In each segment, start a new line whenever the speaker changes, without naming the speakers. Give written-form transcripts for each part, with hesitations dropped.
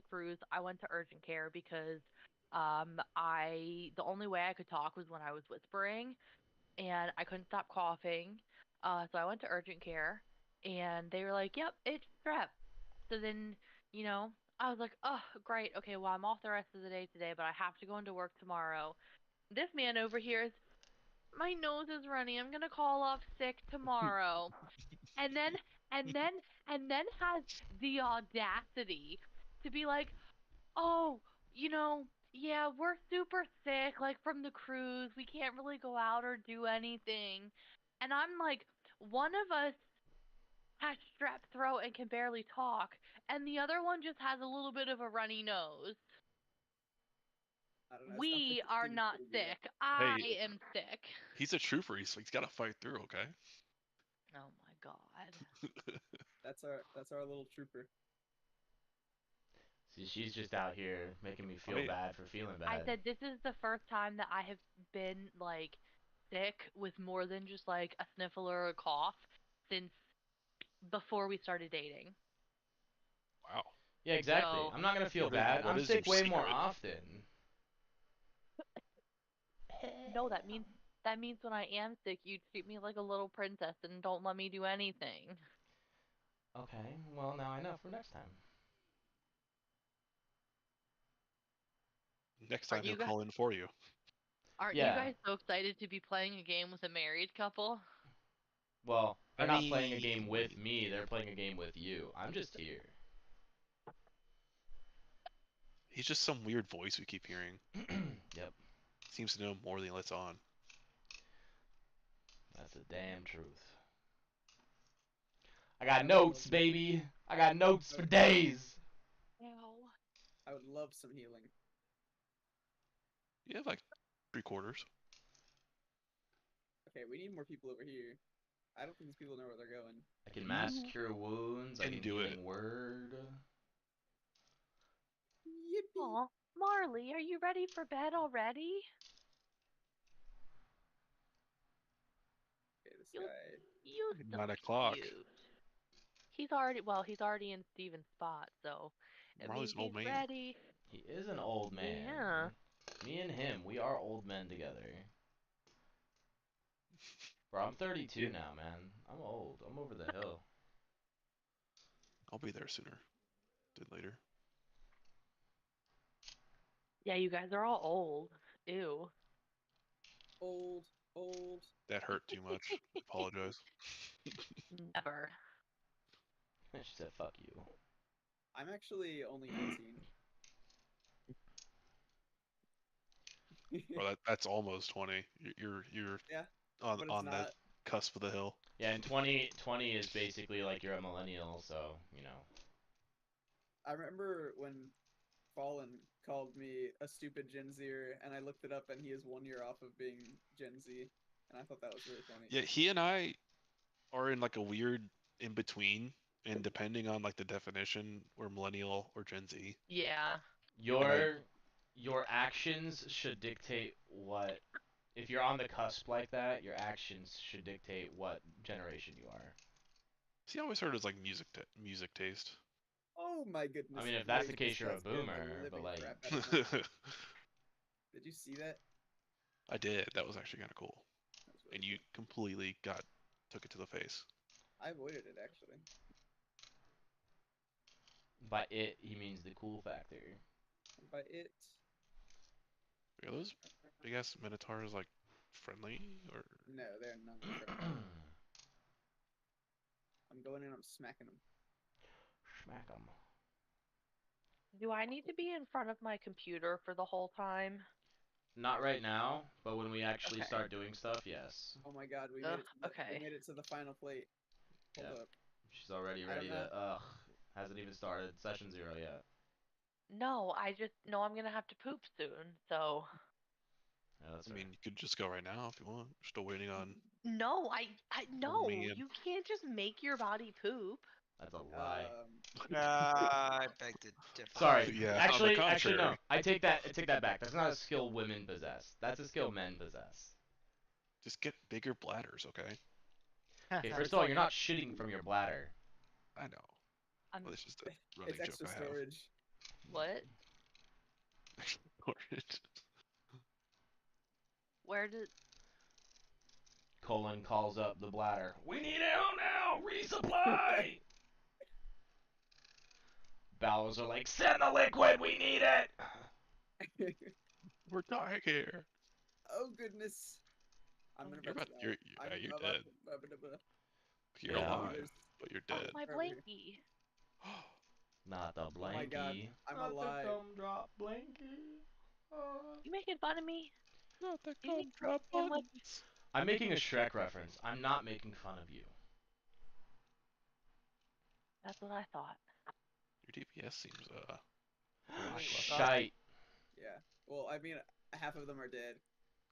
the cruise, I went to urgent care because the only way I could talk was when I was whispering, and I couldn't stop coughing. So I went to urgent care, and they were like, "Yep, it's strep." So then, you know, I was like, "Oh, great. Okay, well, I'm off the rest of the day today, but I have to go into work tomorrow." This man over here is, "My nose is runny. I'm gonna call off sick tomorrow." And then, and then, and then has the audacity to be like, "Oh, yeah, we're super sick, like from the cruise. We can't really go out or do anything." And I'm like, one of us has strep throat and can barely talk, and the other one just has a little bit of a runny nose.
I don't know. It sounds like
We
this
are
team is
not
pretty good.
sick. I
Hey,
am sick.
he's a trooper. He's got to fight through. Okay.
Oh my god.
That's our little trooper.
See, she's just out here making me
I
feel
mean,
bad for feeling
I
bad.
said this is the first time that I have been like sick with more than just like a sniffle or a cough since before we started dating.
wow.
Yeah, exactly.
So,
I'm not gonna feel
What is
bad.
what
I'm
is your
sick way more
secret?
often.
no, that means when I am sick, you treat me like a little princess and don't let me do anything.
Okay, well now I know for next time.
Next
Aren't
time he'll
you guys
call in for you.
aren't you
Yeah.
guys so excited to be playing a game with a married couple?
Well, they're
I
not playing a game with
mean,
me. They're playing a game with you. I'm just here.
he's just some weird voice we keep hearing.
Yep,
Seems to know more than he lets on.
that's the damn truth. I got notes, baby. I got notes for days.
No.
I would love some healing.
You have like 3/4.
Okay, we need more people over here. I don't think these people know where they're going.
I can mass
You
cure wounds. I
Can
can
do it.
healing word.
Yippee!
Aw, Marley, are you ready for bed already?
Okay, this
You
guy.
you so
9 o'clock.
cute. He's already in Steven's spot, so it
Marley's
means
an
he's
old man.
ready.
He is an old
Yeah.
man. Me and him, we are old men together. Bro, I'm 32
Yeah,
now, man. I'm old. I'm over the hill.
I'll be there sooner than later.
Yeah, you guys are all old. Ew.
Old, old.
That hurt too much. I apologize.
Never.
She said, "Fuck you."
I'm actually only 19.
Well, that's almost 20. You're
Yeah,
on
but it's
on that
not.
cusp of the hill.
Yeah, and 2020 is basically like you're a millennial, so you know.
I remember when Fallen called me a stupid Gen Zer, and I looked it up, and he is 1 year off of being Gen Z, and I thought that was really funny.
Yeah, he and I are in like a weird in between, and depending on like the definition, we're millennial or Gen Z.
Yeah.
And I
Your your actions should dictate what if you're on the cusp like that, your actions should dictate what generation you are.
see. I always heard it was like music taste.
Oh my
I
goodness
mean, if that's the
gracious,
case, you're a
that scared the
boomer, but
living
like,
crap out of me. Did you see that?
I did. That was actually kind of cool.
That was
And
really
you
cool.
completely took it to the face.
I avoided it actually.
by it, he means the cool factor.
And by it,
Are those big ass minotaurs like friendly or?
no, they're not friendly. I'm going in, I'm smacking them.
Smack 'em.
Do I need to be in front of my computer for the whole time?
Not right now, but when we actually
Okay.
start doing stuff, yes.
Oh my god, we made
Ugh,
it to we
okay.
made it to the final plate. Hold
Yep.
up.
She's already
I don't
ready
know.
to. Hasn't even started session 0 yet.
No, I just know I'm gonna have to poop soon, so
Yeah, that's
I
her.
mean, you could just go right now if you want. Still waiting on
no, I no,
me and.
you can't just make your body poop.
That's a lie.
Um,
I beg to differ.
Sorry.
Yeah, on the
Actually, no.
contrary,
I take that back. That's not a skill women possess. That's a skill men possess.
just get bigger bladders, okay?
Okay, first of all, you're not shitting from your bladder.
I know.
I'm
Well, it's just a running
it's
joke
extra
I have.
storage.
What? Where did?
Colon calls up the bladder. We need ammo now! Resupply! Bowels are like, send the liquid! We need it!
We're dying here.
Oh goodness. I'm
Oh,
gonna
You're
about
about,
to die.
you're dead. You're
Yeah.
alive, but you're
Oh,
dead.
my
Over here.
blankie.
Not the blankie.
Oh my god, I'm
Not
alive.
the gumdrop blankie.
You making fun of me?
Not the
You think
gumdrop
I'm like-
buttons.
I'm making a Shrek reference. I'm not making fun of you.
That's what I thought.
Your DPS seems
lackluster.
Shite.
Yeah. Well, I mean, half of them are dead.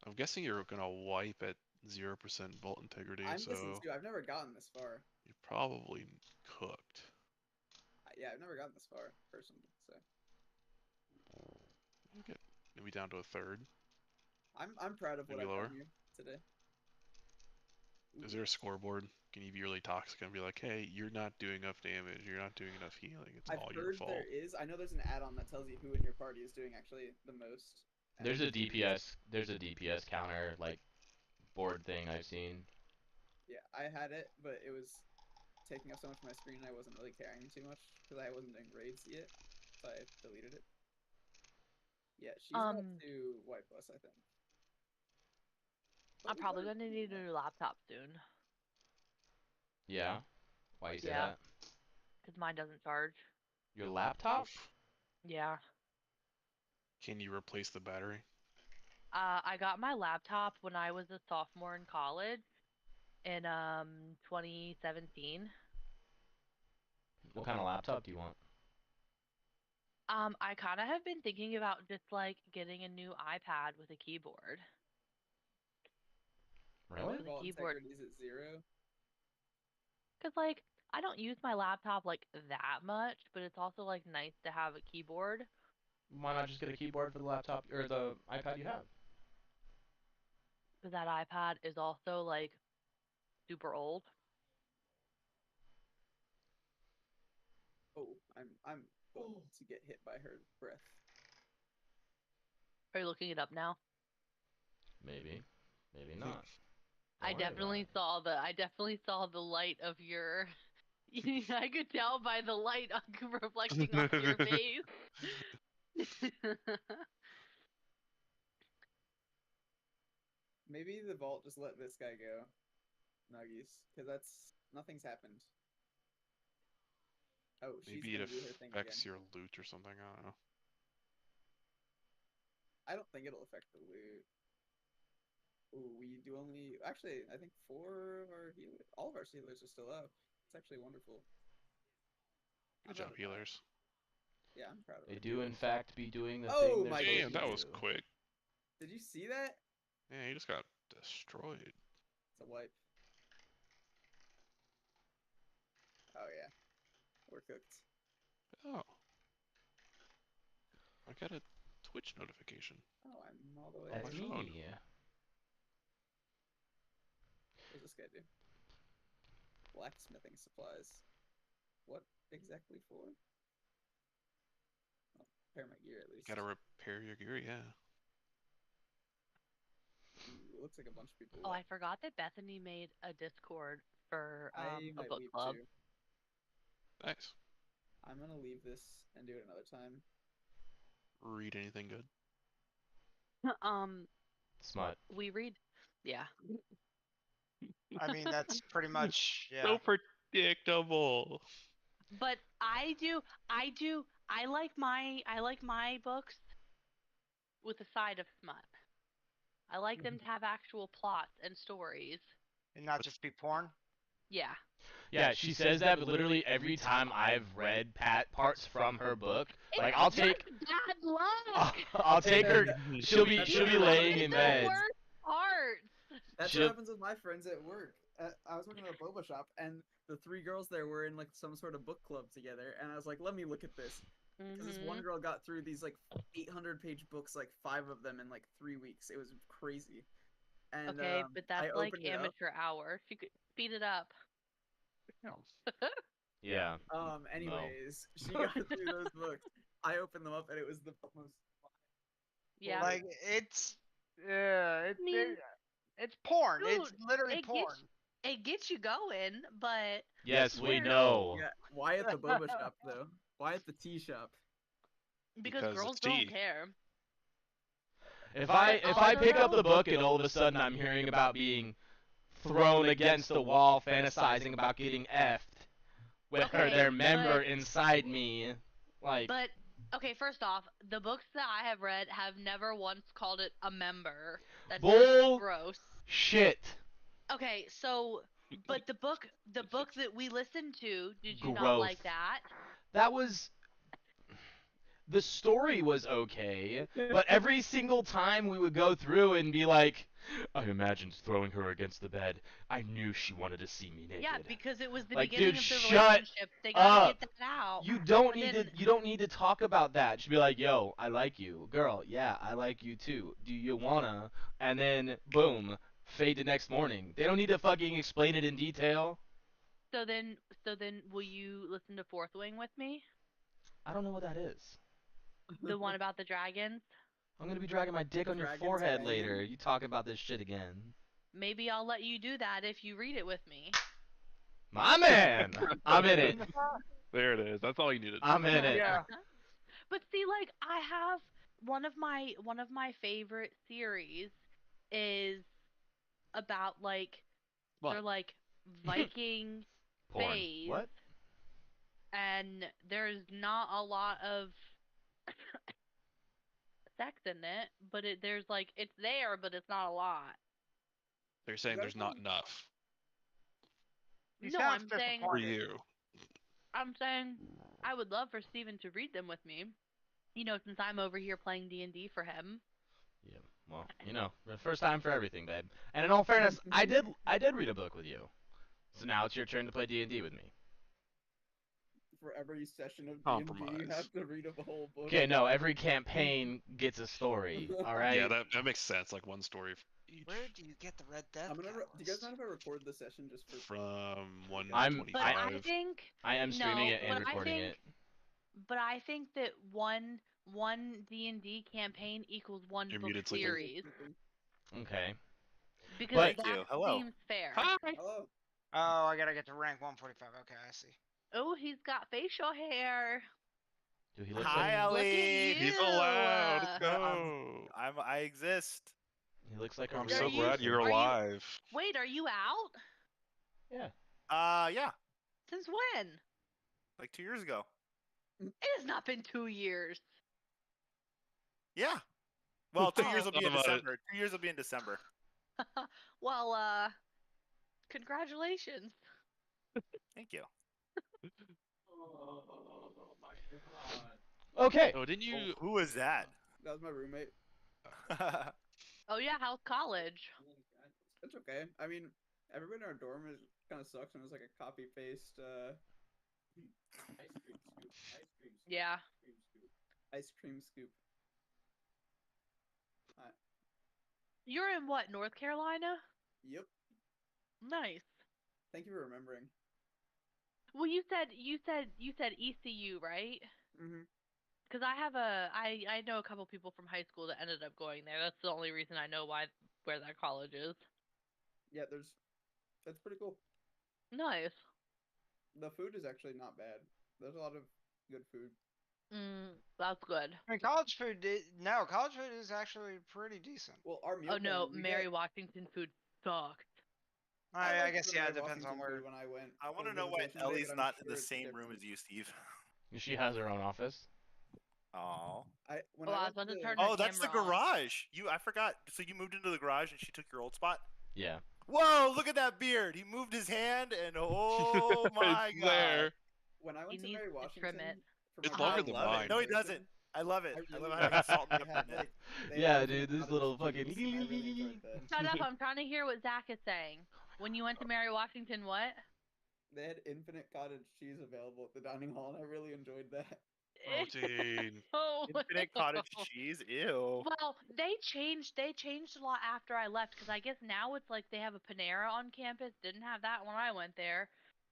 I'm guessing you're gonna wipe at 0% vault integrity,
I'm
so
guessing too. I've never gotten this far.
you're probably cooked.
Yeah, I've never gotten this far personally. So
You get maybe down to a third.
I'm proud of what
Maybe
I've
lower.
done here today.
Is there a scoreboard? Can you be really toxic and be like, hey, you're not doing enough damage, you're not doing enough healing, it's
I've
all your
heard
fault.
there is. I know there's an add-on that tells you who in your party is doing actually the most. and
There's a
who's doing
DPS. There's a DPS counter like board thing I've seen.
Yeah, I had it, but it was taking up so much of my screen. I wasn't really caring too much because I wasn't doing raids yet, so I deleted it. Yeah, she's about to wipe us, I think. But
I'm
we
probably
were-
gonna need a new laptop soon.
Yeah. Why you say
Yeah.
that?
Cause mine doesn't charge.
Your laptop?
Oof.
Yeah.
Can you replace the battery?
I got my laptop when I was a sophomore in college in 2017.
What kind of laptop do you want?
I kind of have been thinking about just like getting a new iPad with a keyboard.
Really?
With a
Vault
keyboard.
integrity is at 0.
Cause like I don't use my laptop like that much, but it's also like nice to have a keyboard.
Why not just get a keyboard for the laptop or the iPad you have?
Cause that iPad is also like super old.
Oh, I'm going to get hit by her breath.
Are you looking it up now?
Maybe. Maybe not.
I definitely saw the light of your. I could tell by the light reflecting off your face.
Maybe the vault just let this guy go, Nuggies, because nothing's happened. Oh, she's
Maybe it
gonna do her thing
affects
again.
your loot or something, I don't know.
I don't think it'll affect the loot. Ooh, we do only actually. I think 4 of our healers, all of our healers are still up. It's actually wonderful.
Good
I'm
job,
proud of that.
healers.
Yeah, I'm proud of
They
it.
do in fact be doing the
Oh
thing they're
my
supposed
Damn,
to
that was
do.
quick.
Did you see that?
Yeah, he just got destroyed.
It's a wipe. Oh yeah, we're cooked.
Oh. I got a Twitch notification.
Oh, I'm all the way.
That's
my phone.
me.
What does this guy do? Blacksmithing supplies. What exactly for? I'll repair my gear at least.
Gotta repair your gear, yeah.
Ooh, it looks like a bunch of people.
Oh, I
left.
forgot that Bethany made a Discord for
I
a
might
book
leave
club.
too.
Nice.
I'm gonna leave this and do it another time.
Read anything good?
Smut.
We read. Yeah.
I mean, that's pretty much, yeah.
So predictable.
But I like my books with a side of smut. I like them to have actual plots and stories.
And not just be porn.
Yeah.
Yeah, she says that, but literally every time I've read parts from her book, like
It's
I'll take,
just bad luck.
I'll take her. She'll be
That's
laying
It's
in
the
bed.
worst parts.
That's
She'll-
what happens with my friends at work. I was working at a boba shop, and the 3 girls there were in like some sort of book club together, and I was like, "Let me look at this." Because this one girl got through these like 800-page books, like 5 of them in like 3 weeks. It was crazy. And
Okay, but
I
that's like
opened it up.
amateur hour. She could speed it up.
Yeah.
Anyways, she got through those books, I opened them up and it was the most.
Yeah.
Like it's
mean,
it's porn.
dude,
It's literally
it
porn.
gets you going, but
Yes, we
Where-
know.
Yeah. Why at the boba shop though? Why at the tea shop?
because
Because
girls
it's
don't
tea.
care.
If
But
I pick up
also-
the book and all of a sudden I'm hearing about being thrown against the wall, fantasizing about getting effed with
Okay,
their member
but-
inside me, like
But okay, first off, the books that I have read have never once called it a member. That's
Bull-
gross.
shit.
Okay, so but the book that we listened to, did you not
Growth.
like that?
That was the story was okay, but every single time we would go through and be like, I imagined throwing her against the bed. I knew she wanted to see me naked.
Yeah, because it was the
Like,
beginning
dude,
of the
shut
relationship. They gotta
up.
get that out.
You don't
And
need
then-
to. You don't need to talk about that. Just be like, "Yo, I like you, girl. Yeah, I like you too. Do you wanna?" And then, boom, fade to next morning. They don't need to fucking explain it in detail.
So then will you listen to Fourth Wing with me?
I don't know what that is.
The one about the dragons?
I'm gonna be dragging my dick on your
Dragons
forehead
banging.
later. You talk about this shit again,
Maybe I'll let you do that if you read it with me.
my man. I'm in it.
There it is. That's all you needed.
I'm in it.
Yeah.
But see, like I have one of my favorite series is about like
What?
they're like Viking
Porn.
phase,
What?
and there's not a lot of sex in it, but there's like it's there, but it's not a lot.
They're saying
That's
there's not
fine.
enough
He
No,
sounds
I'm saying
for
disappointed.
you.
I would love for Steven to read them with me. You know, since I'm over here playing D&D for him.
Yeah. Well, you know, the first time for everything, babe. And in all fairness, I did read a book with you. So now it's your turn to play D&D with me.
For every session of D&D, you
Compromise.
have to read a whole book.
Okay, no, every campaign gets a story. All right.
Yeah, that makes sense. Like one story each.
Where do you get the Red Death?
I'm gonna. Do you guys mind if I record the session just for?
From
I'm-
But I
125.
think
I am streaming
No,
it and
but I
recording
think-
it.
But I think that one D&D campaign equals one
You're
book
muted, Sleepy.
series
Okay.
because
But-
that
Thank you. Hello.
seems fair.
Hello.
Oh, I gotta get to rank 145. Okay, I see.
Oh, he's got facial hair.
Dude, he looks
Hi,
like
Look at
Ellie.
you.
He's allowed. Let's
Uh,
go.
I exist.
he looks like a
I'm
Are
so
you-
glad you're
are you-
alive.
Wait, are you out?
Yeah.
Yeah,
Since when?
like 2 years ago.
It has not been 2 years.
Yeah. Well, 2 years will be
Thought
in
about it.
December. 2 years will be in December.
Well, congratulations.
Thank you.
Okay.
Oh, didn't you?
Who was that?
That was my roommate.
Oh yeah, how's college?
It's okay. I mean, everybody in our dorm is kind of sucks, and it's like a copy paste.
Yeah.
Ice cream scoop.
You're in what, North Carolina?
Yep.
Nice.
Thank you for remembering.
Well, you said ECU, right?
Mm-hmm.
Because I know a couple people from high school that ended up going there. That's the only reason I know where that college is.
Yeah, that's pretty cool.
Nice.
The food is actually not bad. There's a lot of good food.
That's good.
I mean, college food is actually pretty decent.
Well, our meal.
Oh no,
plan, we
Mary
get-
Washington food sucked.
I
liked
guess
the
yeah,
Mary
it depends on
Washington
where.
food when I went.
I
for
want to know why
visitation day,
Ellie's
but I'm
not in
sure
the
it's
same room
different.
as you, Steve.
She has her own office.
Oh.
When
Oh, I
I
was about
went
to
to-
turn her
Oh, that's the
camera on.
garage. I forgot. So you moved into the garage and she took your old spot?
Yeah.
Whoa, look at that beard. He moved his hand and oh my
It's
god.
there.
When I
He
went to
needs
Mary
to
Washington,
trim it.
for
It's
my
longer
I
than
love
mine.
it. No, he doesn't. I love it. I love
really
how he has salt in
they
the
had,
peppermint.
like, they
Yeah,
had
dude, this
cottage
little fucking-
cheese, and I really enjoyed that.
Shut up! I'm trying to hear what Zach is saying. When you went to Mary Washington, what?
They had infinite cottage cheese available at the dining hall, and I really enjoyed that.
Protein.
Oh,
Infinite cottage cheese? Ew.
Well, they changed a lot after I left because I guess now it's like they have a Panera on campus. Didn't have that when I went there.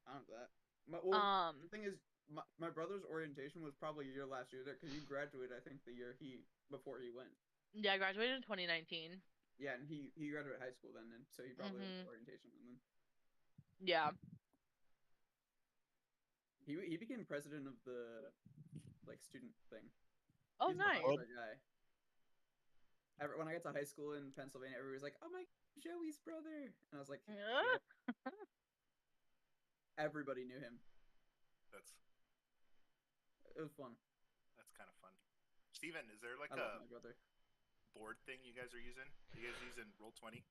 I don't know that. Well, the thing is, my brother's orientation was probably your last year there because you graduated, I think, the year before he went.
Yeah, I graduated in 2019.
Yeah, and he graduated high school then, and so he probably went to orientation and then.
Yeah.
He became president of the student thing.
Oh,
He's
nice.
a popular guy. When I got to high school in Pennsylvania, everybody was like, "Oh my, Joey's brother," and I was like, "Yep." Everybody knew him. It was fun.
That's kind of fun. Steven, is there like
I love my brother.
board thing you guys are using? Are you guys using Roll20?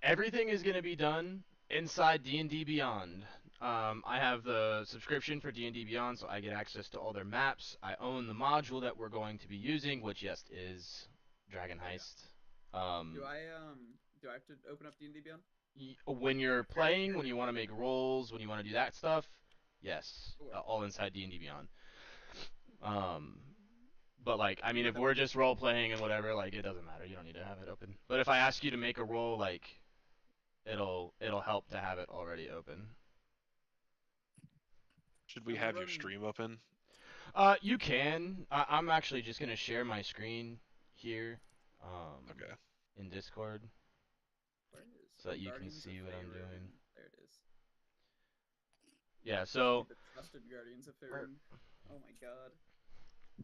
Everything is going to be done inside D&D Beyond. I have the subscription for D&D Beyond, so I get access to all their maps. I own the module that we're going to be using, which yes is Dragon Heist.
Do I have to open up D&D Beyond?
When you're playing, when you want to make rolls, when you want to do that stuff, yes, all inside D&D Beyond. But like, I mean, if we're just role playing and whatever, like, it doesn't matter. You don't need to have it open. But if I ask you to make a roll, like, it'll help to have it already open.
Should we have your stream open?
You can. I'm actually just gonna share my screen here.
Okay.
In Discord.
Where it is?
So that you
Guardians
can see
of
what I'm
Faerun.
doing.
There it is.
Yeah. So.
The trusted Guardians of Faerun. Oh my god.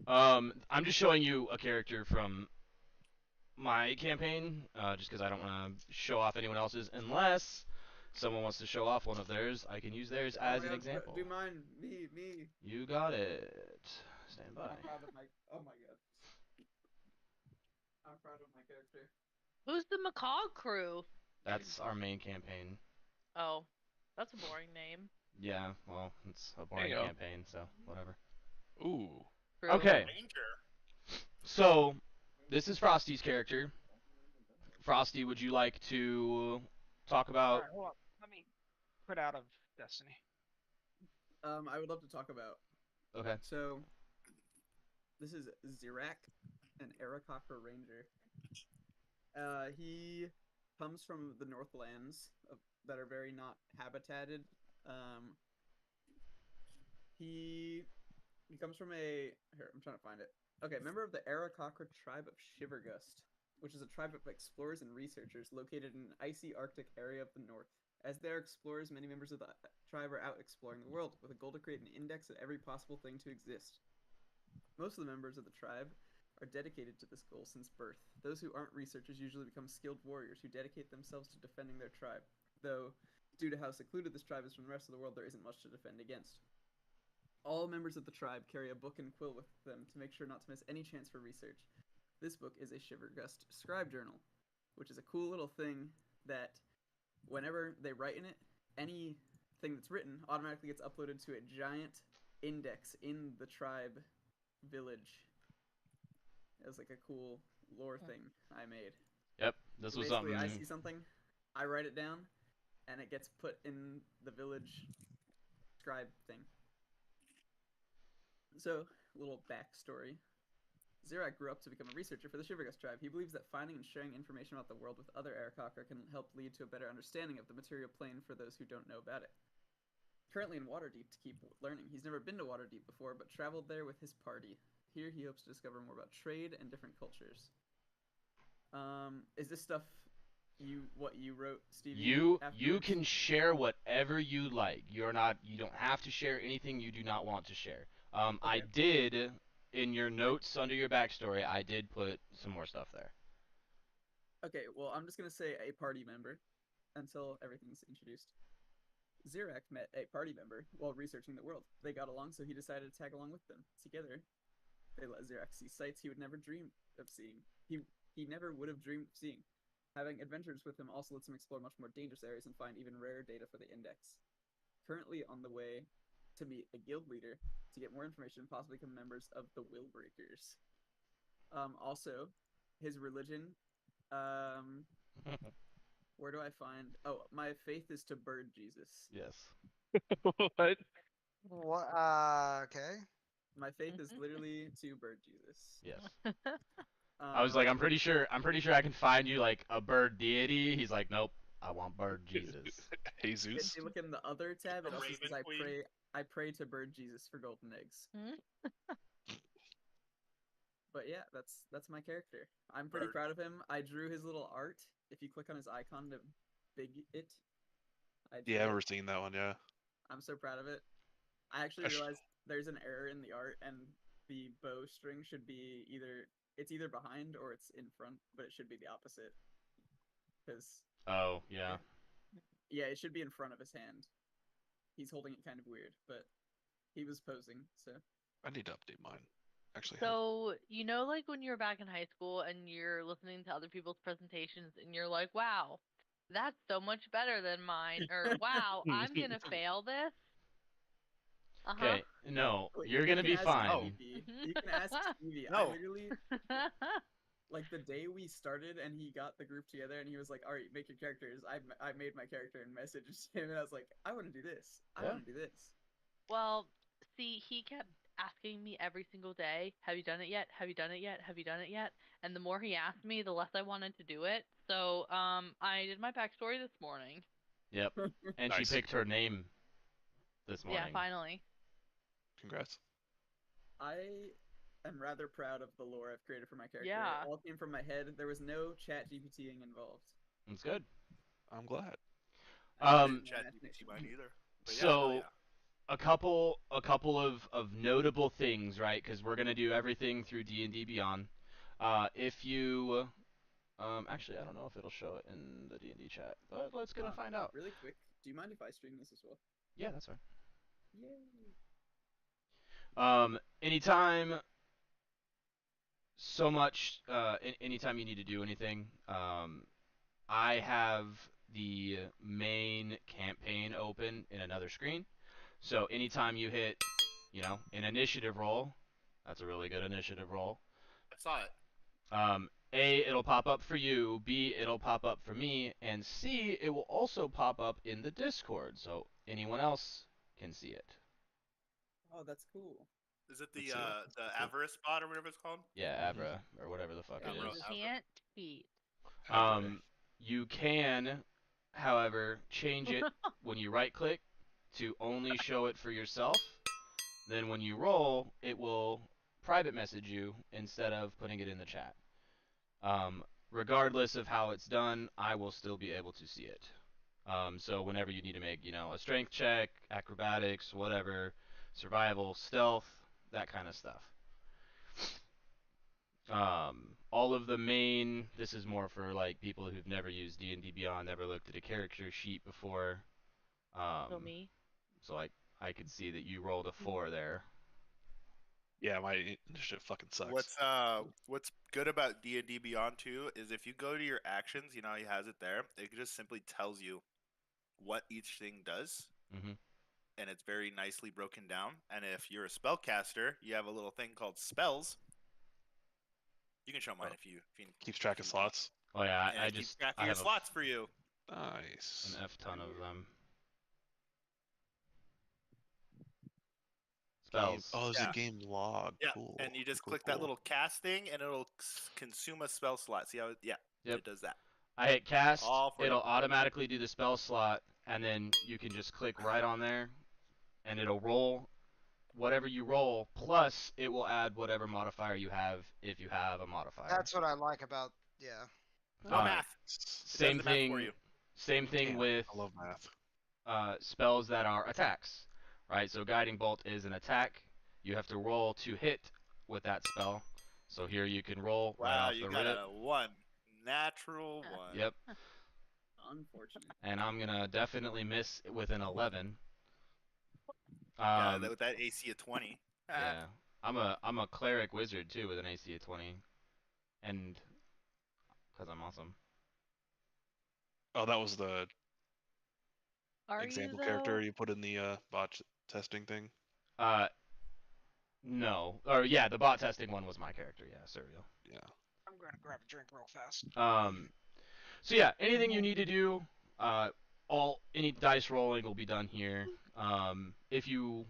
I'm just showing you a character from my campaign, just because I don't want to show off anyone else's, unless someone wants to show off one of theirs. I can use theirs as an example.
Do mine, me.
You got it. Stand by.
I'm proud of my. Oh my god. I'm proud of my character.
Who's the Macaw crew?
That's our main campaign.
Oh, that's a boring name.
Yeah, well, it's a boring campaign, so whatever.
Ooh.
True.
Okay. So, this is Frosty's character. Frosty, would you like to talk about?
Alright, hold on. Let me quit out of Destiny.
I would love to talk about.
Okay.
So, this is Zirak, an Aarakocra ranger. He comes from the Northlands that are very not habitated. He comes from here, I'm trying to find it. Okay, member of the Aarakocra tribe of Shivergust, which is a tribe of explorers and researchers located in an icy Arctic area of the north. As they are explorers, many members of the tribe are out exploring the world, with a goal to create an index of every possible thing to exist. Most of the members of the tribe are dedicated to this goal since birth. Those who aren't researchers usually become skilled warriors who dedicate themselves to defending their tribe, though due to how secluded this tribe is from the rest of the world, there isn't much to defend against. All members of the tribe carry a book and quill with them to make sure not to miss any chance for research. This book is a Shivergust scribe journal, which is a cool little thing that whenever they write in it, anything that's written automatically gets uploaded to a giant index in the tribe village. It was like a cool lore thing I made.
Yep, this was something.
I see something, I write it down, and it gets put in the village scribe thing. So, little backstory. Zirak grew up to become a researcher for the Shivergust tribe. He believes that finding and sharing information about the world with other Aarakocra can help lead to a better understanding of the material plane for those who don't know about it. Currently in Waterdeep to keep learning. He's never been to Waterdeep before, but traveled there with his party. Here he hopes to discover more about trade and different cultures. Is this stuff what you wrote, Stevie?
You can share whatever you like. You don't have to share anything you do not want to share. Okay. I did, in your notes under your backstory, I did put some more stuff there.
Okay, well, I'm just going to say a party member until everything's introduced. Zirak met a party member while researching the world. They got along, so he decided to tag along with them. Together, they let Zirak see sights he would never dream of seeing. He never would have dreamed of seeing. Having adventures with him also lets him explore much more dangerous areas and find even rarer data for the index. Currently on the way to meet a guild leader to get more information and possibly become members of the Willbreakers. Also, his religion, where do I find... Oh, my faith is to bird Jesus.
Yes.
What?
What? Okay.
My faith is literally to bird Jesus.
Yes. I was like, I'm pretty sure I can find you like a bird deity. He's like, nope, I want bird Jesus.
Jesus.
If you look in the other tab, it also says I pray to Bird Jesus for golden eggs. But yeah, that's my character. I'm pretty
Bird.
proud of him. I drew his little art. If you click on his icon to big it, I drew
Yeah, I've
it.
never seen that one. Yeah.
I'm so proud of it. I actually
I sh-
realized there's an error in the art, and the bowstring should be either behind or it's in front, but it should be the opposite. Because
Oh, yeah.
yeah, it should be in front of his hand. He's holding it kind of weird, but he was posing, so
I need to update mine. Actually,
So, you know, like when you're back in high school and you're listening to other people's presentations and you're like, wow, that's so much better than mine, or wow, I'm gonna fail this. Uh-huh.
Okay, no,
Wait,
you're
you
gonna
can
be
ask
fine.
Stevie. You can ask Stevie. I
No.
literally like the day we started and he got the group together and he was like, "All right, make your characters." I made my character and messaged him and I was like, "I want to do this. I
Yeah.
want to do this."
Well, see, he kept asking me every single day, have you done it yet? Have you done it yet? Have you done it yet? And the more he asked me, the less I wanted to do it. So, I did my backstory this morning.
Yep. And she
Nice.
picked her name this morning.
Yeah, finally.
congrats.
I am rather proud of the lore I've created for my character.
Yeah.
It all came from my head. There was no chat GPTing involved.
It's good.
I'm glad.
I
Um,
didn't chat GPT mine either. But yeah,
so
hell yeah.
a couple of notable things, right? Because we're gonna do everything through D&D Beyond. If you actually, I don't know if it'll show it in the D&D chat, but let's gonna find out.
Really quick, do you mind if I stream this as well?
Yeah, that's fine.
Yay!
Anytime, so much, anytime you need to do anything, I have the main campaign open in another screen. So anytime you hit, an initiative roll, that's a really good initiative roll.
I saw it.
A, it'll pop up for you. B, it'll pop up for me. And C, it will also pop up in the Discord, so anyone else can see it.
Oh, that's cool.
Is it
Let's
the
see.
the avarice bot or whatever it's called?
Yeah, Abra, or whatever the fuck
Yeah,
it
bro.
is.
You can't cheat.
You can, however, change it when you right click to only show it for yourself. Then when you roll, it will private message you instead of putting it in the chat. Regardless of how it's done, I will still be able to see it. So whenever you need to make, a strength check, acrobatics, whatever, survival, stealth, that kind of stuff. All of the main, this is more for like people who've never used D&D Beyond, never looked at a character sheet before.
So me.
So I could see that you rolled a 4 there.
Yeah, my initiative fucking sucks.
What's good about D&D Beyond 2 is if you go to your actions, you know how he has it there. It just simply tells you what each thing does, and it's very nicely broken down. And if you're a spellcaster, you have a little thing called spells. You can show mine if you
Keeps track of slots.
Oh yeah,
And
I
it keeps
just
track of
I
your
have
slots for you.
Nice.
an F ton of them. Spells.
Oh, there's
Yeah.
a game log.
Yeah,
Cool.
and you just
Cool,
click
cool.
that little cast thing, and it'll consume a spell slot. See how?
Yep.
It does that.
I hit cast,
All for
it'll
you.
automatically do the spell slot, and then you can just click right on there, and it'll roll whatever you roll, plus it will add whatever modifier you have if you have a modifier.
That's what I like about, yeah.
No math. It
Same
does the math
thing.
for you.
Same thing
Damn,
with
I love math.
spells that are attacks, right? So guiding bolt is an attack. You have to roll to hit with that spell. So here you can roll right
Wow,
off
you
the
got
rip.
a 1. Natural 1.
Yep.
Unfortunate.
And I'm gonna definitely miss with an 11.
Yeah, with that AC of 20.
Yeah. I'm a cleric wizard too with an AC of 20, and because I'm awesome.
Oh, that was the
Are
example
you,
character
though?
you put in the bot testing thing.
No, or yeah, the bot testing one was my character. Yeah, Surreal.
Yeah.
I'm gonna grab a drink real fast.
So yeah, anything you need to do, any dice rolling will be done here. If you,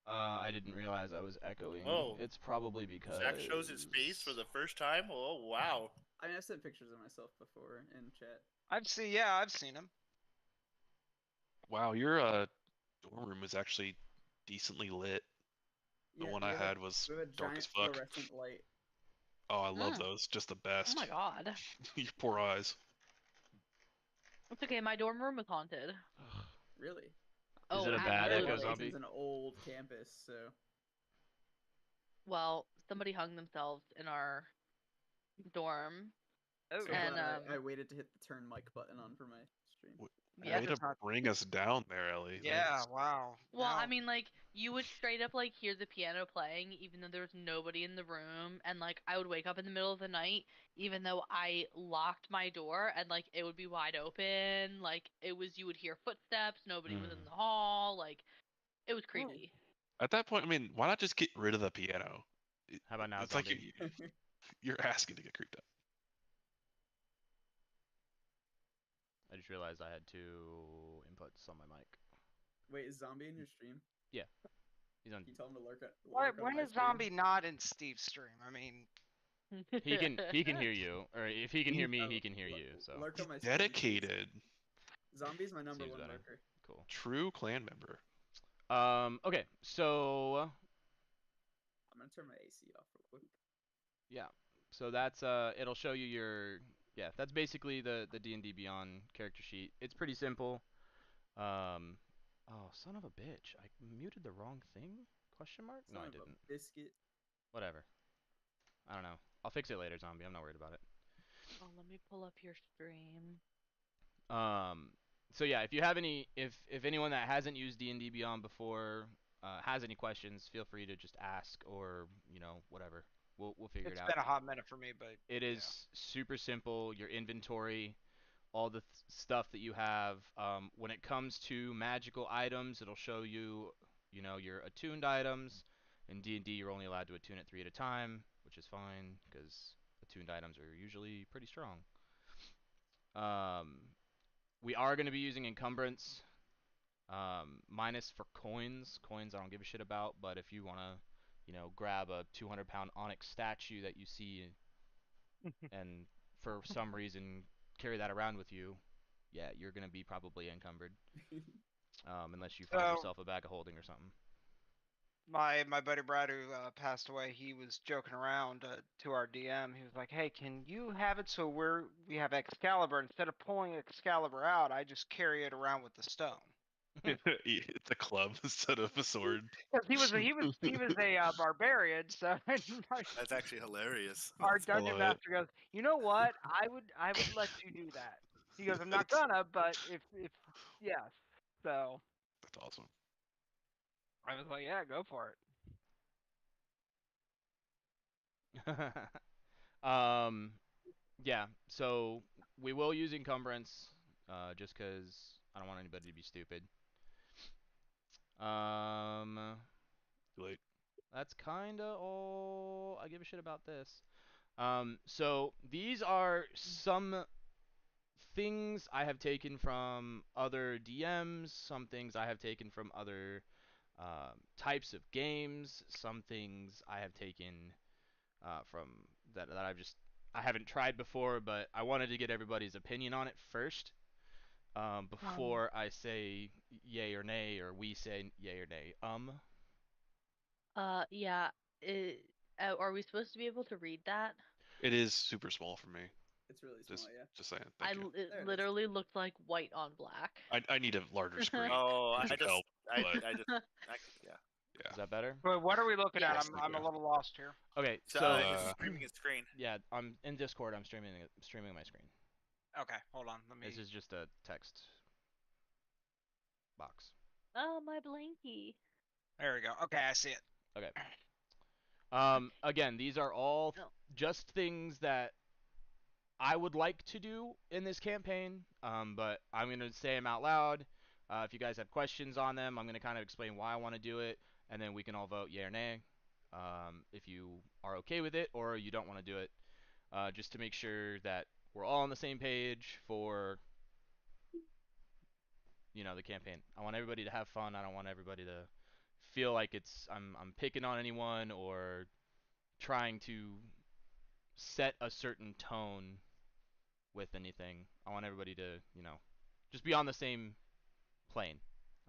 I didn't realize I was echoing.
Oh.
It's probably because
Zach shows his face for the first time. Oh wow.
I mean, I've sent pictures of myself before in chat.
I've seen him.
Wow, your dorm room is actually decently lit. The
Yeah,
one I had was
we have a
dark as
giant
fuck.
fluorescent light.
Oh, I love
Mm.
those. Just the
Oh
best.
my god.
Your poor eyes.
It's okay, my dorm room is haunted.
Really?
Is
Oh,
it a bad
Our
echo
absolutely.
zombie?
Washington's an old campus, so
Well, somebody hung themselves in our dorm,
Oh,
so
and
glad I waited to hit the turn mic button on for my stream.
Way
yeah.
that
to
does not.
bring us down there, Ellie.
Yeah,
Thanks.
wow.
Well, I
Now,
mean, like, you would straight up, like, hear the piano playing, even though there was nobody in the room, and, like, I would wake up in the middle of the night, even though I locked my door, and, like, it would be wide open, like, you would hear footsteps, nobody was in the hall, like, it was creepy.
At that point, I mean, why not just get rid of the piano?
How about now,
It's like
zombie?
you're asking to get creeped out.
I just realized I had two inputs on my mic.
Wait, is Zombie in your stream?
Yeah. He's on.
Can you tell him to lurk
why,
on
when
my
is
stream?
Zombie not in Steve's stream? I mean,
He can hear you, or if he can hear me, he can hear you. So
Lurk on my
He's
stream, please.
dedicated.
Zombie's my number
Seems
one
better.
lurker.
Cool.
True clan member.
Okay, so
I'm gonna turn my AC off real quick.
yeah, so that's it'll show you your that's basically the D&D Beyond character sheet. It's pretty simple. Oh, son of a bitch! I muted the wrong thing? Question mark? No,
Son
I
of a
didn't.
biscuit.
Whatever. I don't know. I'll fix it later, zombie. I'm not worried about it.
Oh, let me pull up your stream.
So yeah, if you have if anyone that hasn't used D&D Beyond before has any questions, feel free to just ask or whatever. We'll figure it
it's
out.
been a hot minute for me, but
It is super simple. Your inventory, all the stuff that you have. When it comes to magical items, it'll show you, your attuned items. In D&D, you're only allowed to attune it 3 at a time, which is fine because attuned items are usually pretty strong. We are going to be using encumbrance, minus for coins. Coins I don't give a shit about, but if you want to, grab a 200-pound onyx statue that you see and for some reason carry that around with you, yeah, you're going to be probably encumbered. Unless you find
So-
yourself a bag of holding or something.
my buddy Brad, who passed away, he was joking around to our DM. He was like, "Hey, can you have it so we have Excalibur instead of pulling Excalibur out? I just carry it around with the stone."
It's a club instead of a sword.
Because he was a barbarian, so
That's actually hilarious.
our
I
dungeon
love it.
master goes, "You know what? I would let you do that." He goes, "I'm not gonna, but if yes." So
That's awesome.
I was like, "Yeah, go for it."
Yeah, so we will use encumbrance, just because I don't want anybody to be stupid.
Like,
That's kinda all I give a shit about this. So these are some things I have taken from other DMs, some things I have taken from other types of games, some things I have taken from that I haven't tried before, but I wanted to get everybody's opinion on it first before I say yay or nay, or we say yay or nay.
Yeah. Are we supposed to be able to read that?
it is super small for me.
It's really small,
Just,
yeah.
just saying. Thank you.
It
There it is.
literally looked like white on black.
I need a larger screen.
Oh,
It could help, but
yeah.
yeah.
Is that better?
But what are we looking at?
Yes.
I'm a little lost here.
Okay,
So,
so
it's streaming his screen.
yeah, I'm in Discord. I'm streaming my screen.
Okay, hold on. Let me.
This is just a text box.
Oh, my blankie.
There we go. Okay, I see it.
Okay. Again, these are all
No.
just things that I would like to do in this campaign, but I'm going to say them out loud. If you guys have questions on them, I'm going to kind of explain why I want to do it, and then we can all vote yay or nay if you are okay with it or you don't want to do it, just to make sure that we're all on the same page for the campaign. I want everybody to have fun. I don't want everybody to feel like I'm picking on anyone or trying to set a certain tone with anything. I want everybody to, just be on the same plain.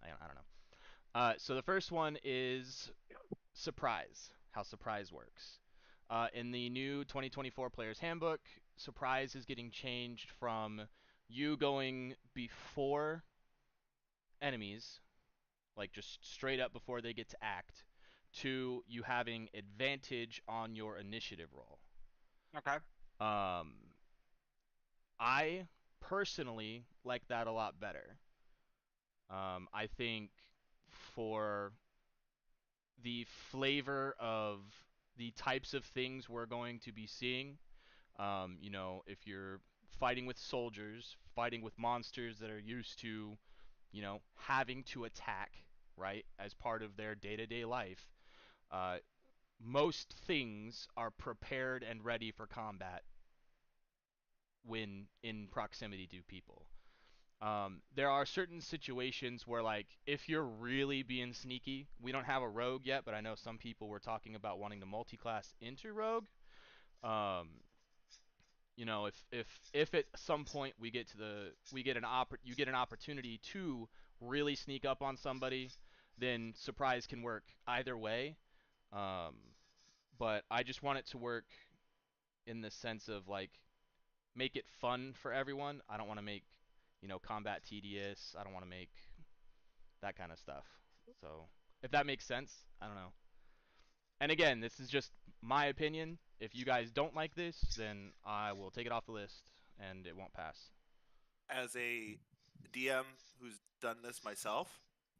I don't know. So the first one is surprise. How surprise works. In the new 2024 Player's Handbook, surprise is getting changed from you going before enemies, like just straight up before they get to act, to you having advantage on your initiative roll.
Okay.
I personally like that a lot better. I think for the flavor of the types of things we're going to be seeing, if you're fighting with soldiers, fighting with monsters that are used to, having to attack, right, as part of their day-to-day life, most things are prepared and ready for combat when in proximity to people. There are certain situations where, like, if you're really being sneaky, we don't have a rogue yet, but I know some people were talking about wanting to multi-class into rogue. If at some point you get an opportunity to really sneak up on somebody, then surprise can work either way. But I just want it to work in the sense of, like, make it fun for everyone. I don't want to make, combat tedious. I don't want to make that kind of stuff. So, if that makes sense, I don't know. And again, this is just my opinion. If you guys don't like this, then I will take it off the list and it won't pass.
As a DM who's done this myself,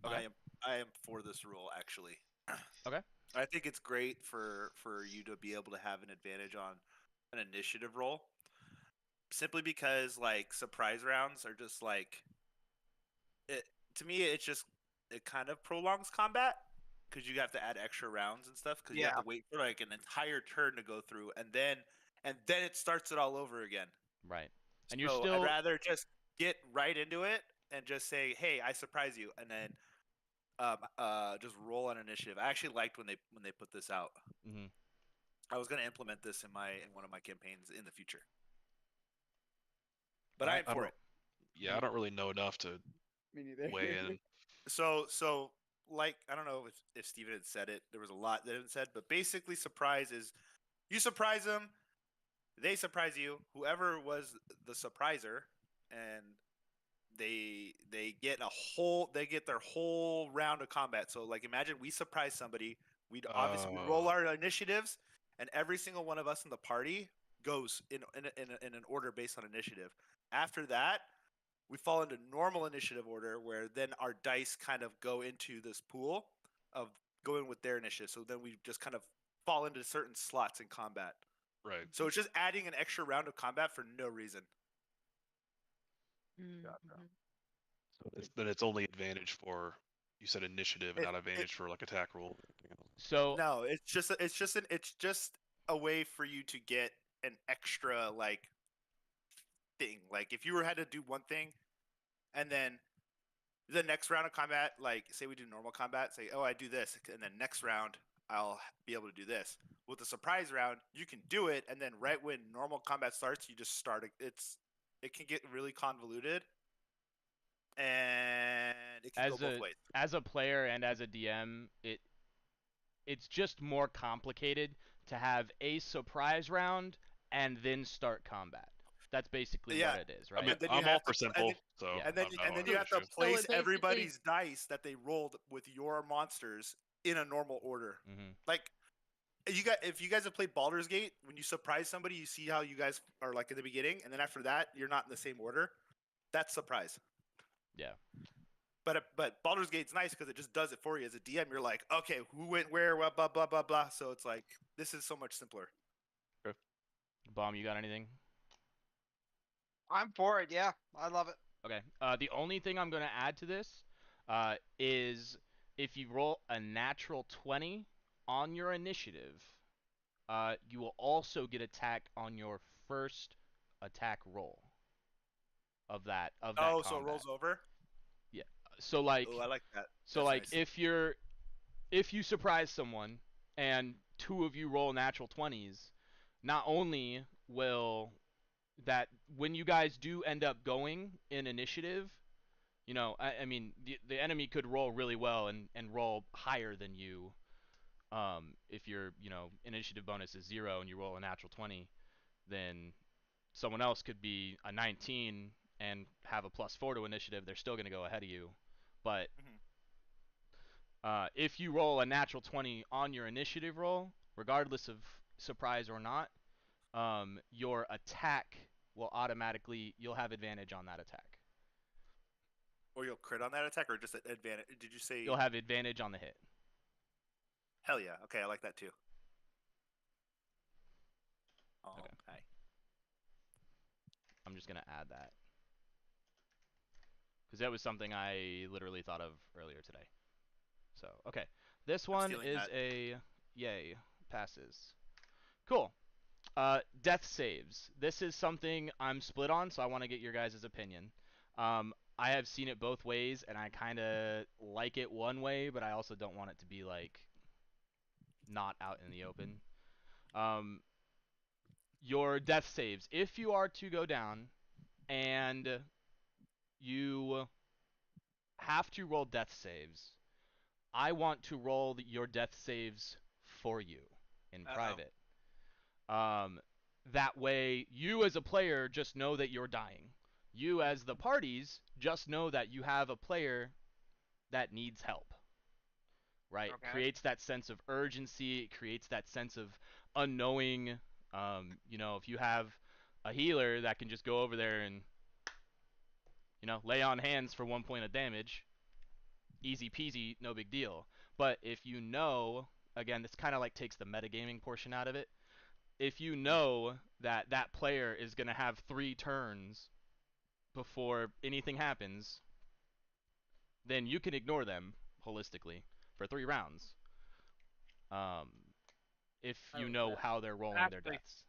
Okay.
I am for this rule actually.
Okay.
I think it's great for you to be able to have an advantage on an initiative roll, simply because like surprise rounds are just like it to me. It kind of prolongs combat because you have to add extra rounds and stuff because you have
Yeah.
to wait for like an entire turn to go through, and then it starts it all over again.
Right. And you're
So
still
I'd rather just get right into it and just say, "Hey, I surprise you," and then just roll on initiative. I actually liked when they put this out.
Mhm.
I was going to implement this in one of my campaigns in the future, but
Alright.
I'm for it.
Yeah, I don't really know enough to
Me neither.
weigh in.
So like I don't know if Steven had said it. There was a lot that had said, but basically, surprise is you surprise them, they surprise you. Whoever was the surpriser, and they get their whole round of combat. So like imagine we surprise somebody, we roll our initiatives, and every single one of us in the party goes in an order based on initiative. After that, we fall into normal initiative order where then our dice kind of go into this pool of going with their initiative. So then we just kind of fall into certain slots in combat.
Right.
So it's just adding an extra round of combat for no reason.
But it's only advantage for, you said initiative, and not advantage for like attack roll.
So
No, it's just a way for you to get an extra like thing. Like if you had to do one thing, and then the next round of combat, like say we do normal combat, say I do this, and then next round I'll be able to do this. With the surprise round, you can do it, and then right when normal combat starts, you just start it. It can get really convoluted, and it can go both ways.
As a player and as a DM, it's just more complicated to have a surprise round and then start combat. That's basically what it is, right?
I mean,
then you
I'm
have
all for
to-
simple, so
Yeah.
And then you have to
So
place
it basically-
everybody's dice that they rolled with your monsters in a normal order.
Mhm.
Like if you guys have played Baldur's Gate, when you surprise somebody, you see how you guys are like in the beginning, and then after that, you're not in the same order. That's surprise.
Yeah.
But Baldur's Gate's nice because it just does it for you as a DM. You're like, okay, who went where, blah blah blah blah blah. So it's like this is so much simpler.
Bomb, you got anything?
I'm for it. Yeah, I love it.
Okay. The only thing I'm going to add to this is if you roll a natural 20 on your initiative, you will also get attack on your first attack roll of that
Oh,
combat.
so it rolls over.
Yeah. So like
Oh, I like that.
so
That's
like
nice.
if you surprise someone and two of you roll natural 20s, not only will that when you guys do end up going in initiative, You know, I mean, the enemy could roll really well and roll higher than you. If your initiative bonus is 0 and you roll a natural 20, then someone else could be a 19 and have a +4 to initiative. They're still going to go ahead of you. But if you roll a natural 20 on your initiative roll, regardless of surprise or not, your attack will you'll have advantage on that attack.
Or you'll crit on that attack, or just advantage? Did you say?
You'll have advantage on the hit.
Hell yeah. Okay, I like that too. Oh,
Okay. I'm just going to add that. Because that was something I literally thought of earlier today. So, okay. This one is
that.
a yay. Passes. Cool. Death saves. This is something I'm split on, so I want to get your guys' opinion. I have seen it both ways, and I kind of like it one way, but I also don't want it to be, like, not out in the open. Your death saves. If you are to go down and you have to roll death saves, I want to roll your death saves for you in private. That way, you as a player just know that you're dying. You as the parties just know that you have a player that needs help. Right?
Okay.
Creates that sense of urgency. It creates that sense of unknowing. If you have a healer that can just go over there and, lay on hands for 1 point of damage, easy peasy, no big deal. But if you know, again, this kind of like takes the metagaming portion out of it. If you know that that player is going to have 3 turns before anything happens, then you can ignore them holistically for 3 rounds. If you know how they're rolling their deaths.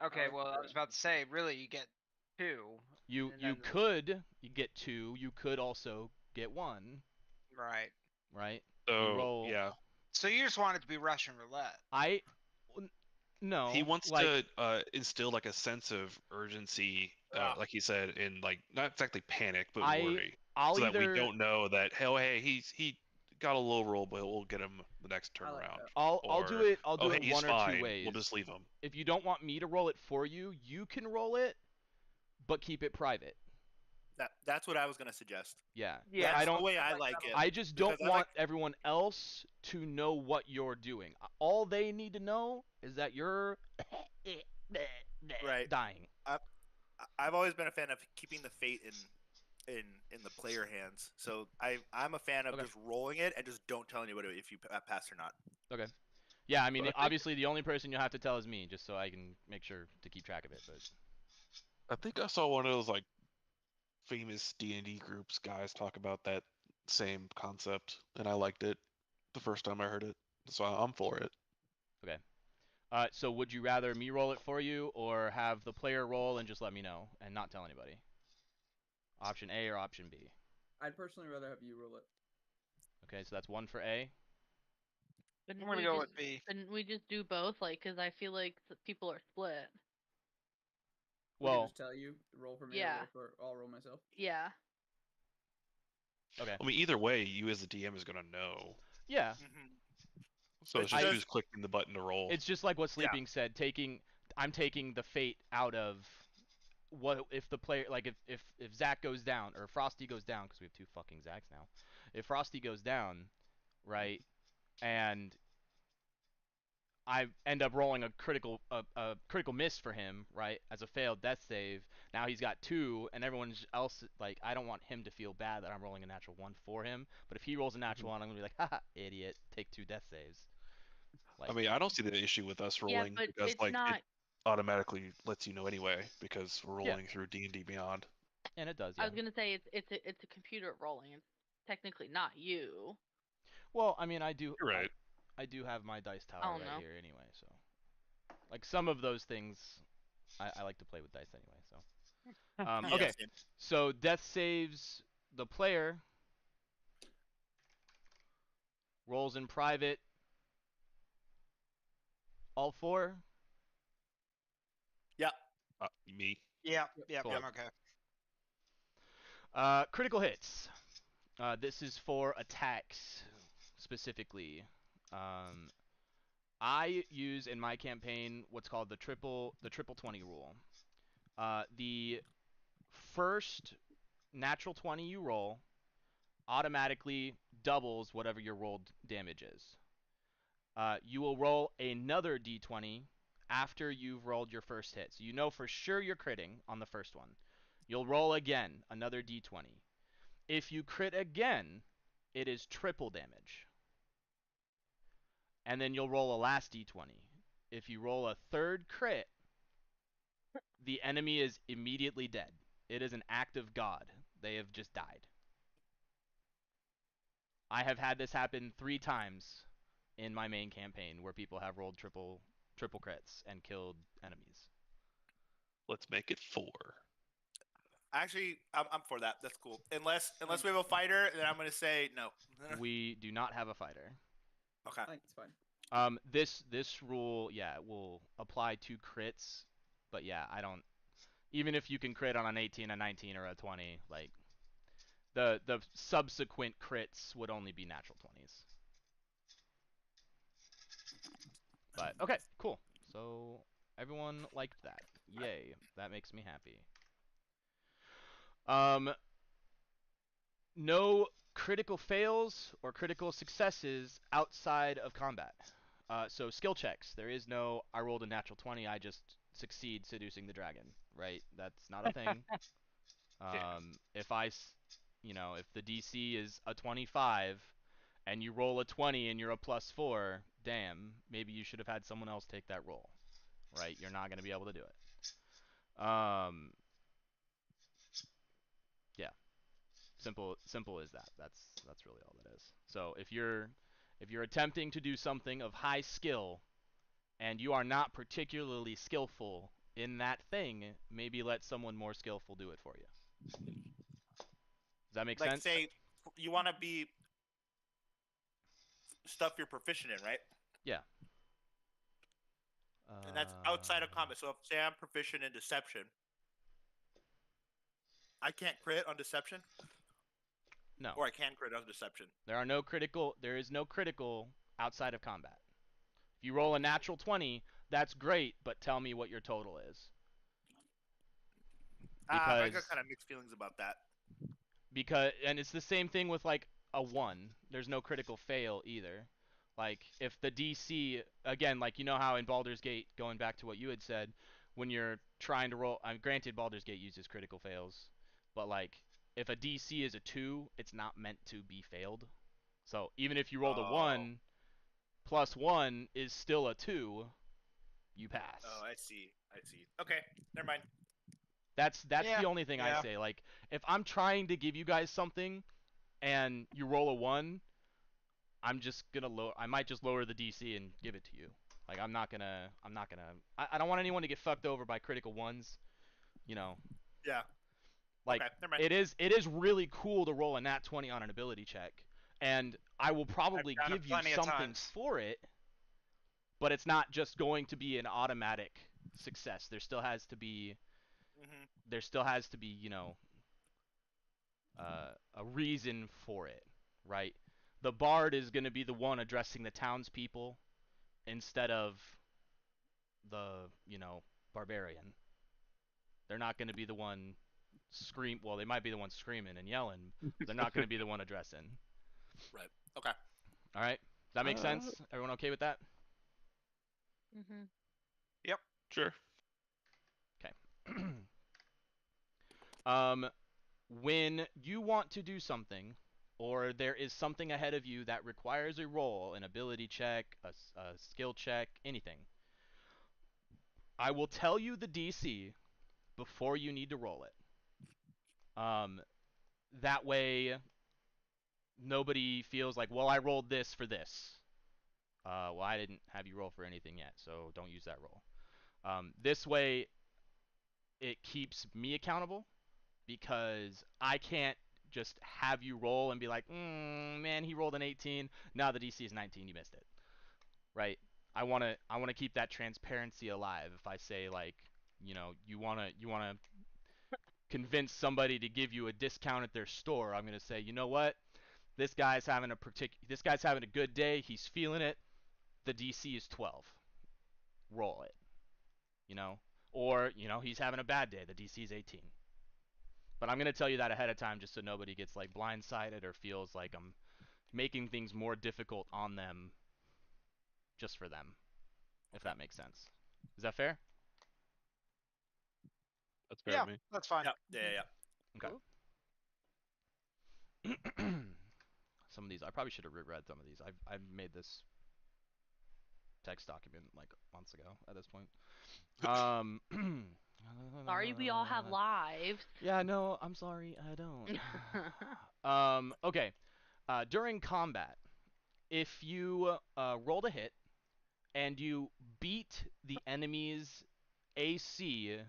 Okay, well, I was about to say, really, you get 2.
You could get 2. You could also get 1.
Right.
Right?
So,
roll.
yeah.
So you just want it to be Russian roulette.
No.
He wants to instill like a sense of urgency, like he said, in like not exactly panic, but worry, so that we don't know that hey, he got a low roll, but we'll get him the next turn around.
I'll do it. I'll do it
he's
one or
fine.
2 ways.
We'll just leave him.
If you don't want me to roll it for you, you can roll it, but keep it private.
That's what I was gonna suggest.
Yeah.
That's the way I like it.
I just don't want everyone else to know what you're doing. All they need to know is that you're dying.
I've always been a fan of keeping the fate in the player hands. So I'm a fan of just rolling it and just don't tell anybody if you pass or not.
Okay. Yeah, I mean, obviously the only person you'll have to tell is me, just so I can make sure to keep track of it. But
I think I saw one of those like famous D&D groups guys talk about that same concept, and I liked it the first time I heard it, so I'm for it.
Okay. So would you rather me roll it for you, or have the player roll and just let me know and not tell anybody? Option A or option B?
I'd personally rather have you roll it.
Okay, so that's 1 for A.
I'm gonna go with B.
Couldn't we just do both? Like, because I feel like people are split.
Well, I just tell you, roll for me.
Yeah.
I'll roll myself.
Yeah.
Okay.
I mean, either way, you as the DM is gonna know.
Yeah.
So it's just who's clicking the button to roll.
It's just like what Sleeping said. I'm taking the fate out of what if the player, like if Zach goes down or Frosty goes down, because we have 2 fucking Zachs now. If Frosty goes down, right, and I end up rolling a critical miss for him, right, as a failed death save. Now he's got 2, and everyone else, like, I don't want him to feel bad that I'm rolling a natural 1 for him. But if he rolls a natural 1, I'm gonna be like, haha, idiot, take 2 death saves.
Like, I mean, I don't see the issue with us rolling because like it automatically lets you know anyway because we're rolling through D&D Beyond.
And it does.
I was gonna say it's a computer rolling. It's technically not you.
Well, I mean, I do.
You're right.
I do have my dice tower here anyway, so like some of those things, I like to play with dice anyway. So, okay. So death saves, the player rolls in private. All 4.
Yeah.
Me.
Yeah.
Cool.
I'm okay.
Critical hits. This is for attacks specifically. I use in my campaign what's called the triple 20 rule. The first natural 20 you roll automatically doubles whatever your rolled damage is. You will roll another d20 after you've rolled your first hit. So you know for sure you're critting on the first one. You'll roll again, another d20. If you crit again, it is triple damage. And then you'll roll a last d20. If you roll a third crit, the enemy is immediately dead. It is an act of God. They have just died. I have had this happen 3 times in my main campaign where people have rolled triple crits and killed enemies.
Let's make it 4.
Actually, I'm for that. That's cool. Unless we have a fighter, then I'm gonna say no.
We do not have a fighter.
Okay.
I think it's fine.
This rule, yeah, will apply to crits, but yeah, I don't. Even if you can crit on an 18, a 19, or a 20, like the subsequent crits would only be natural 20s. But okay, cool. So everyone liked that. Yay, that makes me happy. No critical fails or critical successes outside of combat. So skill checks. There is no I rolled a natural 20, I just succeed seducing the dragon, right? That's not a thing. If if the DC is a 25 and you roll a 20 and you're a +4, damn, maybe you should have had someone else take that roll, right? You're not going to be able to do it. Yeah. Simple as that. That's really all it is. So if you're attempting to do something of high skill and you are not particularly skillful in that thing, maybe let someone more skillful do it for you. Does that make sense?
Like, say, you want to be stuff you're proficient in, right?
Yeah.
And that's outside of combat. So if, say, I'm proficient in deception, I can't crit on deception?
No.
Or I can crit on deception?
There is no critical outside of combat. If you roll a natural 20, that's great, but tell me what your total is.
I got kind of mixed feelings about that.
And it's the same thing with like a 1. There's no critical fail either. Like if the DC, again, like you know how in Baldur's Gate, going back to what you had said, when you're trying to roll, granted Baldur's Gate uses critical fails, but like if a DC is a 2, it's not meant to be failed. So even if you rolled a 1, +1 is still a 2, you pass.
Oh, I see. Okay, never mind.
That's the only thing I say. Like, if I'm trying to give you guys something, and you roll a 1, I'm just gonna I might just lower the DC and give it to you. Like, I'm not gonna. I don't want anyone to get fucked over by critical 1s. You know.
Yeah.
Like,
okay, never mind.
it is really cool to roll a nat 20 on an ability check, and I will probably give you something for it. But it's not just going to be an automatic success. There still has to be. There still has to be, a reason for it, right? The bard is going to be the one addressing the townspeople instead of the, barbarian. They're not going to be the one well, they might be the one screaming and yelling, but they're not going to be the one addressing.
Right. Okay.
All right. Does that make sense? Everyone okay with that?
Mm-hmm.
Yep.
Sure.
Okay. When you want to do something, or there is something ahead of you that requires a roll, an ability check, a skill check, anything, I will tell you the DC before you need to roll it. That way, nobody feels like, well, I rolled this for this. Well, I didn't have you roll for anything yet, so don't use that roll. This way, it keeps me accountable, because I can't just have you roll and be like, man, he rolled an 18. Now the DC is 19, you missed it. Right? I want to keep that transparency alive. If I say, like, you want to convince somebody to give you a discount at their store. I'm going to say, you know what? This guy's having a good day. He's feeling it. The DC is 12. Roll it. You know? Or, you know, he's having a bad day. The DC is 18. But I'm going to tell you that ahead of time just so nobody gets like blindsided or feels like I'm making things more difficult on them just for them. If that makes sense. Is that fair?
That's fair to me.
That's fine.
Yeah.
Okay. Some of these, I probably should have reread some of these. I've made this text document like months ago at this point.
Sorry, we all have lives.
Yeah, no, I'm sorry, I don't. Okay. During combat, if you rolled a hit and you beat the enemy's AC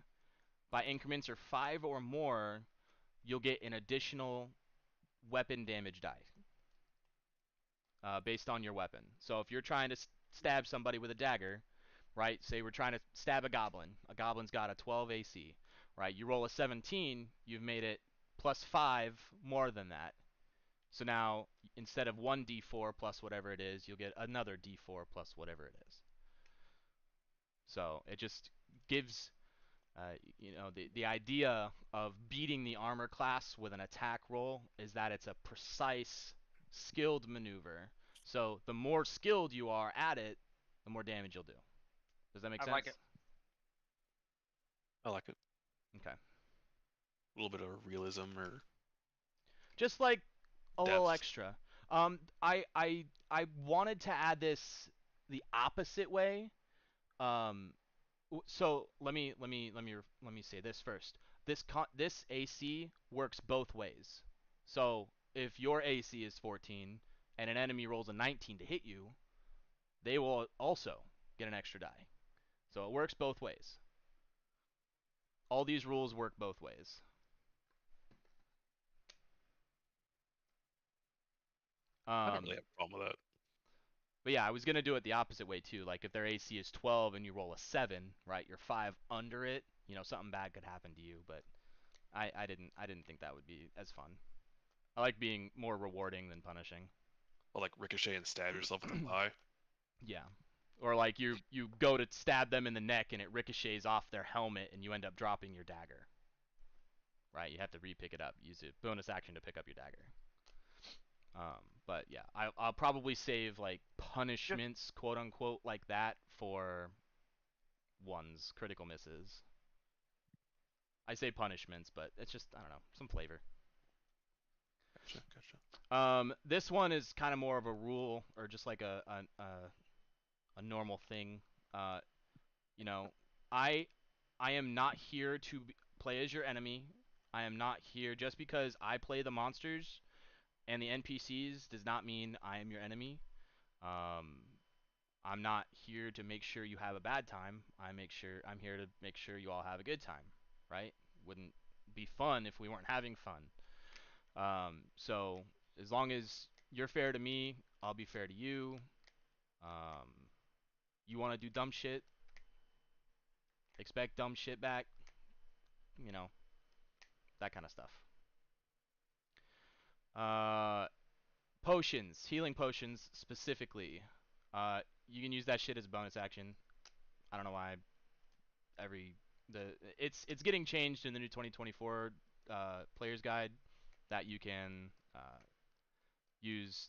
by increments of 5 or more, you'll get an additional weapon damage die based on your weapon. So if you're trying to stab somebody with a dagger, right? Say we're trying to stab a goblin. A goblin's got a 12 AC, right? You roll a 17, you've made it plus 5 more than that. So now instead of 1d4 plus whatever it is, you'll get another d4 plus whatever it is. So it just gives, you know, the idea of beating the armor class with an attack roll is that it's a precise, skilled maneuver. So the more skilled you are at it, the more damage you'll do. Does that make sense?
I like it.
I like it.
Okay.
A little bit of realism or
just like a
depth.
little extra. I wanted to add this the opposite way. So let me say this first. This AC works both ways. So if your AC is 14 and an enemy rolls a 19 to hit you, they will also get an extra die. So it works both ways. All these rules work both ways.
I don't really have a problem with that.
But yeah, I was gonna do it the opposite way too. Like if their AC is 12 and you roll a 7, right? You're 5 under it. You know, something bad could happen to you. But I didn't think that would be as fun. I like being more rewarding than punishing.
Or like ricochet and stab yourself with a thigh.
Yeah. Or like you go to stab them in the neck and it ricochets off their helmet and you end up dropping your dagger. Right? You have to re-pick it up. Use a bonus action to pick up your dagger. But yeah, I'll probably save like punishments, quote unquote, like that for ones, critical misses. I say punishments, but it's just, I don't know, some flavor.
Gotcha.
This one is kind of more of a rule or just like a normal thing. You know, I am not here to play as your enemy. I am not here just because I play the monsters and the NPCs does not mean I am your enemy. I'm not here to make sure you have a bad time. I'm here to make sure you all have a good time, right? Wouldn't be fun if we weren't having fun. So as long as you're fair to me, I'll be fair to you. You want to do dumb shit, expect dumb shit back. You know, that kind of stuff. Potions, healing potions specifically. You can use that shit as a bonus action. I don't know why. It's getting changed in the new 2024 player's guide that you can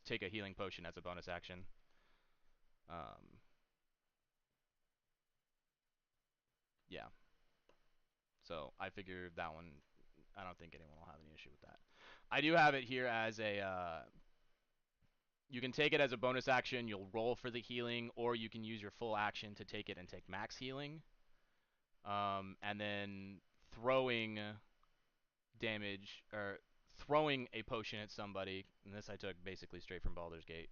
take a healing potion as a bonus action. Yeah. So I figure that one, I don't think anyone will have any issue with that. I do have it here as a, you can take it as a bonus action, you'll roll for the healing, or you can use your full action to take it and take max healing. And then throwing damage, or throwing a potion at somebody, and this I took basically straight from Baldur's Gate.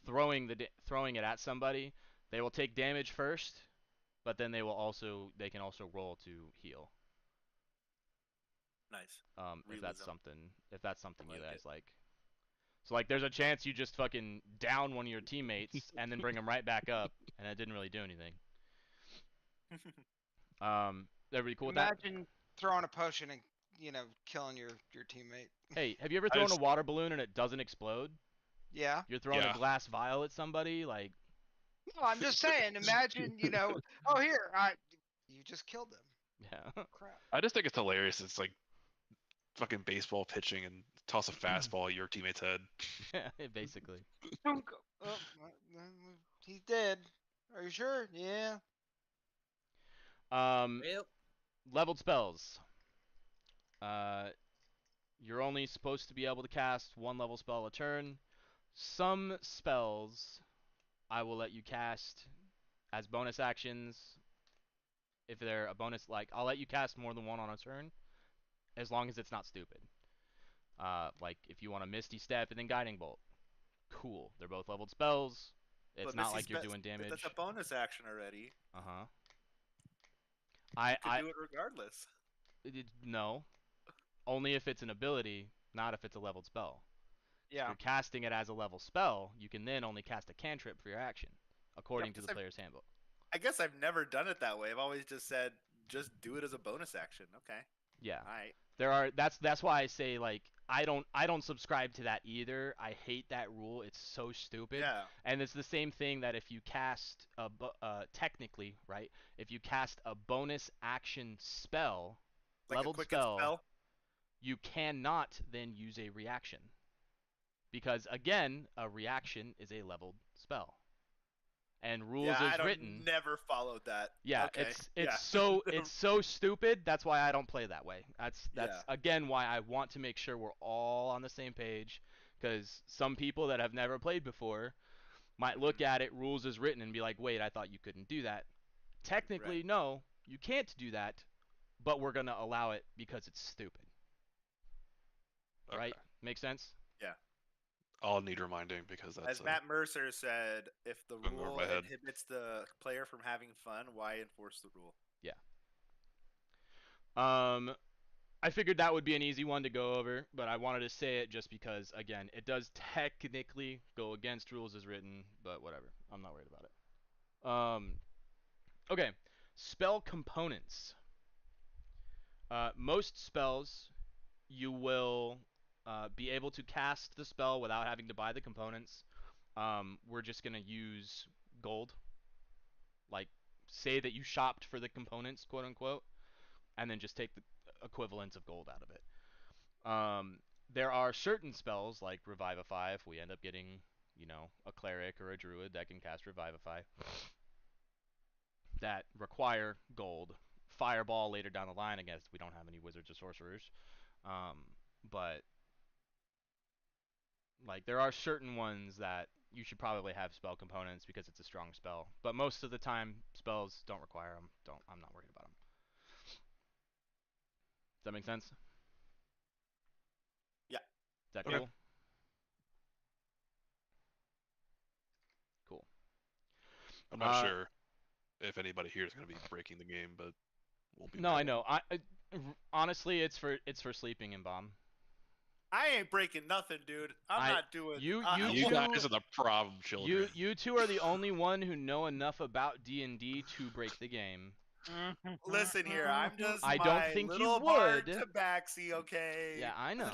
Throwing it at somebody, they will take damage first, but then they can also roll to heal.
Nice.
If that's something you guys like. So like, there's a chance you just fucking down one of your teammates and then bring them right back up, and it didn't really do anything. Everybody cool with that?
Imagine throwing a potion and killing your teammate.
Hey, have you ever thrown a water balloon and it doesn't explode?
Yeah.
You're throwing a glass vial at somebody, like.
No, I'm just saying. Imagine, oh here, you just killed them.
Yeah.
Crap.
I just think it's hilarious. It's like fucking baseball pitching and toss a fastball at your teammate's head.
Yeah, basically.
Oh, he's dead. Are you sure? Yeah.
Yep.
Leveled spells. You're only supposed to be able to cast one level spell a turn. Some spells I will let you cast as bonus actions. If they're a bonus, like, I'll let you cast more than one on a turn, as long as it's not stupid. Like, if you want a Misty Step and then Guiding Bolt. Cool. They're both leveled spells. It's not like you're doing damage.
That's a bonus action already.
Uh-huh.
You could do it regardless.
No. Only if it's an ability, not if it's a leveled spell.
Yeah.
If you're casting it as a level spell, you can then only cast a cantrip for your action, according to the player's handbook.
I guess I've never done it that way. I've always just said, just do it as a bonus action. Okay.
Yeah.
All right.
That's why I say, like, I don't subscribe to that either. I hate that rule. It's so stupid.
Yeah.
And it's the same thing that if you cast technically, right? If you cast a bonus action spell,
like
leveled spell, you cannot then use a reaction. Because again, a reaction is a leveled spell. And rules is written.
Never followed that.
Yeah,
okay.
it's so stupid. That's why I don't play that way. That's again why I want to make sure we're all on the same page. Because some people that have never played before might look at it rules as written and be like, wait, I thought you couldn't do that. Technically, no, you can't do that, but we're gonna allow it because it's stupid. Okay. Right? Make sense?
Yeah.
I'll need reminding because that's.
As Matt Mercer said, if the rule inhibits the player from having fun, why enforce the rule?
Yeah. I figured that would be an easy one to go over, but I wanted to say it just because, again, it does technically go against rules as written, but whatever. I'm not worried about it. Okay. Spell components. Most spells, you will be able to cast the spell without having to buy the components. We're just going to use gold. Like, say that you shopped for the components, quote unquote, and then just take the equivalent of gold out of it. There are certain spells, like Revivify, if we end up getting, a cleric or a druid that can cast Revivify, that require gold. Fireball later down the line, I guess we don't have any wizards or sorcerers. But like, there are certain ones that you should probably have spell components because it's a strong spell. But most of the time, spells don't require them. I'm not worried about them. Does that make sense?
Yeah.
Is that cool? Cool.
I'm not sure if anybody here is going to be breaking the game, but we'll be.
No, I know. Honestly, it's for sleeping in bomb.
I ain't breaking nothing, dude. I'm not doing.
You guys are the problem children.
You two are the only one who know enough about D&D to break the game.
Listen here, I'm just
I
my
don't think
little
you
bard
would.
tabaxi, okay?
Yeah, I know.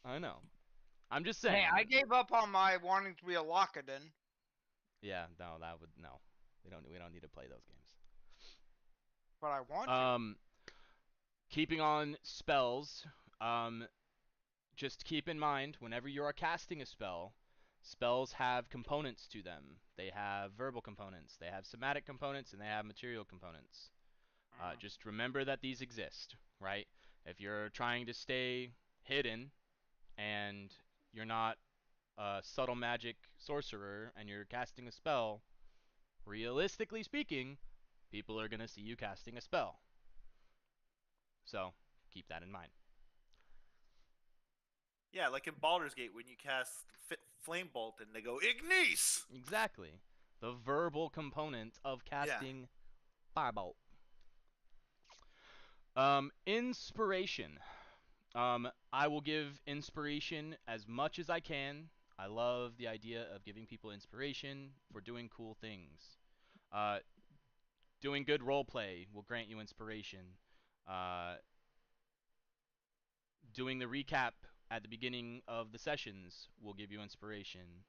I know. I'm just saying.
Hey, I gave up on my wanting to be a Lockadin.
Yeah, no, no. We don't need to play those games.
But I want to.
Keeping on spells, just keep in mind whenever you are casting a spell, spells have components to them. They have verbal components, they have somatic components, and they have material components. Just remember that these exist, right? If you're trying to stay hidden and you're not a subtle magic sorcerer and you're casting a spell, realistically speaking, people are going to see you casting a spell. So, keep that in mind.
Yeah, like in Baldur's Gate when you cast Flame Bolt and they go, Ignis!
Exactly. The verbal component of casting Firebolt. Inspiration. I will give inspiration as much as I can. I love the idea of giving people inspiration for doing cool things. Doing good roleplay will grant you inspiration. doing the recap at the beginning of the sessions will give you inspiration.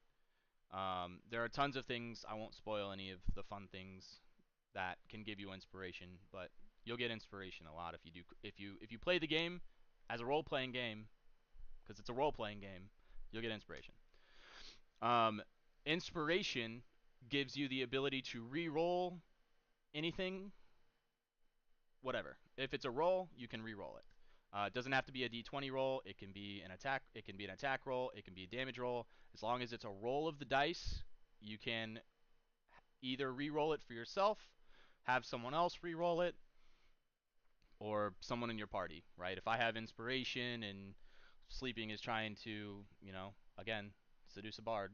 There are tons of things. I won't spoil any of the fun things that can give you inspiration, but you'll get inspiration a lot if you play the game as a role-playing game, because it's a role-playing game. You'll get inspiration. Inspiration gives you the ability to re-roll anything, whatever. If it's a roll, you can re-roll it. It doesn't have to be a d20 roll. It can be an attack. It can be an attack roll. It can be a damage roll. As long as it's a roll of the dice, you can either re-roll it for yourself, have someone else re-roll it, or someone in your party. Right? If I have inspiration and sleeping is trying to, again, seduce a bard,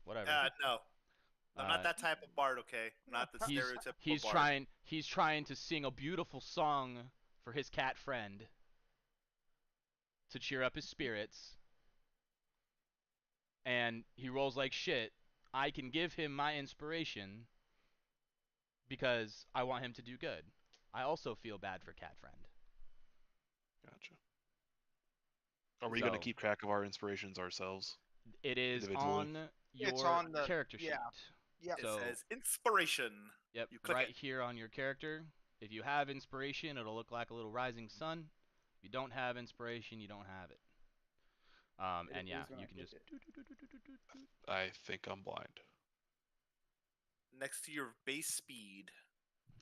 whatever.
No. I'm not that type of bard, okay? I'm not the stereotypical bard.
He's trying to sing a beautiful song for his cat friend to cheer up his spirits, and he rolls like shit. I can give him my inspiration because I want him to do good. I also feel bad for cat friend.
Gotcha. Are we going to keep track of our inspirations ourselves?
It is on your character sheet.
Yeah.
It says inspiration.
Yep,
you click
right
it.
here on your character. If you have inspiration, it'll look like a little rising sun. If you don't have inspiration, you don't have it. And yeah, you can just...
I think I'm blind.
Next to your base speed.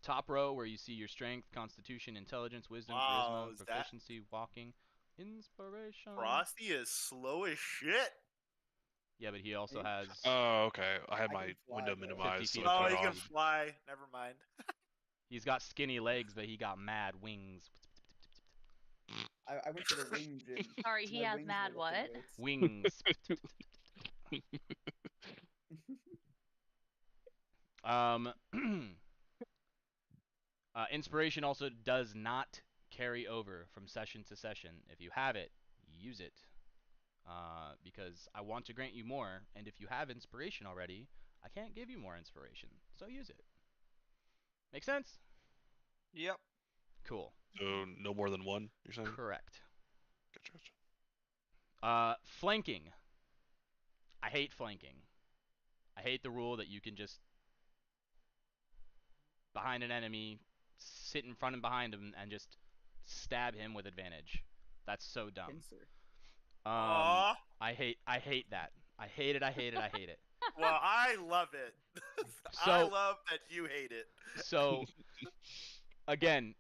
Top row where you see your strength, constitution, intelligence, wisdom, charisma, proficiency, walking, inspiration.
Frosty is slow as shit.
Yeah, but he also has...
Oh, okay. I have my window minimized. So
oh, he can fly. Never mind.
He's got skinny legs, but he got mad wings.
I went to the wing gym.
Sorry, he has mad what?
Wings. Inspiration also does not carry over from session to session. If you have it, use it. Because I want to grant you more, and if you have inspiration already, I can't give you more inspiration, so use it. Make sense?
Yep.
Cool.
So no more than one, you're saying?
Correct.
Gotcha.
Flanking. I hate flanking. I hate the rule that you can just behind an enemy, sit in front and behind him, and just stab him with advantage. That's so dumb. I hate that. I hate it.
Well, I love it. I love that you hate it.
So, again,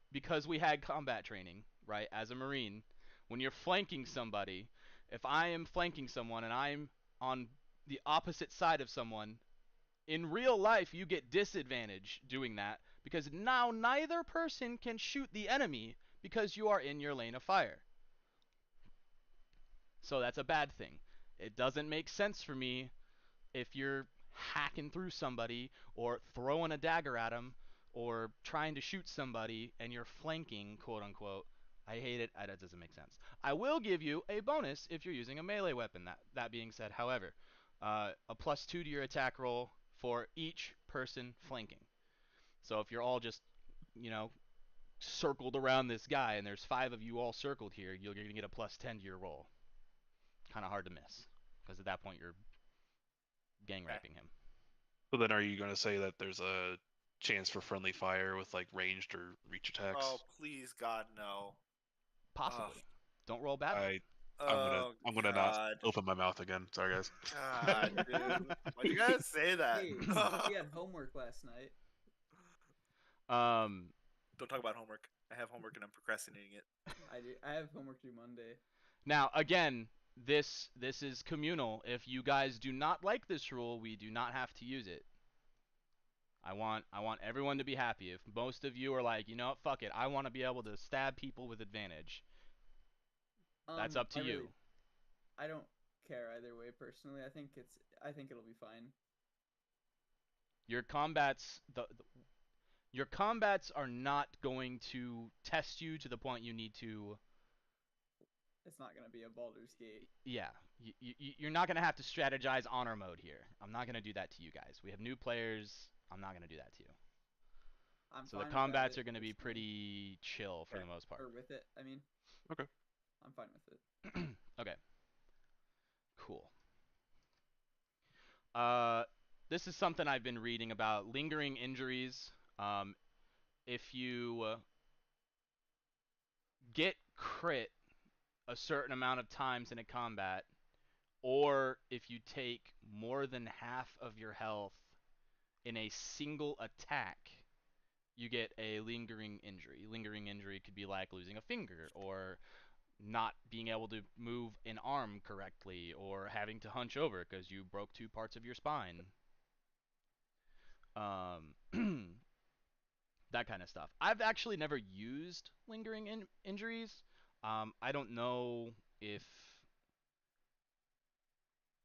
because we had combat training, right, as a Marine, when you're flanking somebody, if I am flanking someone and I'm on the opposite side of someone, in real life you get disadvantage doing that because now neither person can shoot the enemy because you are in your lane of fire. So that's a bad thing. It doesn't make sense for me if you're hacking through somebody or throwing a dagger at them or trying to shoot somebody and you're flanking, quote unquote. I hate it. That doesn't make sense. I will give you a bonus if you're using a melee weapon. That being said, however, a +2 to your attack roll for each person flanking. So if you're all just, circled around this guy and there's 5 of you all circled here, you're going to get a +10 to your roll. Kind of hard to miss because at that point you're gang raping him.
So then are you going to say that there's a chance for friendly fire with like ranged or reach attacks?
Oh, please, God, no.
Possibly. Don't roll badly.
I'm gonna not open my mouth again. Sorry, guys.
God, dude. Why'd you guys say that?
Hey, we had homework last night.
Don't talk about homework. I have homework and I'm procrastinating it.
I have homework due Monday.
Now, again, this is communal. If you guys do not like this rule, we do not have to use it. I want everyone to be happy. If most of you are like, you know what, fuck it, I want to be able to stab people with advantage. That's up to you.
I don't care either way personally. I think it'll be fine.
Your combats are not going to test you to the point you need to.
It's not going to be a Baldur's Gate.
Yeah, you're not going to have to strategize honor mode here. I'm not going to do that to you guys. We have new players. I'm not going to do that to you. So the combats are going to be pretty chill for the most part.
Or with it, I mean.
Okay.
I'm fine with it.
Okay. Cool. This is something I've been reading about. Lingering injuries. If you get crit a certain amount of times in a combat, or if you take more than half of your health in a single attack, you get a lingering injury. Lingering injury could be like losing a finger, or not being able to move an arm correctly, or having to hunch over because you broke 2 parts of your spine. That kind of stuff. I've actually never used lingering injuries. I don't know if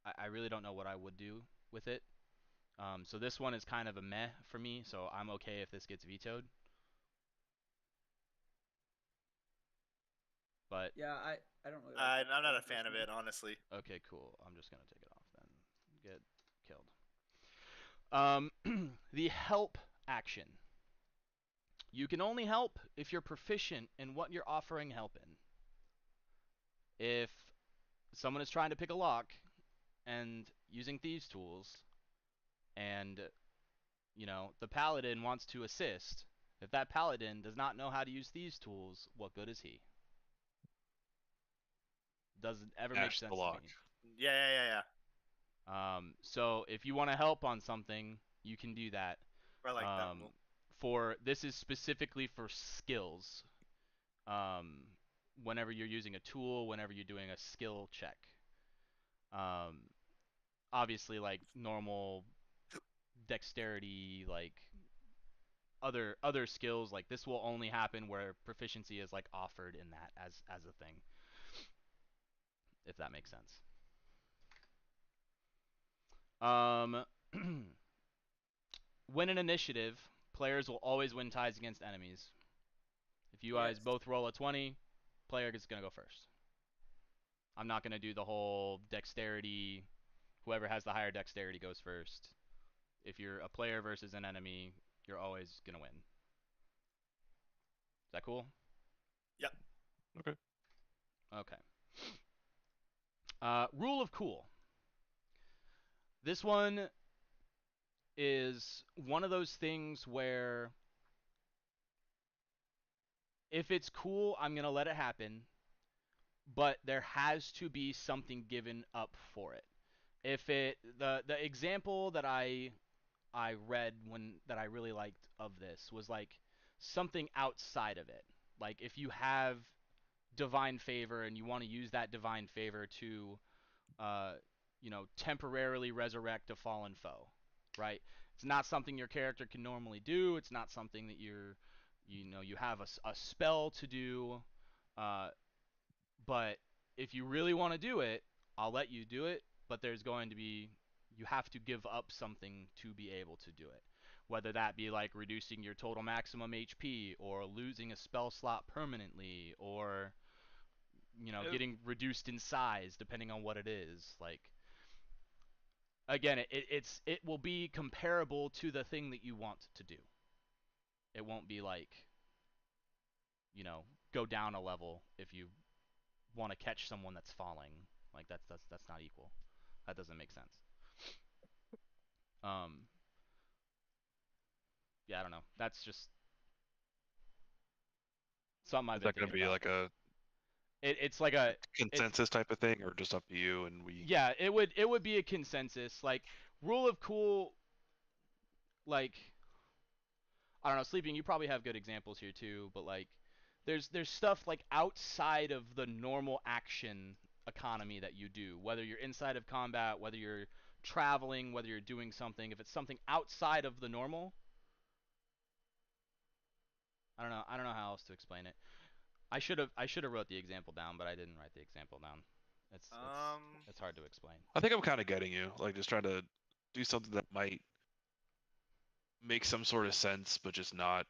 I really don't know what I would do with it. So this one is kind of a meh for me, so I'm okay if this gets vetoed. But
yeah, I don't really.
I'm not a fan of it, honestly.
Okay, cool. I'm just gonna take it off then. Get killed. The help action. You can only help if you're proficient in what you're offering help in. If someone is trying to pick a lock and using thieves' tools, and the paladin wants to assist, if that paladin does not know how to use thieves' tools, what good is he? Doesn't ever make sense to me.
Yeah.
So if you want to help on something, you can do that.
I like that rule.
This is specifically for skills. Whenever you're using a tool, whenever you're doing a skill check. Obviously, like normal dexterity, like other skills, like this will only happen where proficiency is like offered in that as a thing. If that makes sense. Win an initiative, players will always win ties against enemies. If you guys both roll a 20, player is going to go first. I'm not going to do the whole dexterity, whoever has the higher dexterity goes first. If you're a player versus an enemy, you're always going to win. Is that cool?
Yep.
Okay.
Okay. Rule of cool. This one is one of those things where if it's cool, I'm going to let it happen, but there has to be something given up for it. If the example that I read that I really liked of this was like something outside of it. Like if you have divine favor and you want to use that divine favor to temporarily resurrect a fallen foe, right? It's not something your character can normally do. It's not something that you have a spell to do. But if you really want to do it, I'll let you do it. But you have to give up something to be able to do it. Whether that be like reducing your total maximum HP, or losing a spell slot permanently, or getting reduced in size, depending on what it is. Like, again, it will be comparable to the thing that you want to do. It won't be like, go down a level if you want to catch someone that's falling. Like that's not equal. That doesn't make sense. Yeah, I don't know. That's just something I've been thinking about.
Is that going to be like a
it's like a
consensus type of thing, or just up to you and we?
Yeah, it would be a consensus. Like, rule of cool, like, I don't know, Sleeping, you probably have good examples here too, but like there's stuff like outside of the normal action economy that you do, whether you're inside of combat, whether you're traveling, whether you're doing something. If it's something outside of the normal, I don't know how else to explain it. I should have wrote the example down, but I didn't write the example down. It's hard to explain.
I think I'm kind of getting you, like just trying to do something that might make some sort of sense, but just not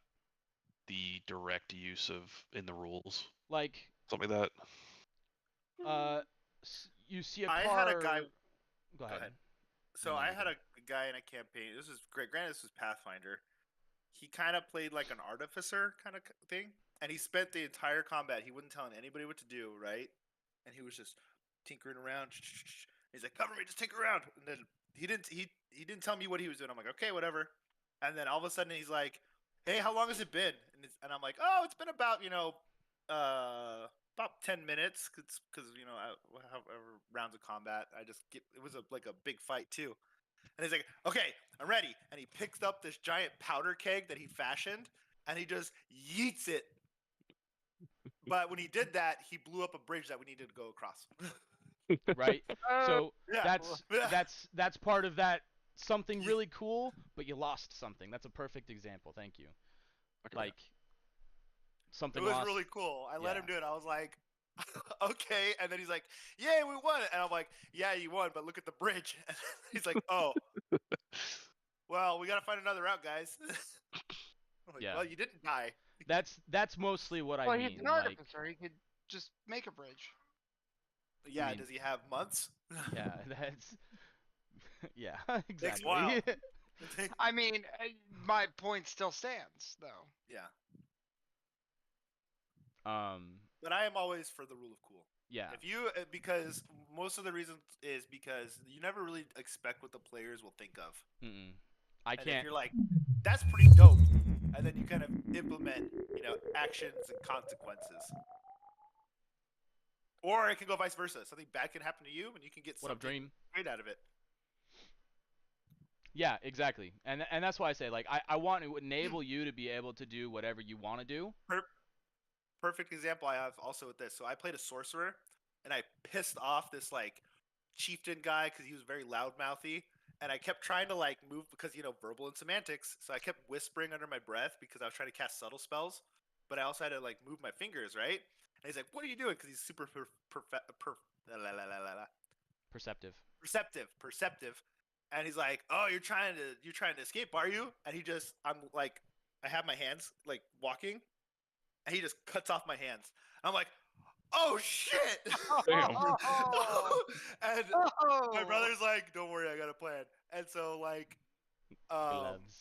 the direct use of in the rules.
Like
something like
that. You see a car.
I had a guy.
Go ahead.
So I had a guy in a campaign. This is great. Granted, this was Pathfinder, he kind of played like an artificer kind of thing, and he spent the entire combat. He wasn't telling anybody what to do, right? And he was just tinkering around. He's like, "Cover me, just tinker around." And then he didn't tell me what he was doing. I'm like, "Okay, whatever." And then all of a sudden he's like, "Hey, how long has it been?" And I'm like, "Oh, it's been about about 10 minutes, because however rounds of combat. It was like a big fight too." And he's like, "Okay, I'm ready." And he picks up this giant powder keg that he fashioned, and he just yeets it. But when he did that, he blew up a bridge that we needed to go across.
Right. So
Yeah.
that's part of that something really cool, but you lost something. That's a perfect example. Thank you.
Okay.
Like something
It was
lost.
really cool. I let him do it. I was like, okay. And then he's like, "Yay, we won!" And I'm like, "Yeah, you won, but look at the bridge." And he's like, "Oh, well, we gotta find another route, guys." I'm like,
Yeah.
"Well, you didn't die."
That's mostly what I
Well,
mean.
he's an
Like,
artificer. He could just make a bridge.
Yeah,
mean-
does he have months?
yeah, that's yeah,
Takes
exactly.
a while.
I mean, my point still stands, though.
Yeah.
But
But I am always for the rule of cool.
yeah.
If you because most of the reasons is because you never really expect what the players will think of.
I
And if
can't.
you're like, "That's pretty dope," and then you kind of implement, actions and consequences. Or it can go vice versa. Something bad can happen to you, and you can get
What up,
something
Dream?
great out of it.
Yeah, exactly. And that's why I say, like, I want to enable you to be able to do whatever you want to do.
Perfect example I have also with this. So I played a sorcerer, and I pissed off this like chieftain guy because he was very loudmouthy, and I kept trying to like move because verbal and semantics. So I kept whispering under my breath because I was trying to cast subtle spells, but I also had to like move my fingers, right? And he's like, "What are you doing?" Because he's super perceptive, and he's like, "Oh, you're trying to escape, are you?" And I'm like, I have my hands like walking, and he just cuts off my hands. I'm like, "Oh shit!"
Damn.
And my brother's like, "Don't worry, I got a plan." And so like,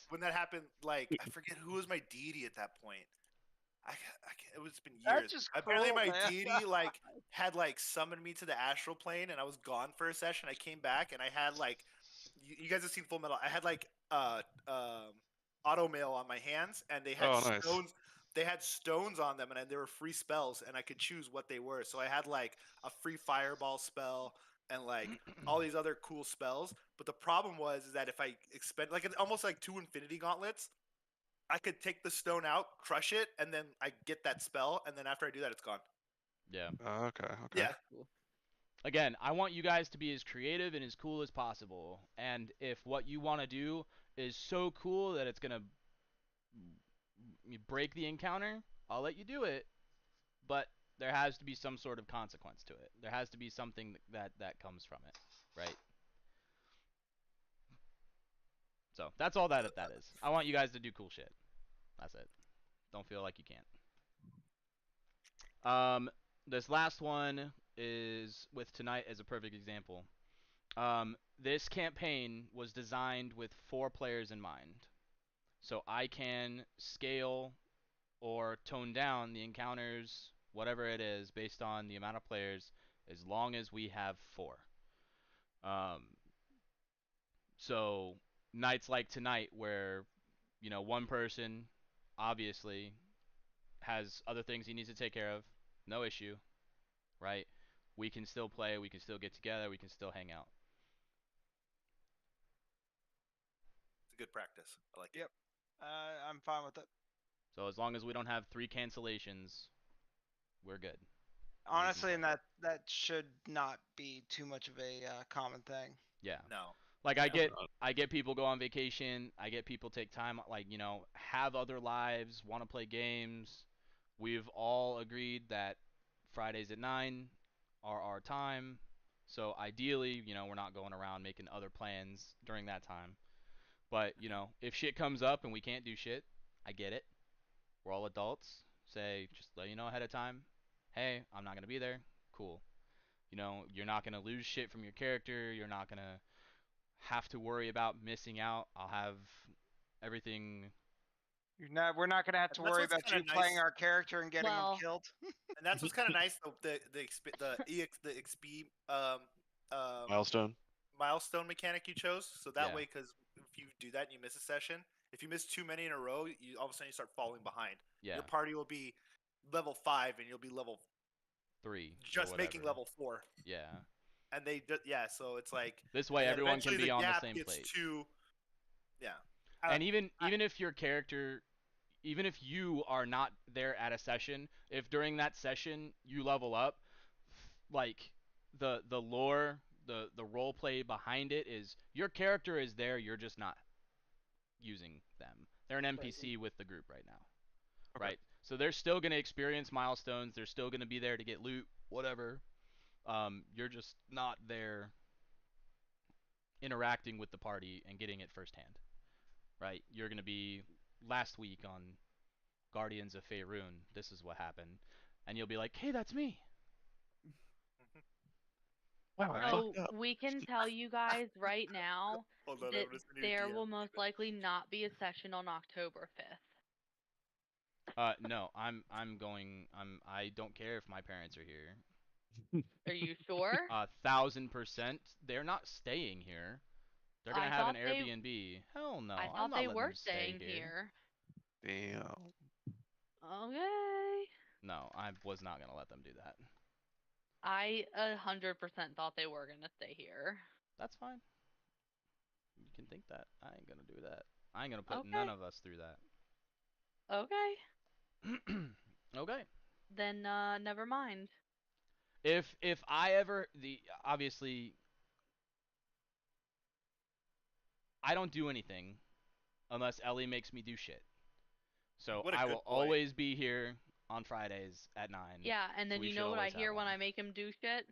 when that happened, like I forget who was my deity at that point. It's been years.
That's just
Apparently,
cruel,
my
man.
deity like had like summoned me to the astral plane, and I was gone for a session. I came back, and I had like, you guys have seen Full Metal. I had like auto mail on my hands, and they had
Oh, nice.
stones. They had stones on them, and they were free spells, and I could choose what they were. So I had like a free fireball spell and like all these other cool spells. But the problem was is that if I expend like almost like 2 Infinity Gauntlets, I could take the stone out, crush it, and then I get that spell, and then after I do that, it's gone.
Yeah.
Okay.
Yeah.
Again, I want you guys to be as creative and as cool as possible. And if what you want to do is so cool that it's gonna break the encounter, I'll let you do it. But there has to be some sort of consequence to it. There has to be something that comes from it, right? So that's all that is. I want you guys to do cool shit. That's it. Don't feel like you can't. This last one is with tonight as a perfect example. This campaign was designed with 4 players in mind. So I can scale or tone down the encounters, whatever it is, based on the amount of players, as long as we have 4. So nights like tonight where, one person obviously has other things he needs to take care of, no issue, right? We can still play, we can still get together, we can still hang out.
It's a good practice. I like it.
Yep. I'm fine with it.
So as long as we don't have 3 cancellations, we're good.
Honestly, and that should not be too much of a common thing.
Yeah.
No.
Like I get people go on vacation, I get people take time, like, have other lives, want to play games. We've all agreed that Fridays at 9 are our time. So ideally, we're not going around making other plans during that time. But, if shit comes up and we can't do shit, I get it. We're all adults. Say, just let you know ahead of time. Hey, I'm not going to be there. Cool. You're not going to lose shit from your character. You're not going to have to worry about missing out. I'll have everything
We're not gonna have to worry about you playing our character and getting him killed.
And that's what's kind of nice. The XP milestone mechanic you chose. So that way, because if you do that and you miss a session, if you miss too many in a row, you all of a sudden you start falling behind.
Yeah.
Your party will be level 5 and you'll be level
3.
Just making level 4.
Yeah.
And so it's like
this way everyone can be on the same plate.
Yeah.
And even if your character, even if you are not there at a session, if during that session you level up, like the lore, the role play behind it is your character is there, you're just not using them. They're an NPC with the group right now. Okay. Right? So they're still going to experience milestones, they're still going to be there to get loot, whatever. You're just not there interacting with the party and getting it firsthand. Right? You're going to be last week on Guardians of Faerun, this is what happened. And you'll be like, hey, that's me.
Wow, so we can tell you guys right now that there will most likely not be a session on October
5th. No, I don't care if my parents are here.
Are you sure?
1000%. They're not staying here. They're gonna have an Airbnb. Hell no.
I thought they were staying here.
Damn.
Okay.
No, I was not gonna let them do that.
I 100% thought they were gonna stay here.
That's fine. You can think that. I ain't gonna do that. I ain't gonna put none of us through that.
Okay.
Okay.
Then never mind.
If I ever obviously I don't do anything unless Ellie makes me do shit. So I will always be here on Fridays at 9.
Yeah, and then you know what I hear when I make him do shit?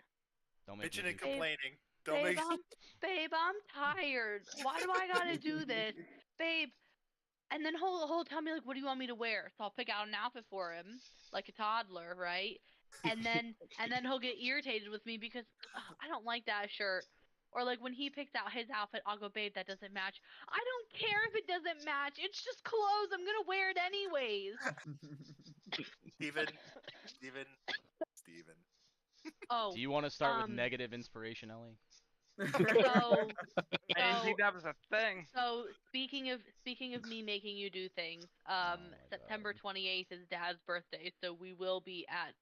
Don't make
bitching and complaining.
Babe, I'm tired. Why do I gotta do this? Babe. And then he'll tell me, like, what do you want me to wear? So I'll pick out an outfit for him, like a toddler, right? And then he'll get irritated with me because I don't like that shirt. Or like when he picks out his outfit, I'll go, babe, that doesn't match. I don't care if it doesn't match. It's just clothes. I'm gonna wear it anyways.
Steven.
Oh.
Do you want to start with negative inspiration, Ellie?
So
I didn't think that was a thing.
So speaking of me making you do things, September 28th is Dad's birthday, so we will be at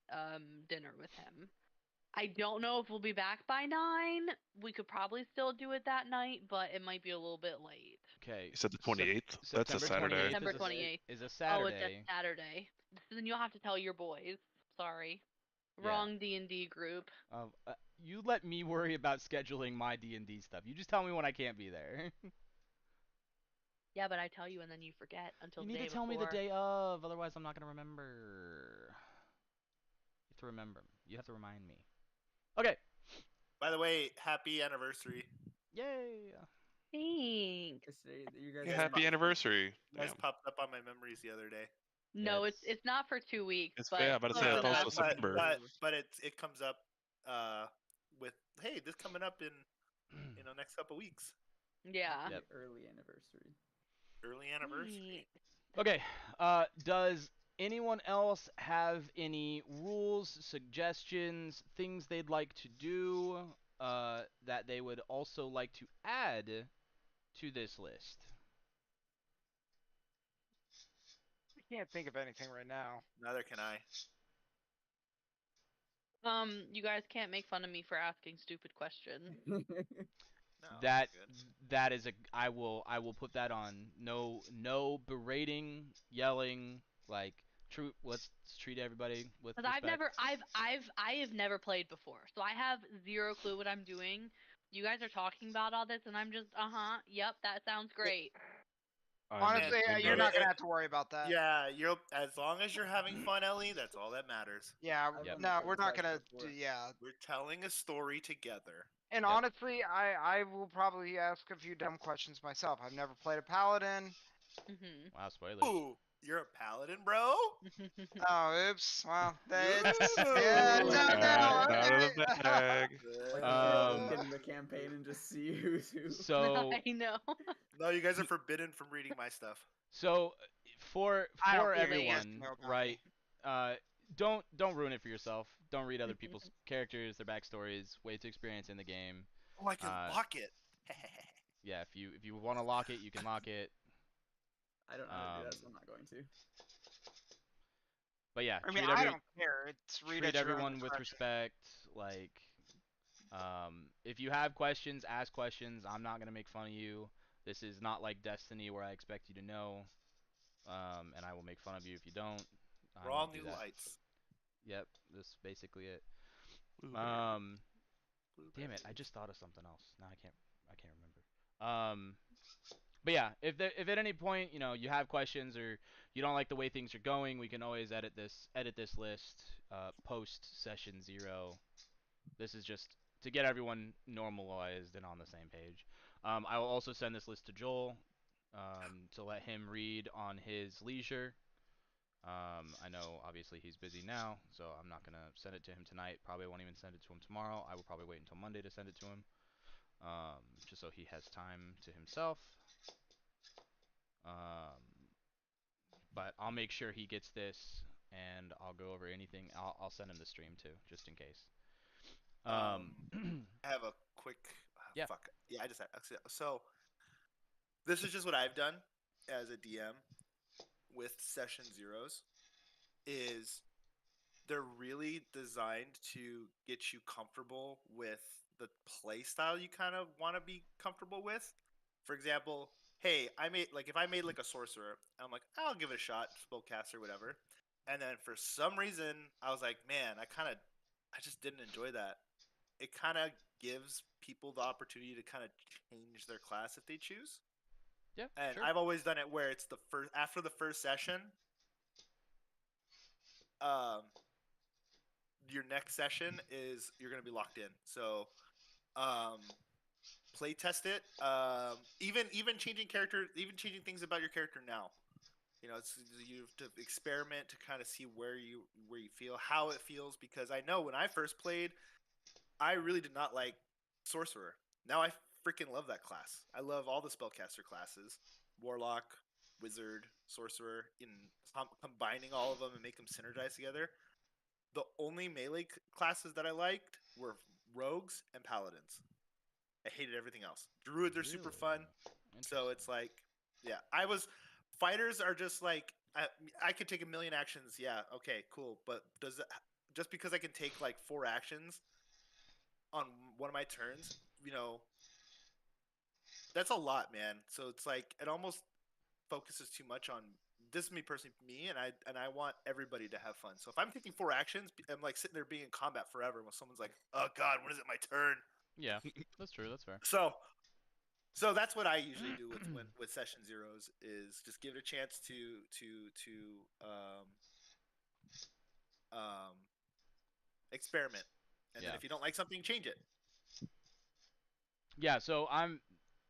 dinner with him. I don't know if we'll be back by 9. We could probably still do it that night, but it might be a little bit late.
Okay.
You said the 28th? That's a Saturday.
September 28th
is a Saturday.
Oh, it's a Saturday. Then you'll have to tell your boys. Sorry. Wrong D&D group.
You let me worry about scheduling my D&D stuff. You just tell me when I can't be there.
Yeah, but I tell you and then you forget until the day before.
You need to tell me the day of, otherwise I'm not going to remember. You have to remember. You have to remind me. Okay.
By the way, happy anniversary.
Yay.
Thanks.
Happy anniversary.
You guys popped up on my memories the other day.
No, it's not for 2 weeks.
Yeah, but it's also September.
But it comes up with, hey, this coming up in next couple weeks.
Yeah.
Yep. Early anniversary.
Okay. Does anyone else have any rules, suggestions, things they'd like to do that they would also like to add to this list?
I can't think of anything right now.
Neither can I.
You guys can't make fun of me for asking stupid questions.
No,
that is I will put that on. No berating, yelling, like let's treat everybody with respect.
I have never played before, so I have zero clue what I'm doing. You guys are talking about all this, and I'm just yep, that sounds great.
Honestly, you're not gonna have to worry about that.
Yeah, as long as you're having fun, Ellie, that's all that matters.
Yeah, no, we're not gonna do. Yeah,
we're telling a story together.
And honestly, I will probably ask a few dumb questions myself. I've never played a paladin.
Wow, spoilers.
Ooh, you're a paladin, bro?
Oh, oops. Well,
get in the campaign and just see who's who.
So
I know.
No, you guys are forbidden from reading my stuff.
So, for
I don't think he has to
everyone,
know about
right?
me.
Don't ruin it for yourself. Don't read other people's characters, their backstories. Wait to experience in the game.
Oh, I can lock it.
Yeah, if you want to lock it, you can lock it.
I don't know how to do that, so I'm not going to.
But yeah,
I mean, I don't care. It's read
treat
at your own
everyone with
discretion.
respect. Like, if you have questions, ask questions. I'm not gonna make fun of you. This is not like Destiny where I expect you to know, and I will make fun of you if you don't. I
We're all
won't do
new
that.
lights.
Yep, that's basically it.
Blueberry.
Damn it, I just thought of something else. Now I can't remember. But yeah, if at any point you have questions or you don't like the way things are going, we can always edit this list post session 0. This is just to get everyone normalized and on the same page. I will also send this list to Joel to let him read on his leisure. I know obviously he's busy now, so I'm not gonna send it to him tonight. Probably won't even send it to him tomorrow. I will probably wait until Monday to send it to him, just so he has time to himself. But I'll make sure he gets this, and I'll go over anything. I'll send him the stream too, just in case.
I have a quick.
Yeah.
Fuck. Yeah, I just had. So, this is just what I've done as a DM with session zeros. Is they're really designed to get you comfortable with the play style you kind of want to be comfortable with. For example, hey, if I made like a sorcerer, I'm like, I'll give it a shot, spellcaster, whatever. And then for some reason, I was like, man, I just didn't enjoy that. It kind of gives people the opportunity to kind of change their class if they choose.
Yeah,
And
sure.
I've always done it where it's after the first session, um, your next session is you're going to be locked in. So, play test it. Even changing changing things about your character now. You have to experiment to kind of see where you feel, how it feels. Because I know when I first played, I really did not like sorcerer. Now I freaking love that class. I love all the spellcaster classes: warlock, wizard, sorcerer. In combining all of them and make them synergize together. The only melee classes that I liked were rogues and paladins. I hated everything else. Druids are super fun. So it's like, yeah, fighters are just like, I could take a million actions. Yeah, okay, cool. But just because I can take like 4 actions on one of my turns, that's a lot, man. So it's like, it almost focuses too much on this is me personally, and I want everybody to have fun. So if I'm taking 4 actions, I'm like sitting there being in combat forever when someone's like, oh god, when is it my turn?
Yeah, that's true. That's fair.
So that's what I usually do with session zeros, is just give it a chance to experiment, and then if you don't like something, change it.
Yeah, so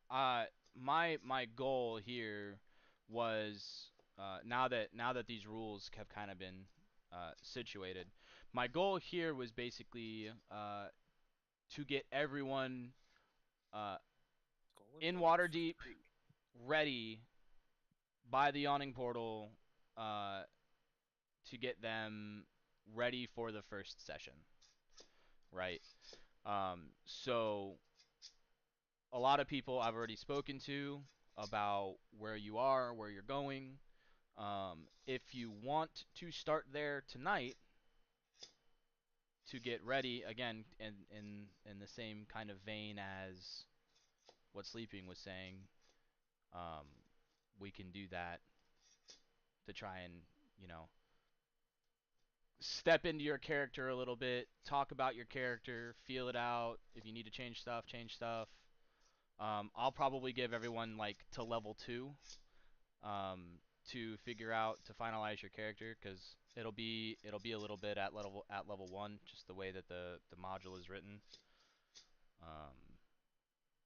my goal here was now that these rules have kind of been situated, my goal here was basically to get everyone in Waterdeep ready by the yawning portal to get them ready for the first session, right? So a lot of people I've already spoken to about where you are, where you're going. If you want to start there tonight to get ready, again, in the same kind of vein as what Sleeping was saying, um, we can do that to try and, you know, step into your character a little bit, talk about your character, feel it out. If you need to change stuff, change stuff. I'll probably give everyone like to level 2 to figure out to finalize your character, because it'll be a little bit at level 1, just the way that the module is written.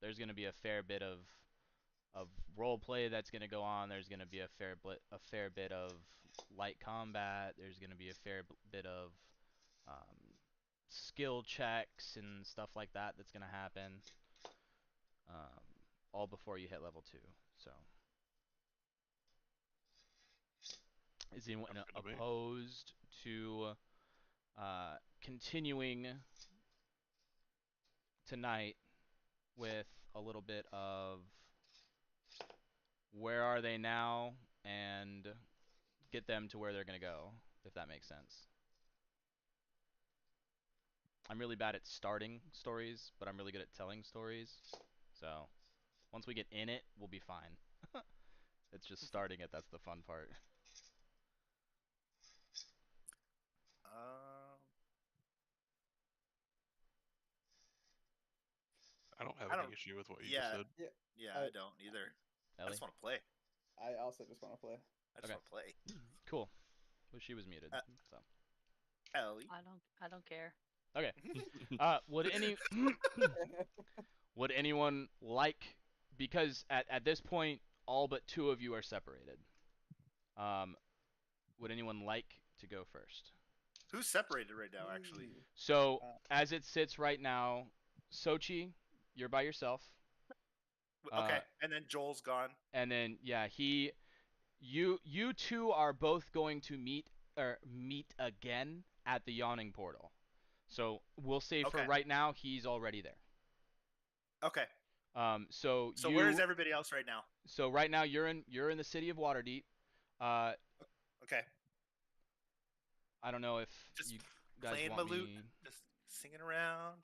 There's going to be a fair bit of role play that's going to go on. There's going to be a fair bit of light combat. There's going to be a fair bit of skill checks and stuff like that that's going to happen, all before you hit level 2. So Is anyone opposed to continuing tonight with a little bit of where are they now and get them to where they're going to go, if that makes sense? I'm really bad at starting stories, but I'm really good at telling stories. So once we get in it, we'll be fine. It's just starting it that's the fun part.
I don't have any issue with what you just said.
Yeah, I don't either.
Ellie?
I just want to play.
I also just want to play.
I just want to play.
Cool. Well, she was muted, so.
Ellie.
I don't care.
Okay. Would anyone like, because at this point all but 2 of you are separated. Would anyone like to go first?
Who's separated right now, actually?
So as it sits right now, Sochi, you're by yourself.
Okay, and then Joel's gone.
And then yeah, you two are both going to meet again at the yawning portal. So we'll say for right now he's already there.
Okay.
So
where is everybody else right now?
So right now you're in the city of Waterdeep.
Okay.
I don't know if
just
you guys
playing
want
my lute,
me
just singing around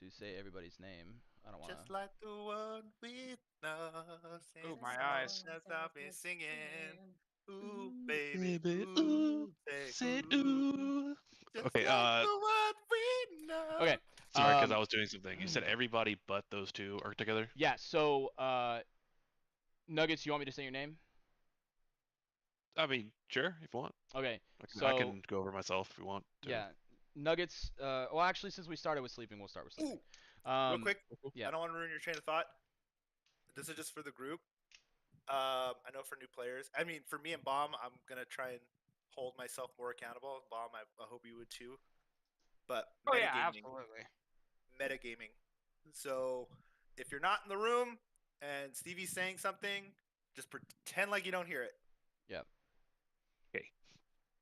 to say everybody's name. I don't want to.
Just like the one we know.
Oh, my eyes.
I've been singing. Ooh, baby. Ooh, say ooh. Just
Okay.
like the one we know.
Okay.
Sorry, because I was doing something. You said everybody but those 2 are together?
Yeah. So, Nuggets, you want me to say your name?
I mean, sure, if you want.
Okay.
I can go over myself if you want to.
Yeah. Nuggets. Well, actually, since we started with sleeping, we'll start with sleeping.
Real quick.
Yeah.
I don't want to ruin your train of thought. This is just for the group. I know for new players. I mean, for me and Bomb, I'm gonna try and hold myself more accountable. Bomb, I hope you would too. But
yeah, absolutely.
Metagaming. So if you're not in the room and Stevie's saying something, just pretend like you don't hear it.
Yep.
Okay.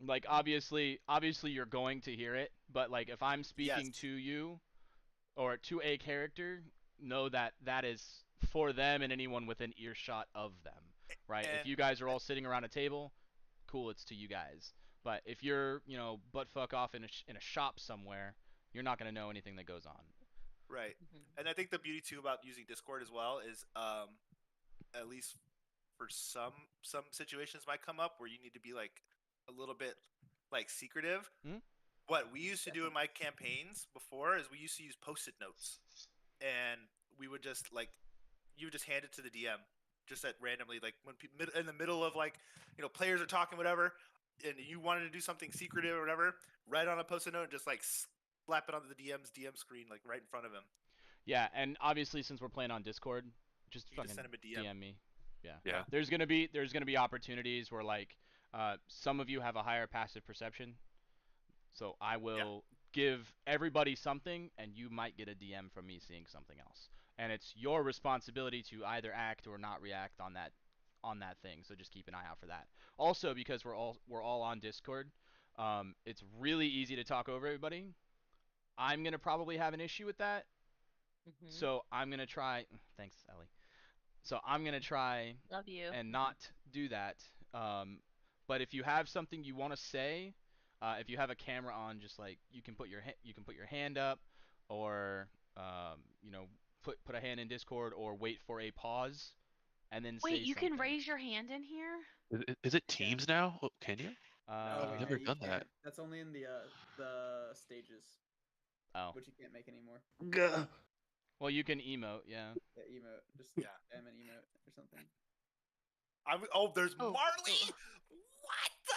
Like obviously you're going to hear it, but like if I'm speaking to you or to a character, know that that is for them and anyone within earshot of them, right? If you guys are all sitting around a table, cool, it's to you guys. But if you're, butt fuck off in a shop somewhere, you're not going to know anything that goes on.
Right. And I think the beauty too about using Discord as well is at least for some situations might come up where you need to be like a little bit like secretive. What we used to do in my campaigns before is we used to use post-it notes, and we would just like you would just hand it to the DM just at randomly, like when in the middle of like players are talking whatever, and you wanted to do something secretive or whatever, write on a post-it note and just like slap it onto the DM's DM screen like right in front of him.
Yeah, and obviously since we're playing on Discord, just fucking
send him a DM.
me.
Yeah.
There's gonna be opportunities where like some of you have a higher passive perception, so I will give everybody something, and you might get a DM from me seeing something else, and it's your responsibility to either act or not react on that thing. So just keep an eye out for that. Also, because we're all on Discord, it's really easy to talk over everybody. I'm gonna probably have an issue with that, so I'm gonna try. Thanks, Ellie. So I'm gonna try
Love you.
and not do that. But if you have something you want to say, if you have a camera on, just like you can put your hand up, or put a hand in Discord, or wait for a pause, and then
wait.
say
You
something.
can raise your hand in here.
Is it Teams now? Can you? I've never done that.
That's only in the stages.
Oh.
Which you can't make anymore.
Well, you can emote, yeah.
Yeah, emote. Just M and emote or something.
There's Marley. What the?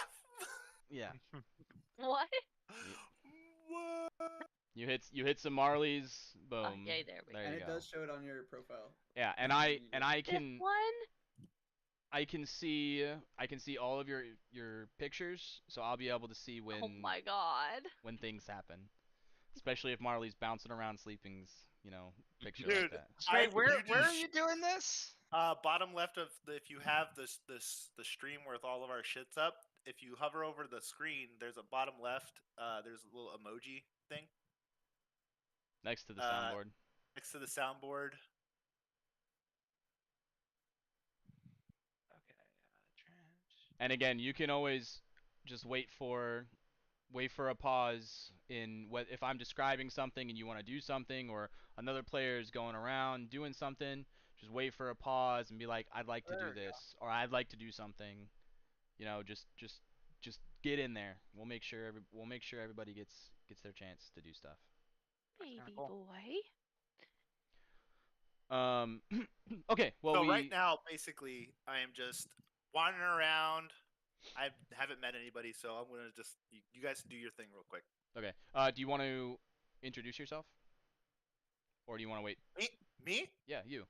Yeah.
What?
What?
You hit some Marleys, boom.
Okay, there we go.
And
you
it
go.
does show it on your profile.
Yeah, and I can.
This one?
I can see all of your pictures, so I'll be able to see when.
Oh my god.
When things happen, especially if Marley's bouncing around sleeping's, picture
Dude,
like that.
Wait, where are you doing this?
Bottom left of if you have the stream with all of our shits up, if you hover over the screen, there's a bottom left. There's a little emoji thing
next to the soundboard.
Next to the soundboard.
Okay.
And again, you can always just wait for a pause in what if I'm describing something and you want to do something, or another player is going around doing something. Just wait for a pause and be like, "I'd like to do this," or "I'd like to do something." You know, just get in there. We'll make sure everybody gets their chance to do stuff.
Baby
Cool.
boy.
Okay. Well,
so right now, basically, I am just wandering around. I haven't met anybody, so I'm gonna just you guys do your thing real quick.
Okay. Do you want to introduce yourself, or do you want to wait?
Me?
Yeah, you.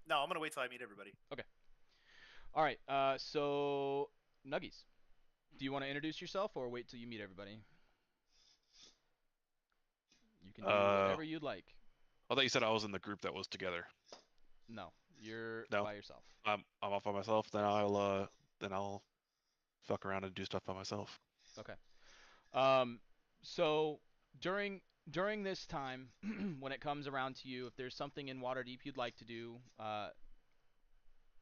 No, I'm gonna wait till I meet everybody.
Okay. All right. So Nuggies, do you want to introduce yourself or wait till you meet everybody? You can do whatever you'd like.
I thought you said I was in the group that was together.
No, you're
No.
by yourself.
I'm off by myself. Then I'll fuck around and do stuff by myself.
Okay. So during this time, when it comes around to you, if there's something in Waterdeep you'd like to do,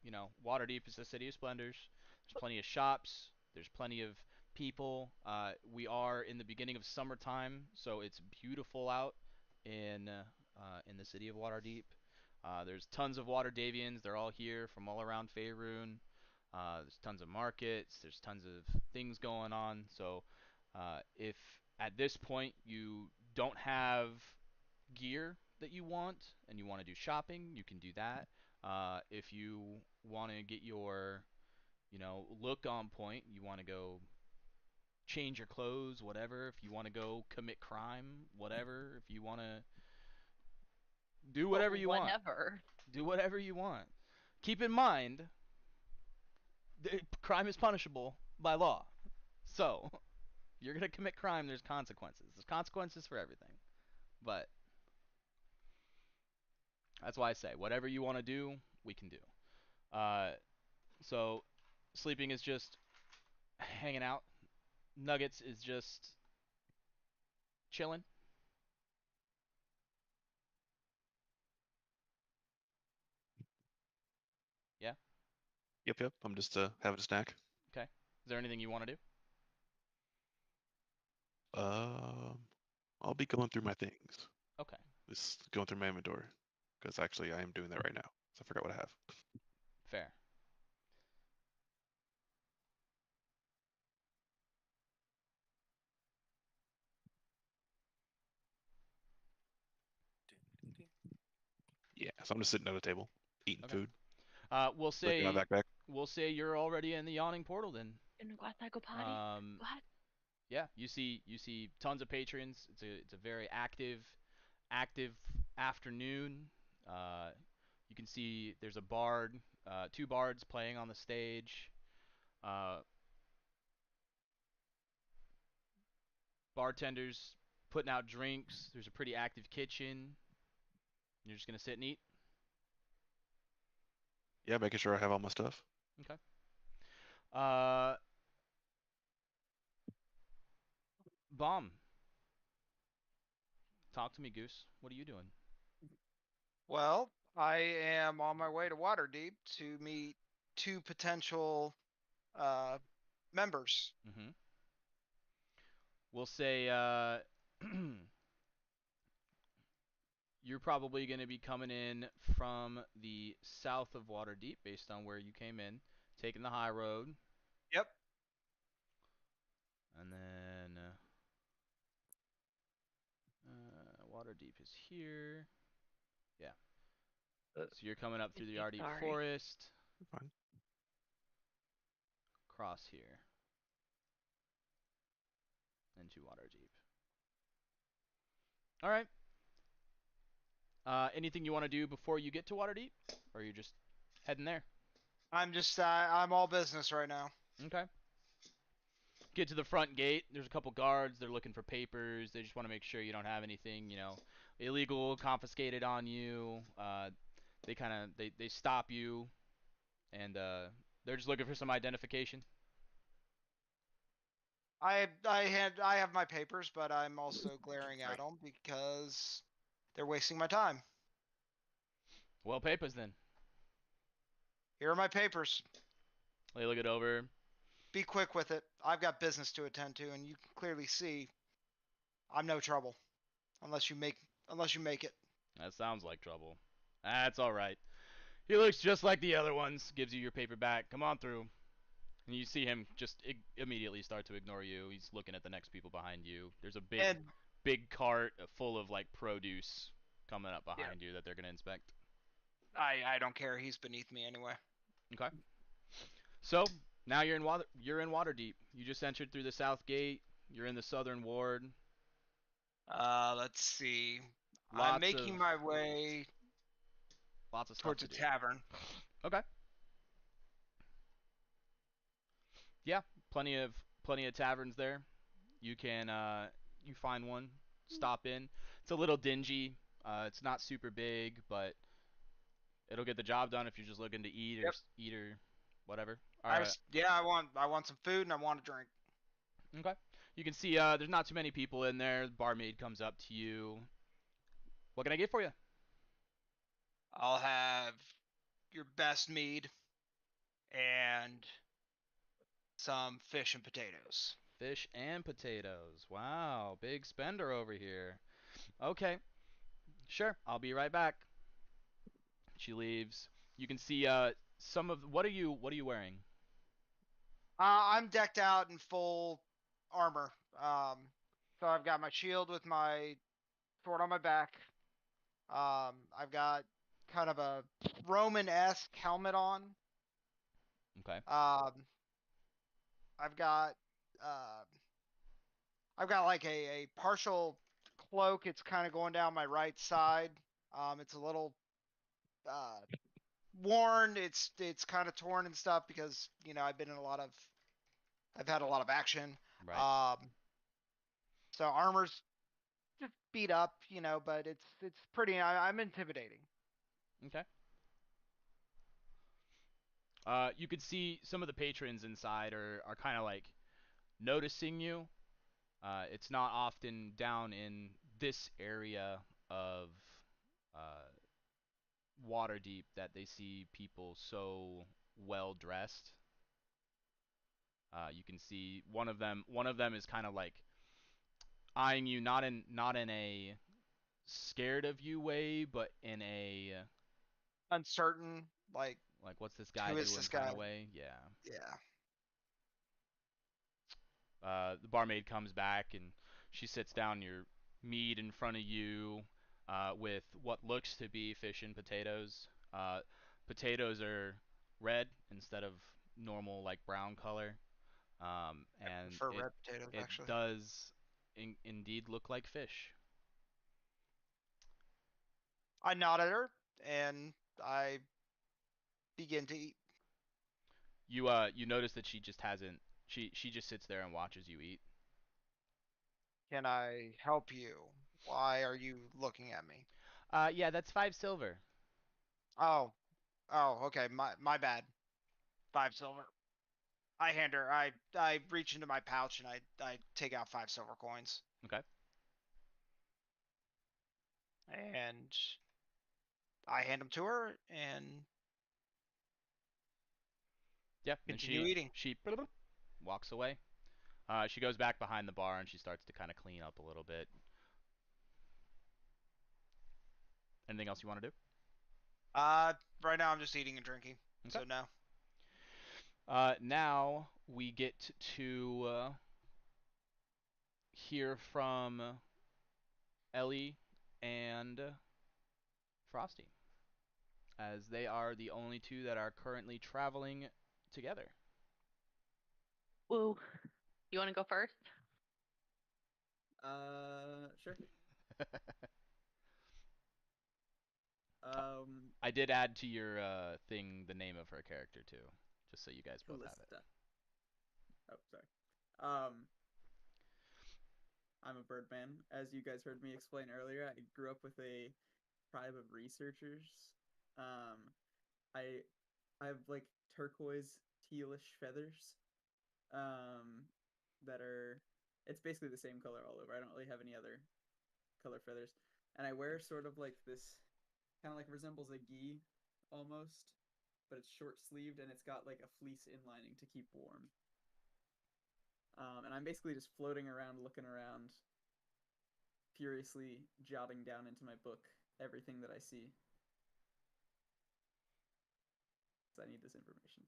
you know, Waterdeep is the city of splendors. There's plenty of shops. There's plenty of people. We are in the beginning of summertime, so it's beautiful out in the city of Waterdeep. There's tons of Waterdavians. They're all here from all around Faerun. There's tons of markets. There's tons of things going on. So if at this point you don't have gear that you want and you want to do shopping, you can do that. If you want to get your, you know, look on point, you want to go change your clothes, whatever. If you want to go commit crime, whatever. If you want to do whatever you want. Do whatever you want. Keep in mind, crime is punishable by law. So, you're going to commit crime, there's consequences. There's consequences for everything. But that's why I say, whatever you want to do, we can do. So, sleeping is just hanging out. Nuggets is just chilling. Yeah?
Yep. I'm just having a snack.
Okay. Is there anything you want to do?
I'll be going through my things.
Okay.
Just going through my inventory. Because actually, I am doing that right now. So I forgot what I have.
Fair.
Yeah, so I'm just sitting at a table, eating food.
We'll say you're already in the yawning portal then.
What?
Yeah, you see tons of patrons. It's a very active afternoon. You can see there's a bard, two bards playing on the stage. Bartenders putting out drinks. There's a pretty active kitchen. You're just gonna sit and eat?
Yeah, making sure I have all my stuff.
Okay. Bomb. Talk to me, Goose. What are you doing?
Well, I am on my way to Waterdeep to meet two potential members.
Mm-hmm. We'll say you're probably going to be coming in from the south of Waterdeep based on where you came in, taking the high road.
Yep.
And then Waterdeep is here. Yeah. So you're coming up through the Ardeep Forest.
Fine.
Cross here. Into Waterdeep. All right. Anything you want to do before you get to Waterdeep? Or are you just heading there?
I'm all business right now.
Okay. Get to the front gate. There's a couple guards. They're looking for papers. They just want to make sure you don't have anything, you know, illegal confiscated on you. They stop you, and they're just looking for some identification.
I have my papers, but I'm also glaring at them because they're wasting my time.
Well, papers then.
Here are my papers.
They look it over.
Be quick with it. I've got business to attend to, and you can clearly see I'm no trouble unless you make it.
That sounds like trouble. That's all right. He looks just like the other ones. Gives you your paper back. Come on through. And you see him just immediately start to ignore you. He's looking at the next people behind you. There's a big cart full of like produce coming up behind you that they're gonna inspect.
I don't care. He's beneath me anyway.
Okay. So now you're in Waterdeep. You just entered through the south gate. You're in the southern ward.
Let's see. I'm making my way towards a tavern.
Okay. Yeah, plenty of taverns there. You can you find one, stop in. It's a little dingy. It's not super big, but it'll get the job done if you're just looking to eat or whatever.
I want some food and I want a drink.
Okay. You can see there's not too many people in there. The barmaid comes up to you. What can I get for you?
I'll have your best mead and some fish and potatoes.
Fish and potatoes. Wow, big spender over here. Okay. Sure, I'll be right back. She leaves. You can see some of what are you wearing?
I'm decked out in full armor. So I've got my shield with my sword on my back. I've got kind of a Roman-esque helmet on.
Okay.
I've got like a partial cloak. It's kind of going down my right side. It's a little worn. It's kind of torn and stuff because I've had a lot of action.
Right.
So armor's just beat up, but it's pretty. I'm intimidating.
Okay. You could see some of the patrons inside are kind of like noticing you. It's not often down in this area of Waterdeep that they see people so well dressed. You can see one of them is kind of like eyeing you, not in a scared of you way, but in a
uncertain, like
what's this guy doing kind of way. Yeah. The barmaid comes back and she sits down your meat in front of you with what looks to be fish and potatoes. Potatoes are red instead of normal like brown color. And
I prefer red potatoes,
it does indeed look like fish.
I nod at her and I begin to eat.
You notice that she just hasn't. She just sits there and watches you eat.
Can I help you? Why are you looking at me?
Yeah, that's 5 silver.
Oh, okay. My bad. 5 silver. I hand her. I reach into my pouch and I take out 5 silver coins.
Okay.
And I hand them to her and continue eating.
She walks away. She goes back behind the bar and she starts to kind of clean up a little bit. Anything else you want to do?
Right now I'm just eating and drinking. Okay. So no.
Now we get to hear from Ellie and Frosty, as they are the only two that are currently traveling together.
Woo. You want to go first?
Sure.
I did add to your thing the name of her character too, just so you guys both have it.
Oh, sorry. I'm a birdman. As you guys heard me explain earlier, I grew up with a tribe of researchers. I have like turquoise tealish feathers. that are. It's basically the same color all over. I don't really have any other color feathers, and I wear sort of like this, kind of like resembles a gi, almost, but it's short sleeved and it's got like a fleece inlining to keep warm. And I'm basically just floating around, looking around, furiously jotting down into my book everything that I see. I need this information.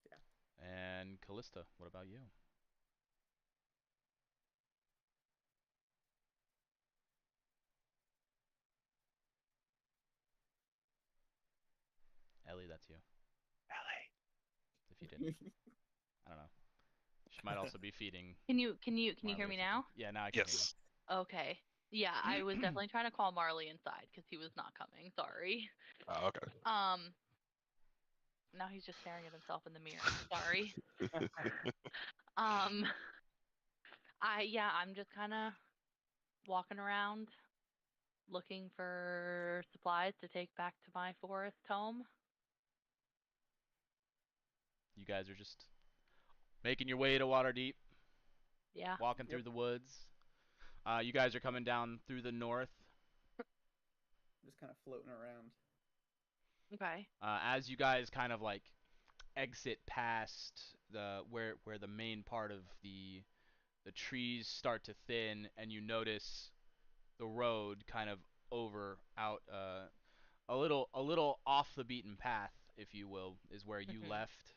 Yeah.
And Callista, what about you? Ellie, that's you.
Ellie.
If you didn't, I don't know. She might also be feeding.
Can you
Marley
hear me now?
Yeah, now I can
Yes.
Okay. Yeah, I was definitely trying to call Marley inside because he was not coming. Sorry.
Oh, okay.
Now he's just staring at himself in the mirror. Sorry. I'm just kind of walking around looking for supplies to take back to my forest home.
You guys are just making your way to Waterdeep.
Yeah.
Walking through the woods. You guys are coming down through the north.
Just kind of floating around.
Okay.
As you guys kind of like exit past the where the main part of the trees start to thin, and you notice the road kind of over out a little off the beaten path, if you will, is where you left,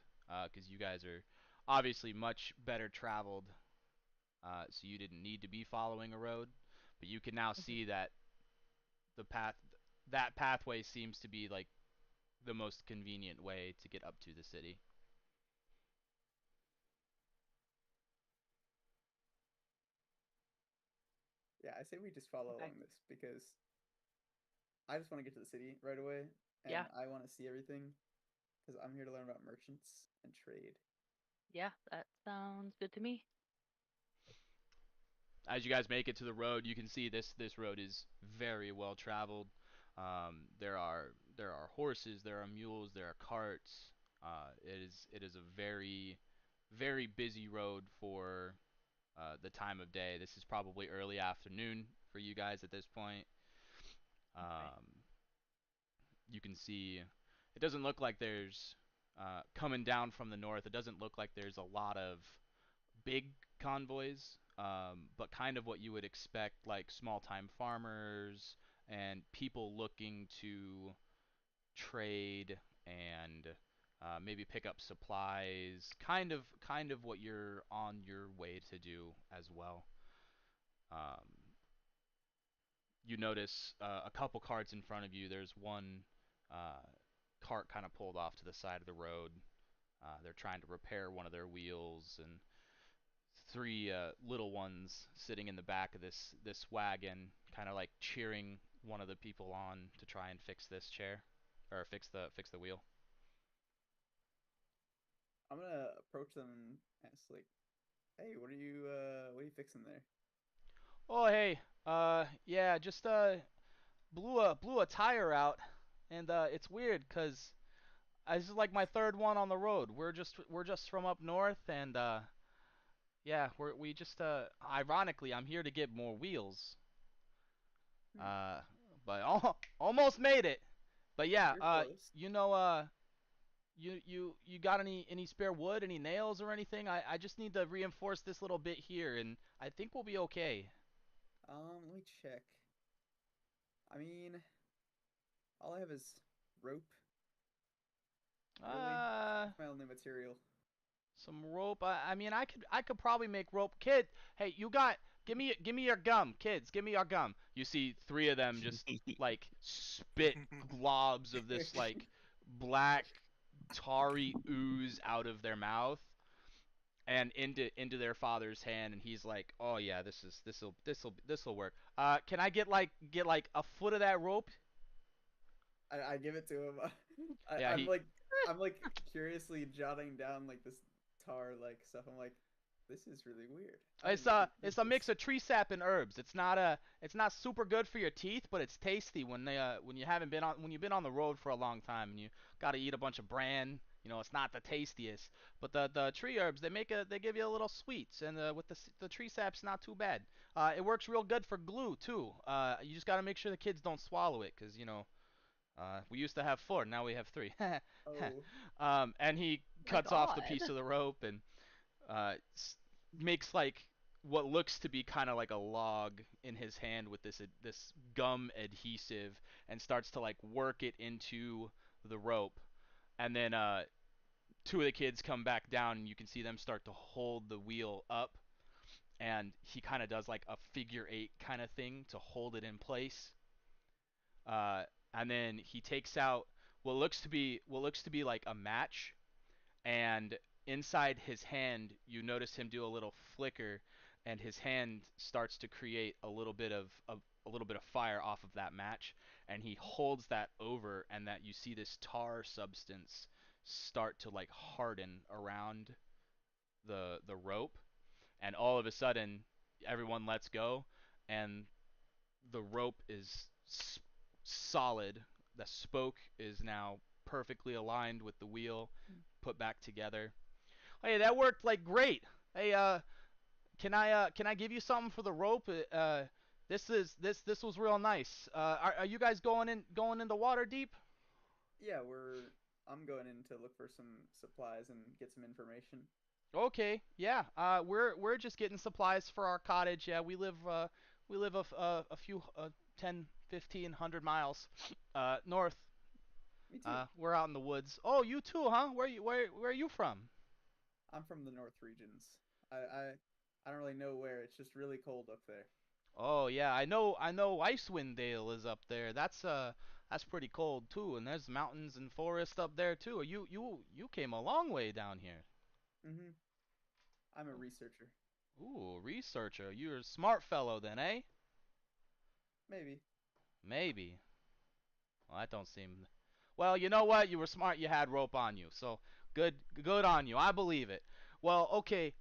because you guys are obviously much better traveled, so you didn't need to be following a road, but you can now see that that pathway seems to be like the most convenient way to get up to the city.
Yeah, I say we just follow along this because I just want to get to the city right away, and
Yeah.
I want to see everything because I'm here to learn about merchants and trade.
Yeah, that sounds good to me.
As you guys make it to the road, you can see this road is very well traveled. There are horses, there are mules, there are carts. It is a very busy road for the time of day. This is probably early afternoon for you guys at this point. You can see it doesn't look like there's coming down from the north. It doesn't look like there's a lot of big convoys, but kind of what you would expect, like small-time farmers and people looking to trade and maybe pick up supplies. Kind of what you're on your way to do as well. Um, you notice a couple carts in front of you. There's one uh, cart kind of pulled off to the side of the road. They're trying to repair one of their wheels, and three little ones sitting in the back of this wagon, kind of like cheering one of the people on to try and fix this chair or fix the wheel.
I'm gonna approach them and ask, like, "Hey, what are you fixing there?"
Oh hey, yeah, just blew a tire out, and it's weird 'cause this is like my third one on the road. We're just from up north, and yeah, we just ironically, I'm here to get more wheels. Uh, but almost made it. But yeah,
You're close.
you know, you got any spare wood, any nails or anything? I just need to reinforce this little bit here, and I think we'll be okay.
Let me check. I mean, all I have is rope. Really,
Uh,
that's my only material.
some rope. I mean, I could probably make rope. Kid, hey, you got give me your gum, kids. Give me your gum. You see three of them just like spit globs of this like black tarry ooze out of their mouth and into their father's hand, and he's like, "Oh yeah, this'll work. Can I get like a foot of that rope?"
I give it to him.
Yeah,
I'm like curiously jotting down like this tar like stuff. I'm like, this is really weird.
It's a mix of tree sap and herbs. It's not super good for your teeth, but it's tasty when you've been on the road for a long time and you got to eat a bunch of bran It's not the tastiest, but the tree herbs they give you a little sweets, and with the tree sap's not too bad. It works real good for glue too. You just gotta make sure the kids don't swallow it, 'cause we used to have 4, now we have 3.
Oh.
And he
My
cuts off the
God.
piece of the rope and makes like what looks to be kind of like a log in his hand with this gum adhesive, and starts to like work it into the rope. And then 2 of the kids come back down, and you can see them start to hold the wheel up. And he kind of does like a figure 8 kind of thing to hold it in place. And then he takes out what looks to be like a match, and inside his hand you notice him do a little flicker, and his hand starts to create a little bit of fire off of that match, and he holds that over, and that you see this tar substance start to like harden around the rope, and all of a sudden everyone lets go, and the rope is solid. The spoke is now perfectly aligned with the wheel, put back together. Hey, that worked like great. Hey, can I give you something for the rope? This was real nice. Are you guys going into water deep?
Yeah, I'm going in to look for some supplies and get some information.
Okay, yeah. We're just getting supplies for our cottage. Yeah, we live a few 10, 15, 100 miles north.
Me too.
We're out in the woods. Oh, you too, huh? Where are you from?
I'm from the north regions. I don't really know where. It's just really cold up there.
Oh yeah, I know Icewind Dale is up there. That's pretty cold too, and there's mountains and forest up there too. You came a long way down here.
Mhm. I'm a researcher.
Ooh, researcher. You're a smart fellow then, eh?
Maybe.
Maybe. Well, that don't seem. Well, you know what? You were smart. You had rope on you. So good on you. I believe it. Well, okay.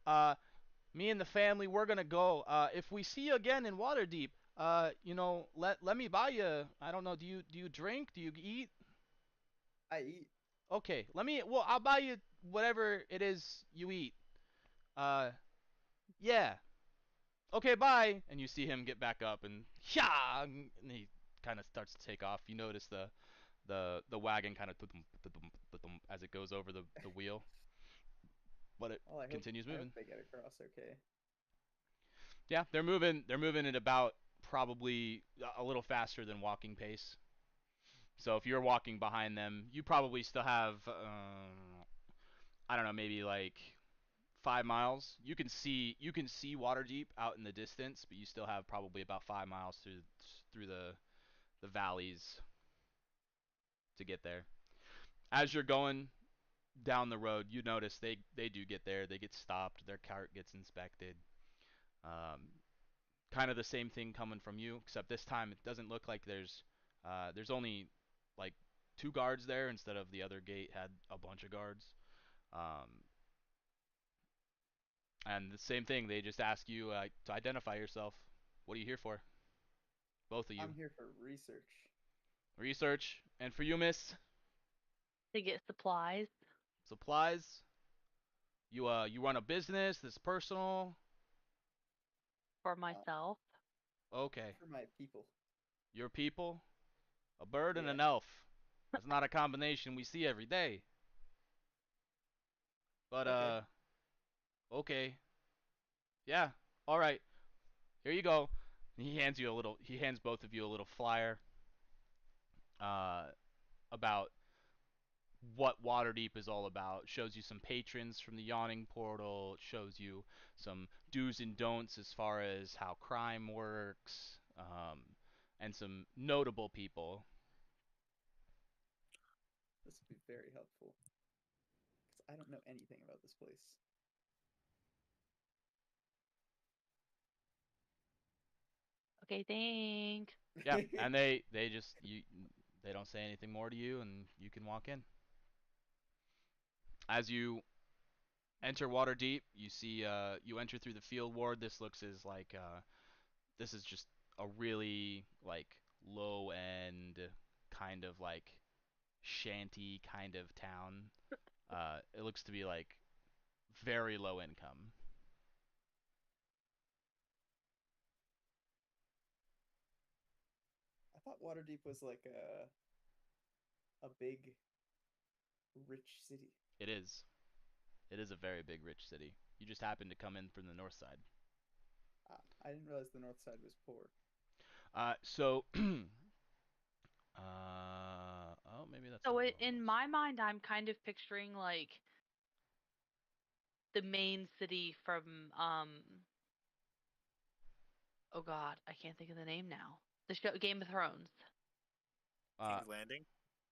Me and the family, we're gonna go. If we see you again in Waterdeep, let me buy you. I don't know. Do you drink? Do you eat?
I eat.
Okay. Well, I'll buy you whatever it is you eat. Uh, yeah. Okay, bye. And you see him get back up and and he kind of starts to take off. You notice the wagon kind of as it goes over the wheel, but it
Well,
continues
I hope
moving.
they get across okay.
Yeah, they're moving at about probably a little faster than walking pace. So if you're walking behind them, you probably still have I don't know, maybe like 5 miles. You can see Waterdeep out in the distance, but you still have probably about 5 miles through the valleys to get there. As you're going down the road, you notice they do get there. They get stopped. Their cart gets inspected. Um, Kind of the same thing coming from you, except this time it doesn't look like there's only like 2 guards there instead of the other gate had a bunch of guards. Um, and the same thing, they just ask you to identify yourself. What are you here for? Both of you.
I'm here for research.
Research. And for you, miss?
To get supplies
Supplies. You run a business. This personal.
for
Uh,
myself.
Okay.
for my people.
Your people. A bird and
Yeah.
an elf. That's not a combination we see every day. But
Okay.
okay. Yeah. All right. Here you go. He hands both of you a little flyer uh about what Waterdeep is all about. It shows you some patrons from the Yawning Portal. It shows you some do's and don'ts as far as how crime works, and some notable people.
This would be very helpful because I don't know anything about this place.
Okay, thanks.
Yeah, and they don't say anything more to you, and you can walk in. As you enter Waterdeep, you enter through the field ward. This is just a really like low end kind of like shanty kind of town. It looks to be like very low income.
I thought Waterdeep was like a big, rich city.
It is. It is a very big, rich city. You just happen to come in from the north side.
I didn't realize the north side was poor.
So, oh, maybe that's.
So in my mind, I'm kind of picturing like the main city from oh god, I can't think of the name now. The show Game of Thrones.
King's Landing.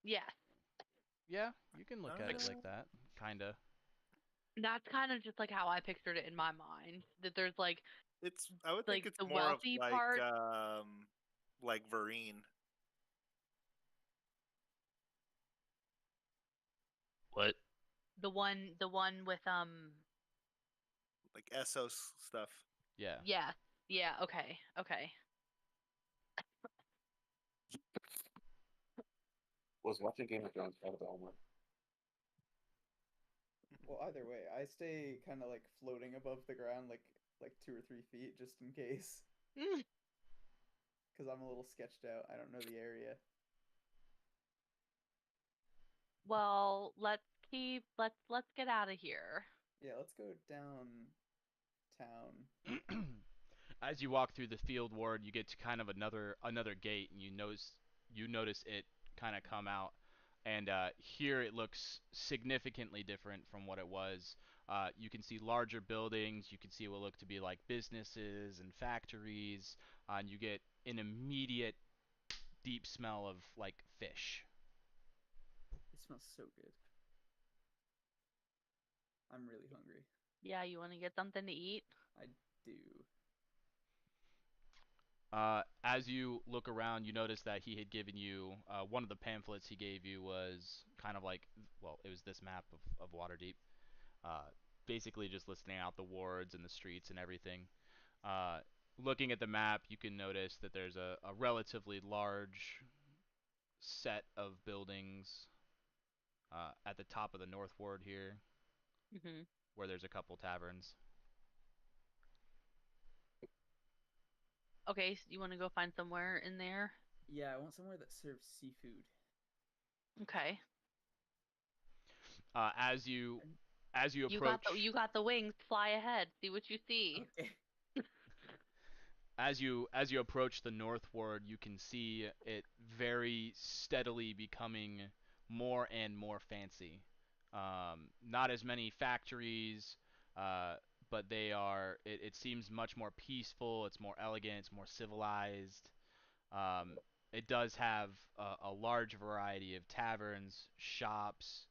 Yes.
Yeah, you can look at it like that, kinda.
That's kind of just like how I pictured it in my mind. That there's like
I would think
like
it's
the
more of
wealthy part.
like Vereen.
What?
The one with
like Essos stuff.
Yeah.
Yeah. Yeah, okay. Okay.
Was watching Game of Thrones part of the homework?
Well, either way, I stay kind of like floating above the ground, like 2 or 3 feet, just in case. Because I'm a little sketched out. I don't know the area.
Well, let's get out of here.
Yeah, let's go downtown.
As you walk through the field ward, you get to kind of another gate, and you notice it kind of come out. And here it looks significantly different from what it was. You can see larger buildings. You can see what look to be like businesses and factories. And you get an immediate deep smell of like fish.
It smells so good. I'm really hungry.
Yeah, you want to get something to eat?
I do.
As you look around, you notice that he had given you one of the pamphlets he gave you was kind of like, well, it was this map of Waterdeep, basically just listing out the wards and the streets and everything. Looking at the map, you can notice that there's a relatively large set of buildings at the top of the North Ward here, where there's a couple taverns.
Okay, so you want to go find somewhere in there?
Yeah, I want somewhere that serves seafood.
Okay.
As you approach,
you got the wings. Fly ahead. See what you see.
Okay.
as you approach the North Ward, you can see it very steadily becoming more and more fancy. Not as many factories, but they are. It seems much more peaceful. It's more elegant. It's more civilized. It does have a large variety of taverns, shops.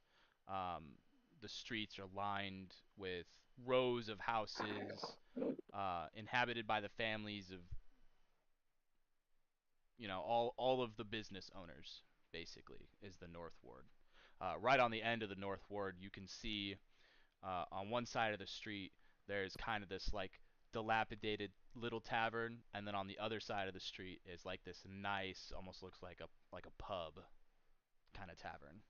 The streets are lined with rows of houses inhabited by the families of, all of the business owners, basically, is the North Ward. Right on the end of the North Ward, you can see on one side of the street there's kind of this like dilapidated little tavern, and then on the other side of the street is like this nice, almost looks like a pub kind of tavern.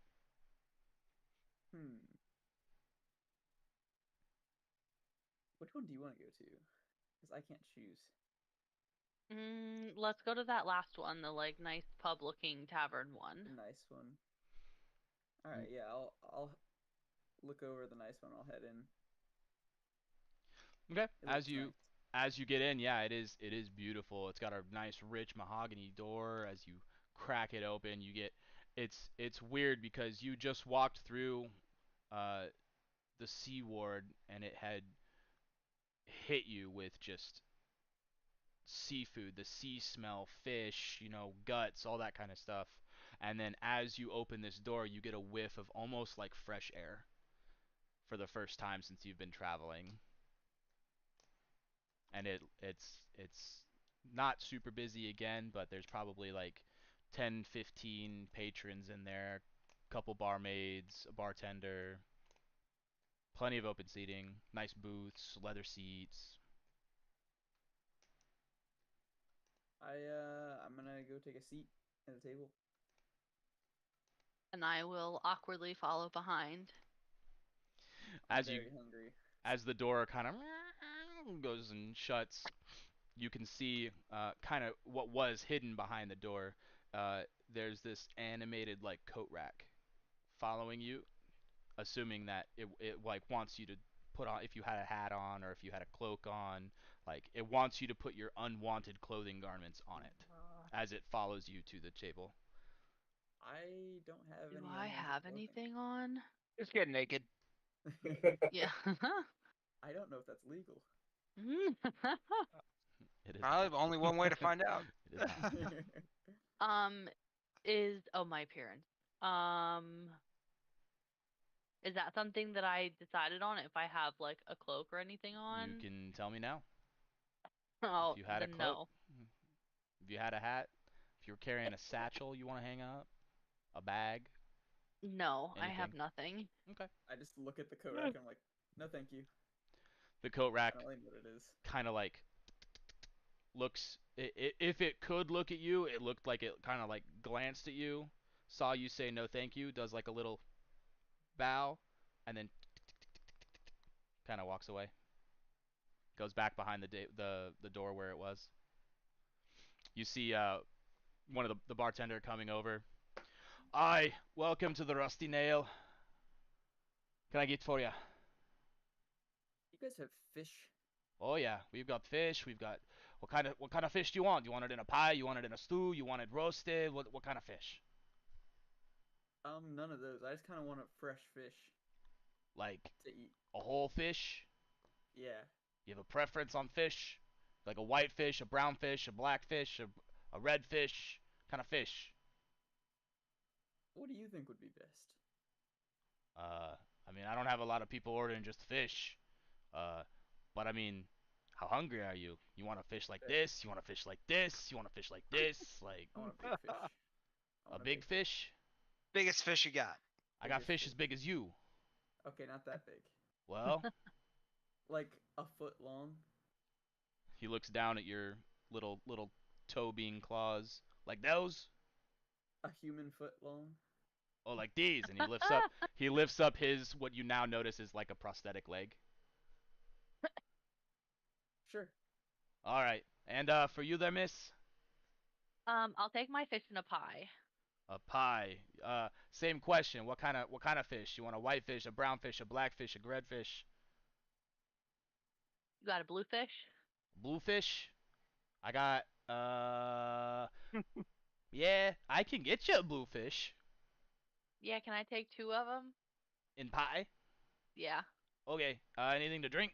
Which one do you want to go to? Because I can't choose.
Let's go to that last one, the like nice pub looking tavern one.
The nice one. All right, yeah, I'll look over the nice one. I'll head in.
Okay. As you get in, yeah, it is beautiful. It's got a nice rich mahogany door. As you crack it open, you get it's weird because you just walked through the sea ward and it had hit you with just seafood, the sea smell, fish, guts, all that kind of stuff. And then as you open this door, you get a whiff of almost like fresh air for the first time since you've been traveling. And it's not super busy again, but there's probably like 10, 15 patrons in there, couple barmaids, a bartender, plenty of open seating, nice booths, leather seats.
I'm gonna go take a seat at a table.
And I will awkwardly follow behind.
I'm
As you
very hungry.
as the door kind of goes and shuts, you can see kind of what was hidden behind the door. There's this animated like coat rack following you, assuming that it like wants you to put on, if you had a hat on or if you had a cloak on, like it wants you to put your unwanted clothing garments on it as it follows you to the table.
I don't have
Do
any
I
unwanted
have
clothing.
anything on?
Just get naked.
Yeah.
I don't know if that's legal.
It is
Probably
not.
only one way to find out.
It is not.
My appearance. Um, is that something that I decided on if I have like a cloak or anything on?
You can tell me now.
Oh,
If you had a
then
cloak,
no.
if you had a hat, if you were carrying a satchel you want to hang up, a bag,
No, I
anything.
have nothing.
Okay.
I just look at the coat rack and I'm like, no, thank you.
The coat
I
rack
don't really know what it is.
kind of like looks. If it could look at you, it looked like it kind of like glanced at you, saw you say no thank you, does like a little bow, and then kind of walks away. Goes back behind the door where it was. You see one of the bartender coming over. Aye, welcome to the Rusty Nail. Can I get for you?
You guys have fish?
Oh yeah, we've got fish. We've got what kind of fish do you want? Do you want it in a pie? You want it in a stew? You want it roasted? What kind of fish?
None of those. I just kind of want a fresh fish
Like
to eat.
a whole fish?
Yeah.
You have a preference on fish? Like a white fish, a brown fish, a black fish, a red fish? Kind of fish?
What do you think would be best?
I mean, I don't have a lot of people ordering just fish. Uh, but I mean, how hungry are you? You want a fish like this? You want a fish like this? You want a fish like this? Like
I want a big fish.
a big fish?
Biggest fish you got.
I got
Biggest
fish
fish.
as big as you.
Okay, not that big.
Well,
Like a foot long.
he looks down at your little toe bean claws. Like those?
A human foot long.
Oh, like these. And he lifts up his what you now notice is like a prosthetic leg.
Sure.
All right. And for you there, miss?
I'll take my fish in a pie.
A pie. Same question. What kind of fish? You want a white fish, a brown fish, a black fish, a red fish?
You got a bluefish?
Bluefish? I got yeah, I can get you a bluefish
Yeah, can I take 2 of them?
in pie.
Yeah.
Okay. Anything to drink?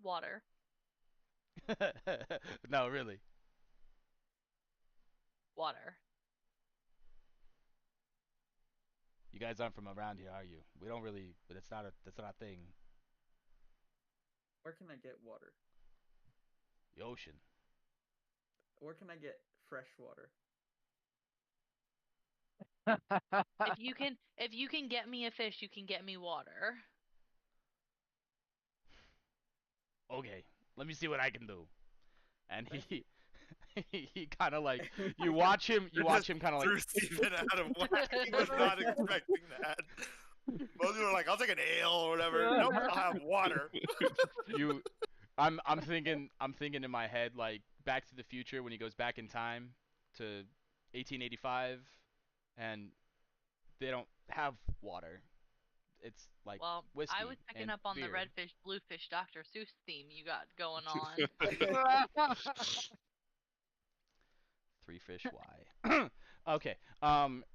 Water.
No, really.
Water.
You guys aren't from around here, are you? We don't really, but that's not a thing.
Where can I get water?
The ocean.
Where can I get fresh water?
If you can get me a fish, you can get me water.
Okay, let me see what I can do. And he kind of like you watch him kind of like
threw Steven out of whack. He was not expecting that. Most people were like, "I'll take an ale or whatever." Nope, I'll have water.
I'm thinking in my head like Back to the Future when he goes back in time to 1885 and they don't have water. It's like
Well,
whiskey
I was picking
and
up on the
beer.
redfish, bluefish Dr. Seuss theme you got going on.
Three fish why? Okay.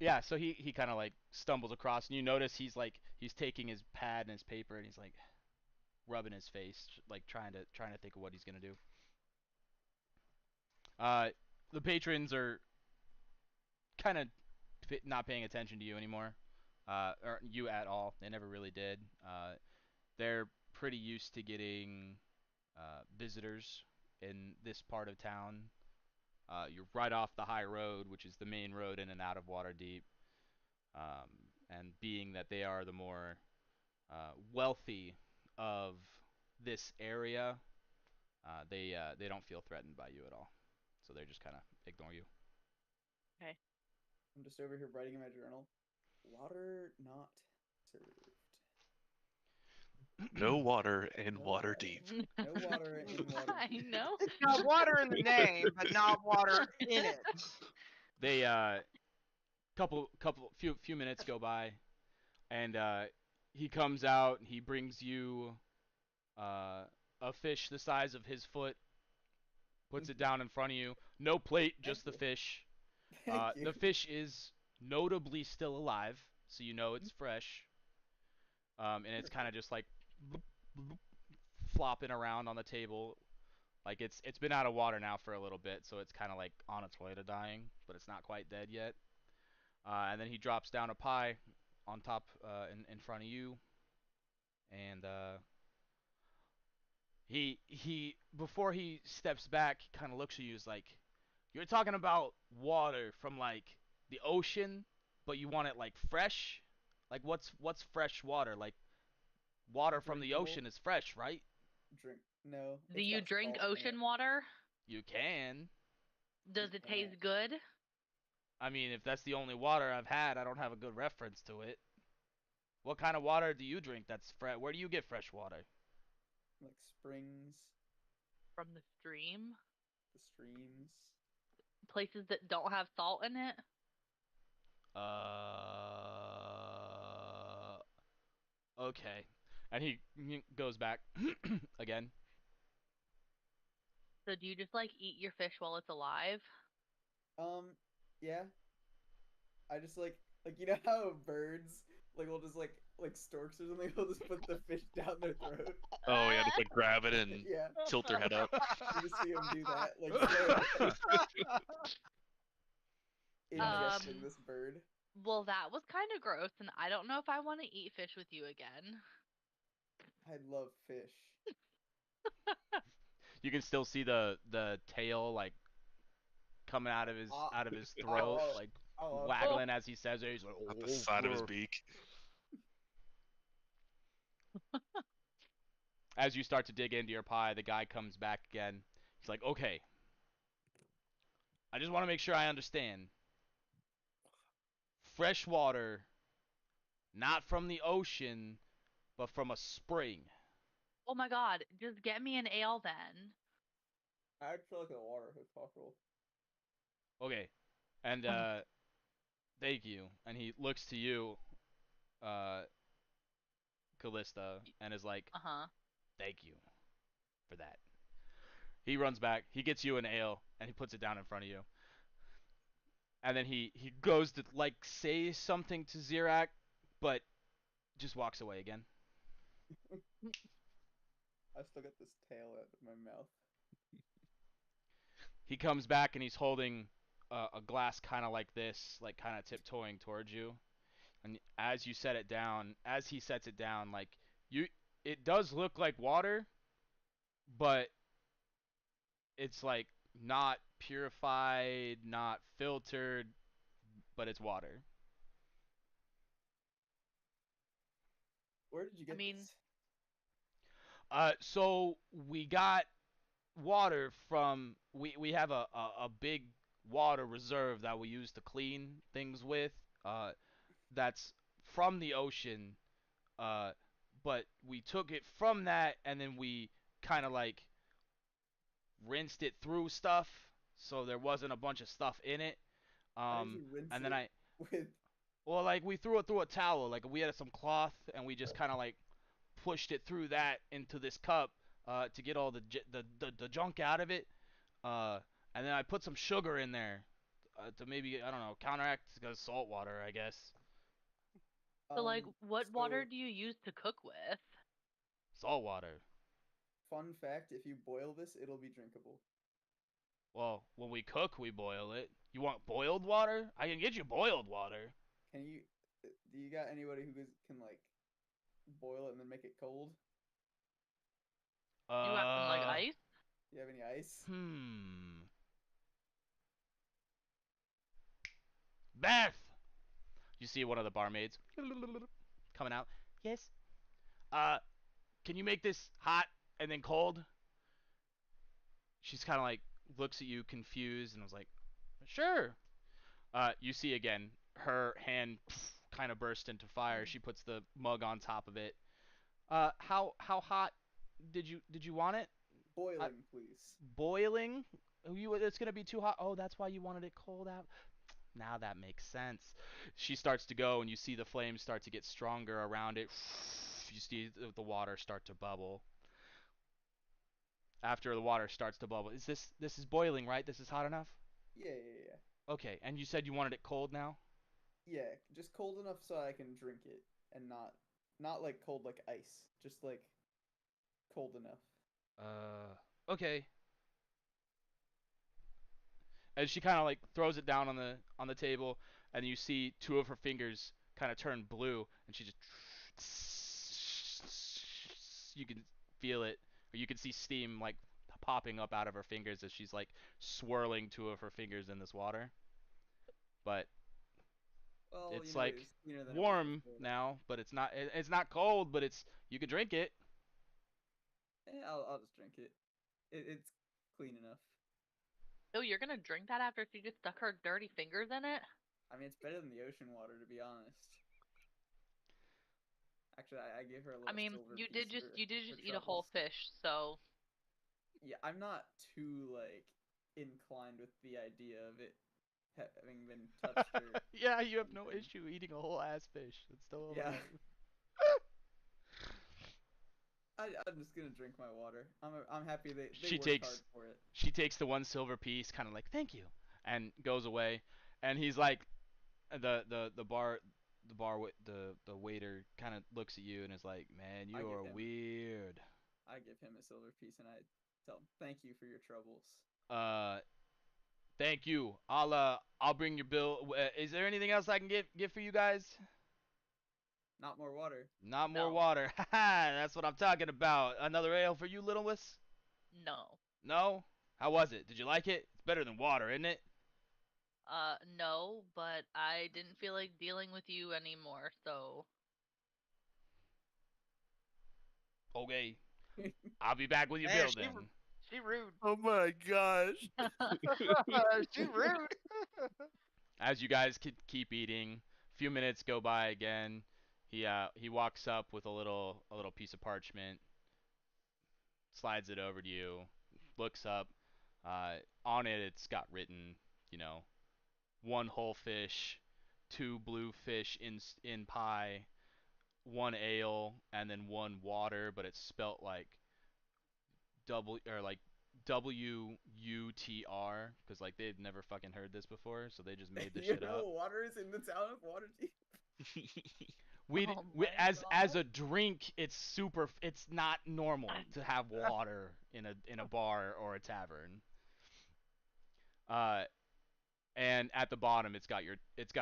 Yeah, so he kind of like stumbles across and you notice he's taking his pad and his paper and he's like rubbing his face like trying to think of what he's going to do. The patrons are kind of not paying attention to you anymore. Or you at all. They never really did. They're pretty used to getting visitors in this part of town. You're right off the high road, which is the main road in and out of Waterdeep. And being that they are the more wealthy of this area, they don't feel threatened by you at all. So they just kind of ignore you.
Okay.
I'm just over here writing in my journal. Water not served.
No water in water deep.
No water in water.
I know.
It's got water in the name, but not water in it.
They few minutes go by, and he comes out and he brings you a fish the size of his foot, puts it down in front of you. No plate, just the fish.
Thank you.
The fish is notably still alive, so you know it's fresh. And it's kind of just like bloop, bloop, flopping around on the table. Like it's been out of water now for a little bit, so it's kind of like on its way to dying, but it's not quite dead yet. And then he drops down a pie on top in front of you, and he before he steps back, he kind of looks at you. Is like, you're talking about water from like the ocean, but you want it like fresh. Like what's fresh water? Like water from the
Drinkable.
ocean is fresh, right?
No.
Do
it's
you
got
drink
salt in
ocean
it.
water?
You can.
Does it taste good?
I mean, if that's the only water I've had, I don't have a good reference to it. What kind of water do you drink that's fresh? Where do you get fresh water?
Like springs,
From the stream?
the streams.
Places that don't have salt in it?
Okay. And he goes back again.
So do you just like eat your fish while it's alive?
Yeah. I just like you know how birds will just like storks or something will just put the fish down their throat.
Oh yeah, just like grab it and
Yeah.
tilt their head up.
You just see them do that, like ingesting this bird.
Well, that was kind of gross, and I don't know if I want to eat fish with you again.
I love fish.
You can still see the tail like coming out of his throat, like waggling as he says it. He's like,
At the side of his beak.
As you start to dig into your pie, the guy comes back again. He's like, okay, I just want to make sure I understand. Fresh water, not from the ocean, but from a spring.
Oh my god, just get me an ale then.
I'd feel like the water if possible.
Okay, and thank you. And he looks to you, Callista, and is like, thank you for that. He runs back, he gets you an ale, and he puts it down in front of you. And then he goes to like say something to Zirak, but just walks away again.
I still got this tail out of my mouth.
He comes back and he's holding a glass kind of like this, like kind of tiptoeing towards you. And as he sets it down, like it does look like water, but it's like not purified, not filtered, but it's water.
Where did you get this?
So we got water from we have a big water reserve that we use to clean things with. That's from the ocean. But we took it from that and then we kind of like rinsed it through stuff, so there wasn't a bunch of stuff in it.
How did you rinse
And then
it with?
Well, like we threw it through a towel. Like we had some cloth and we just kind of like pushed it through that into this cup to get all the junk out of it. And then I put some sugar in there to maybe, I don't know, counteract salt water, I guess.
So like, what water do you use to cook with?
Salt water.
Fun fact, if you boil this, it'll be drinkable.
Well, when we cook, we boil it. You want boiled water? I can get you boiled water.
Do you got anybody who can like boil it and then make it cold?
You got some like ice?
You have any ice?
Beth! You see one of the barmaids coming out. Yes. Can you make this hot and then cold? She's kind of like looks at you confused and was like, sure. You see again her hand kind of burst into fire. She puts the mug on top of it. How hot did you want it?
Boiling, please.
Boiling? It's gonna be too hot. Oh, that's why you wanted it cold out. Now that makes sense. She starts to go, and you see the flames start to get stronger around it. You see the water start to bubble. After the water starts to bubble, this is boiling, right? This is hot enough?
Yeah.
Okay, and you said you wanted it cold now?
Yeah, just cold enough so I can drink it, and not like cold like ice, just like cold enough.
Okay. And she kind of like throws it down on the table, and you see two of her fingers kind of turn blue, and she just you can feel it, or you can see steam like popping up out of her fingers as she's like swirling two of her fingers in this water. But
Well,
it's
it
like
was cleaner than it was
warm
before.
now, but it's not cold, but you could drink it.
I'll just drink it. It's clean enough.
Oh, you're gonna drink that after she just stuck her dirty fingers in it?
I mean, it's better than the ocean water, to be honest. Actually, I gave her a little
I mean,
silver
you
piece
did just
for
you did just
her
eat a whole
troubles.
fish, so
Yeah, I'm not too like inclined with the idea of it having been touched or
Yeah, you have no
something.
issue eating a whole ass fish. It's still
Yeah.
alive.
I'm just gonna drink my water. I'm happy they
She
worked hard
takes
for it.
she takes the one silver piece, kind of like thank you, and goes away. And he's like, the waiter kind of looks at you and is like, man,
I
you
give
are
him
weird.
I give him a silver piece and I tell him thank you for your troubles.
Uh, Thank you. I'll bring your bill. Is there anything else I can get for you guys?
Not more water.
Not more
no,
water. Haha, that's what I'm talking about. Another ale for you, little miss?
no,
No? How was it? Did you like it? It's better than water, isn't it?
no. But I didn't feel like dealing with you anymore, so
Okay. I'll be back with your
Man,
bill then.
she rude.
Oh my gosh.
She rude.
As you guys keep eating, a few minutes go by again. He walks up with a little piece of parchment, slides it over to you, looks up. On it, it's got written, you know, one whole fish, two blue fish in pie, one ale, and then one water, but it's spelt like WUTR because like they've never fucking heard this before, so they just made this
You
shit
know,
up.
water is in the town of Waterdeep.
We
Oh my
as a
God.
drink, it's not normal to have water in a bar or a tavern. Uh, and at the bottom, it's got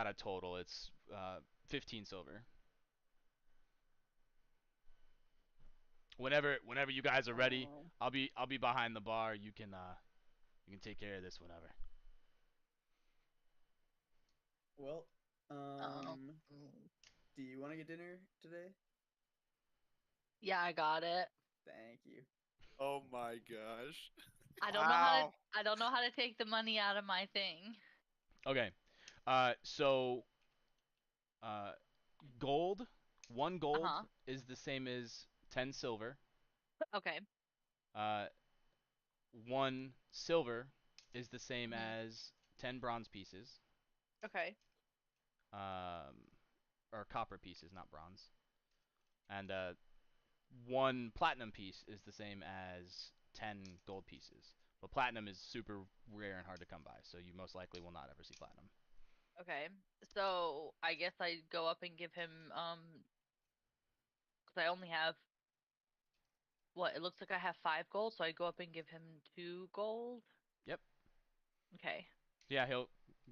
a total. It's 15 silver. Whenever you guys are ready,
Oh.
I'll be behind the bar. You can take care of this whenever.
Well,
Um,
do you want to get dinner today?
yeah, I got it.
Thank you.
Oh my gosh.
I don't know how to.
Wow.
I don't know how to take the money out of my thing.
Okay. So uh, gold, one gold
Uh-huh.
is the same as 10 silver.
Okay.
Uh, one silver is the same
Mhm.
as 10 bronze pieces.
Okay.
Um, or copper pieces, not bronze. And one platinum piece is the same as 10 gold pieces. But platinum is super rare and hard to come by, so you most likely will not ever see platinum.
Okay. So I guess I go up and give him because I only have what it looks like I have 5 gold, so I go up and give him 2 gold.
Yep.
Okay.
Yeah, he'll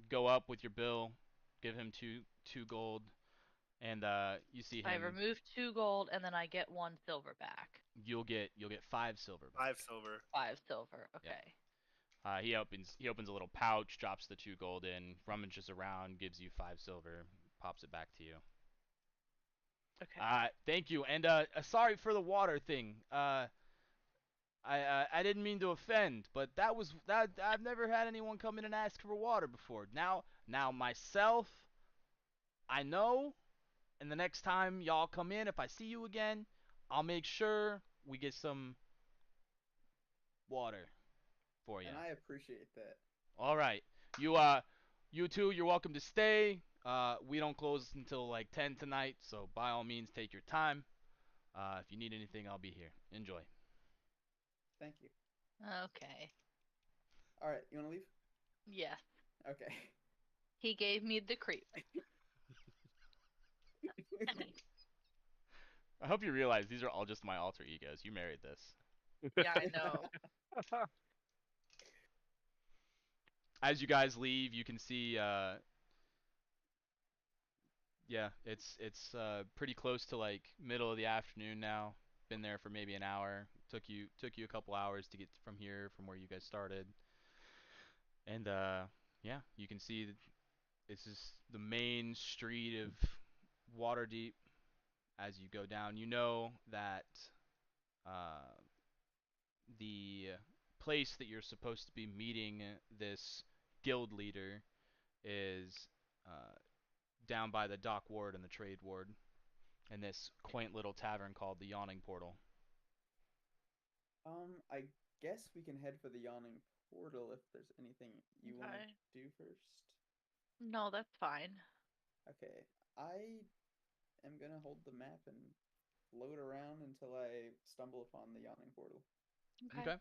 go up with your bill, give him two gold, and you see
I
him.
remove 2 gold and then I get 1 silver back.
You'll get 5 silver back.
5 silver.
5 silver.
Yep.
Okay.
He opens a little pouch, drops the 2 gold in, rummages around, gives you 5 silver, pops it back to you.
Okay.
Thank you, and sorry for the water thing. I didn't mean to offend, but that I've never had anyone come in and ask for water before. Now myself, I know, and the next time y'all come in, if I see you again, I'll make sure we get some water for you.
And I appreciate that.
All right. You two, you're welcome to stay. We don't close until like 10 tonight, so by all means, take your time. If you need anything, I'll be here. Enjoy.
Thank you.
Okay.
All right, you want to leave?
Yes.
Okay.
He gave me the creep.
I hope you realize these are all just my alter egos. You married this.
Yeah, I know.
As you guys leave, you can see yeah, it's pretty close to like middle of the afternoon now. Been there for maybe an hour. Took you a couple hours to get from here, from where you guys started. And yeah, you can see that this is the main street of Waterdeep. As you go down, you know that uh, the place that you're supposed to be meeting this guild leader is down by the dock ward and the trade ward, in this quaint little tavern called the Yawning Portal.
I guess we can head for the Yawning Portal if there's anything you want
Okay.
to do first.
No, that's fine.
Okay, I am gonna hold the map and float around until I stumble upon the Yawning Portal.
Okay.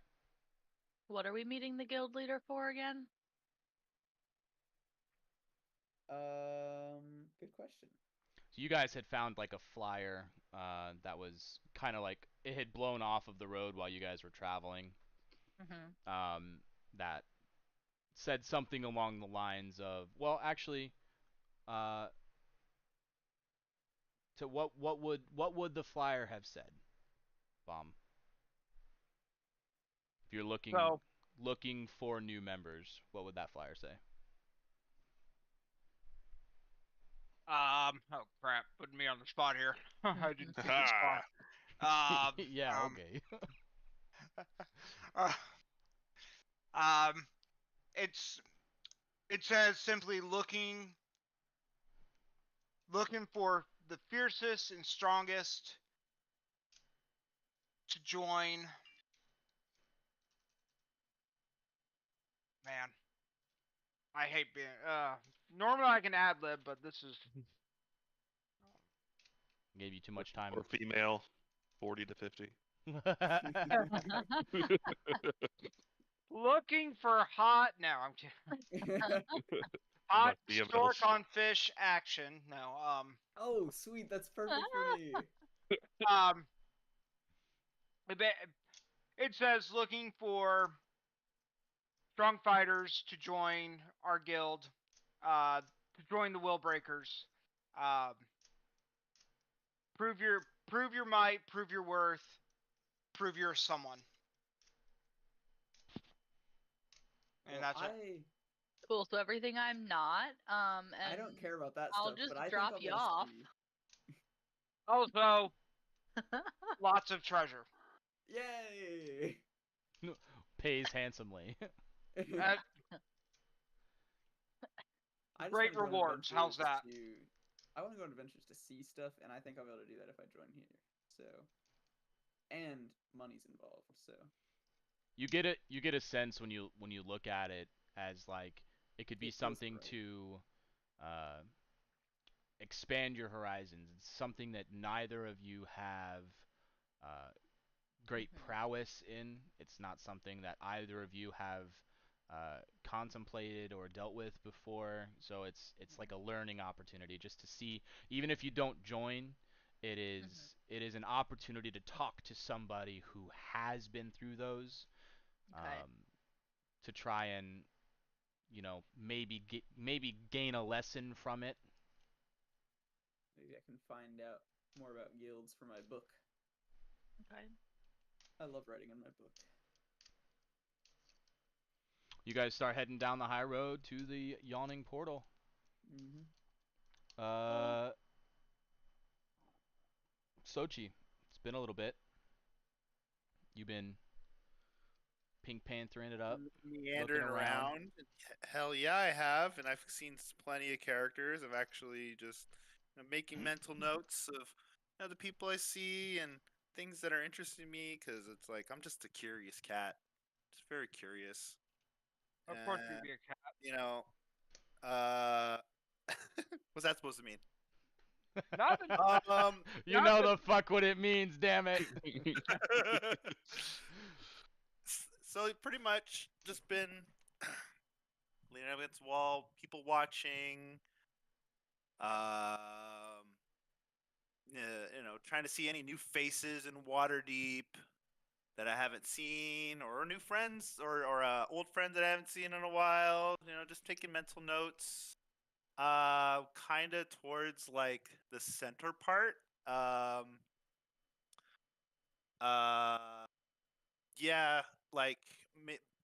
What are we meeting the guild leader for again?
Good question.
So you guys had found like a flyer that was kind of like it had blown off of the road while you guys were traveling. That said something along the lines of, well, actually, to what would the flyer have said, Bomb? If you're looking for new members, what would that flyer say?
Oh crap, putting me on the spot here. I didn't see the spot.
Yeah, okay.
It says simply looking for the fiercest and strongest to join. Man, I hate being. Normally I can ad lib, but this is.
Gave you too much time.
Or female, 40 to 50.
Looking for hot. No, I'm kidding. Hot stork on fish action. No.
Oh, sweet. That's perfect for me.
It says looking for strong fighters to join our guild, to join the Will Breakers. Prove your might, prove your worth, prove you're someone. And that's it.
Cool. So everything I'm not, and
I don't care about that
I'll
stuff,
just
but I
drop
think
you
I'll
off.
Also, lots of treasure.
Yay!
Pays handsomely.
Great rewards. How's that?
I want to go on adventures to see stuff, and I think I'll be able to do that if I join here. So, and money's involved. So,
you get a sense when you look at it as like it could be something to expand your horizons. It's something that neither of you have great prowess in. It's not something that either of you have contemplated or dealt with before. So it's like a learning opportunity just to see. Even if you don't join, it is an opportunity to talk to somebody who has been through those, to try and maybe gain a lesson from it.
Maybe I can find out more about guilds for my book.
Okay.
I love writing in my book.
You guys start heading down the high road to the Yawning Portal. Sochi, it's been a little bit. You've been Pink Panthering it up,
meandering around. Hell yeah, I have, and I've seen plenty of characters. I've actually just making mental notes of the people I see and things that are interesting me because it's like I'm just a curious cat, just very curious.
Of course,
And
you'd be a cat.
you know, uh, what's that supposed to mean?
Nothing.
You know the fuck what it means, damn it.
So pretty much just been leaning up against the wall, people watching, um, trying to see any new faces in Waterdeep that I haven't seen, or new friends, or old friends that I haven't seen in a while. Just taking mental notes. Kind of towards like the center part. Uh, yeah, like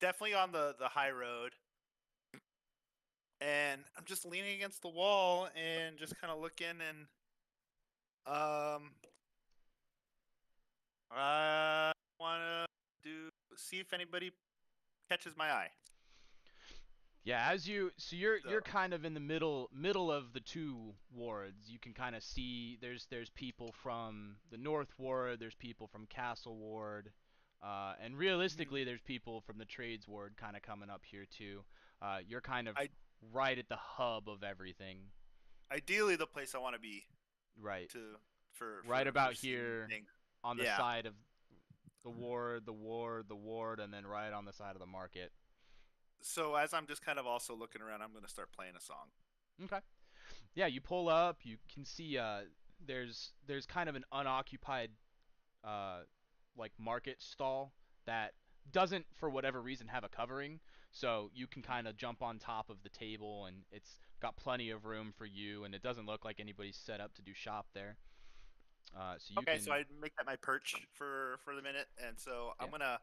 definitely on the high road. And I'm just leaning against the wall and just kind of looking and I want to see if anybody catches my eye.
Yeah, you're kind of in the middle of the two wards. You can kind of see there's people from the North Ward, there's people from Castle Ward, and realistically there's people from the Trades Ward kind of coming up here too. You're kind of right at the hub of everything.
Ideally, the place I want to be.
Right.
For
about here on the side of the ward, and then right on the side of the market.
So as I'm just kind of also looking around, I'm going to start playing a song.
Okay. Yeah, you pull up. You can see there's kind of an unoccupied like market stall that doesn't for whatever reason have a covering. So you can kind of jump on top of the table, and it's got plenty of room for you, and it doesn't look like anybody's set up to do shop there. So
so I make that my perch for the minute, and so I'm gonna,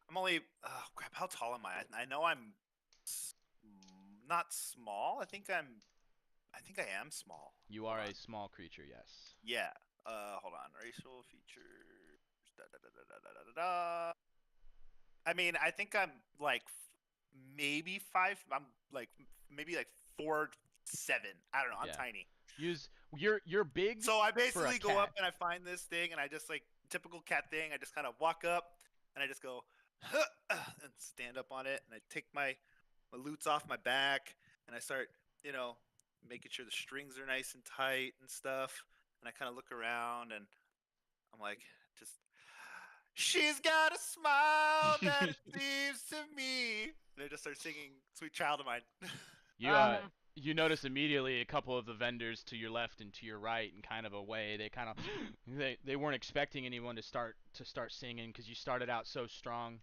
I'm only, oh crap, how tall am I? I know I'm not small. I think I am small.
You are a small creature, yes.
Yeah. Hold on. Racial features. Da, da, da, da, da, da, da. I mean, I think I'm like maybe 5. I'm like maybe like 4'7". I don't know. I'm tiny.
You're big.
So I basically go up and I find this thing, and I just like typical cat thing. I just kind of walk up and I just go and stand up on it, and I take my loots off my back, and I start making sure the strings are nice and tight and stuff. And I kind of look around, and I'm like, she's got a smile that it seems to me. And I just start singing "Sweet Child of Mine."
You notice immediately a couple of the vendors to your left and to your right, in kind of a way, they weren't expecting anyone to start singing because you started out so strong,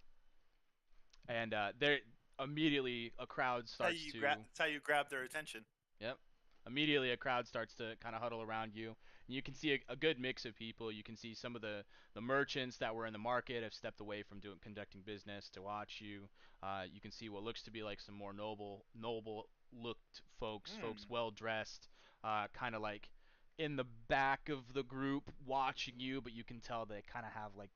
and there immediately a crowd starts to.
That's how you grab their attention.
Yep. Immediately a crowd starts to kind of huddle around you. And you can see a good mix of people. You can see some of the merchants that were in the market have stepped away from conducting business to watch you. You can see what looks to be like some more noble looked folks well dressed, kind of like in the back of the group watching you, but you can tell they kind of have like,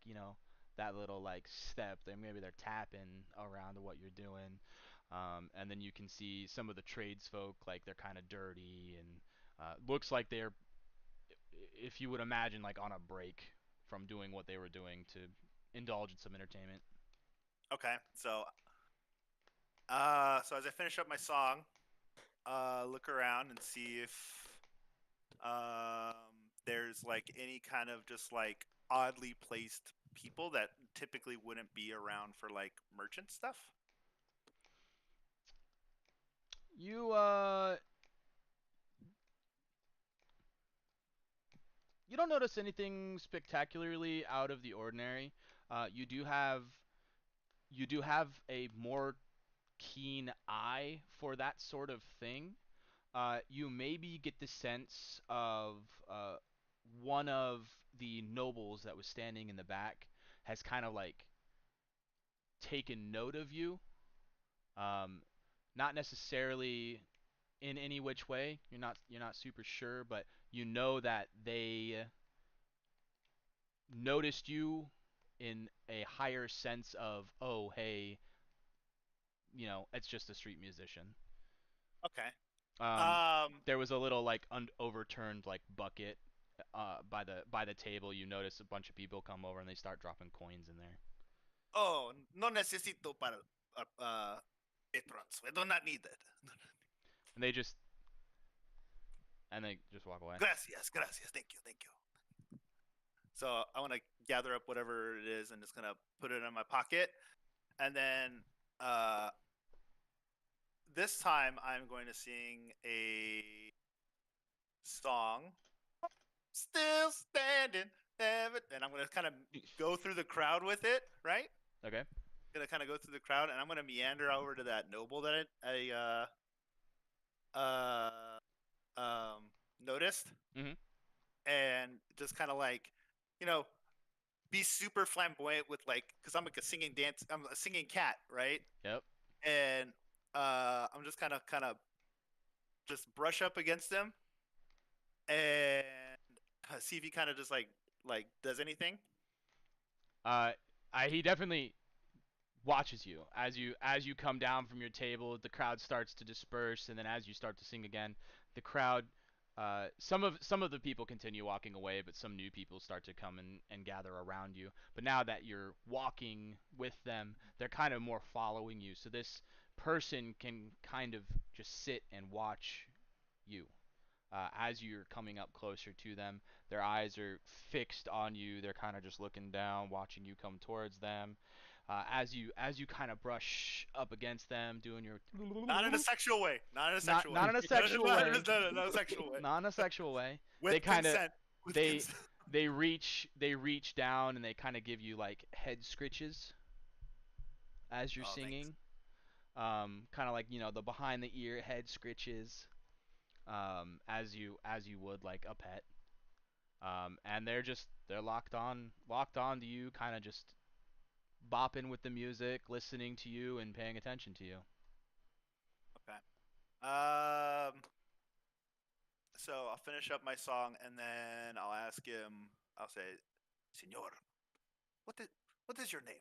that little like step. Maybe they're tapping around to what you're doing. And then you can see some of the tradesfolk, like they're kind of dirty and looks like they're, if you would imagine, like on a break from doing what they were doing to indulge in some entertainment.
Okay, so as I finish up my song, look around and see if there's like any kind of just like oddly placed people that typically wouldn't be around for like merchant stuff.
You don't notice anything spectacularly out of the ordinary. You do have a more keen eye for that sort of thing. You maybe get the sense of one of the nobles that was standing in the back has kind of like taken note of you. Not necessarily in any which way. You're not super sure, but you know that they noticed you in a higher sense of, oh, hey, it's just a street musician.
Okay.
There was a little like overturned like bucket by the table, you notice a bunch of people come over and they start dropping coins in there.
Oh, no necesito para patrons. We do not need that.
And they just walk away.
Gracias, thank you. So I want to gather up whatever it is and just gonna put it in my pocket, and then this time I'm going to sing a song. Still standing, and I'm gonna kind of go through the crowd with it, right?
Okay.
Gonna kind of go through the crowd, and I'm gonna meander over to that noble that I noticed, and just kind of like, be super flamboyant with because I'm like I'm a singing cat, right?
Yep.
And I'm just kind of just brush up against him and see if he kind of just like does anything.
He definitely watches you as you come down from your table. The crowd starts to disperse, and then as you start to sing again, the crowd, some of the people continue walking away, but some new people start to come and gather around you. But now that you're walking with them, they're kind of more following you. So this person can kind of just sit and watch you. As you're coming up closer to them, their eyes are fixed on you. They're kind of just looking down, watching you come towards them. As you kind of brush up against them, doing your
not in a sexual way, not in a sexual
not
way,
in a sexual way,
not a sexual way,
not in a sexual way.
with
they kind of
consent.
they reach down and they kind of give you like head scritches as you're singing. Kind of like the behind the ear head scritches. As you would like a pet. And they're locked on to you, kind of just bopping with the music, listening to you, and paying attention to you.
Okay. So I'll finish up my song and then I'll ask him. I'll say, "Señor, what is your name?"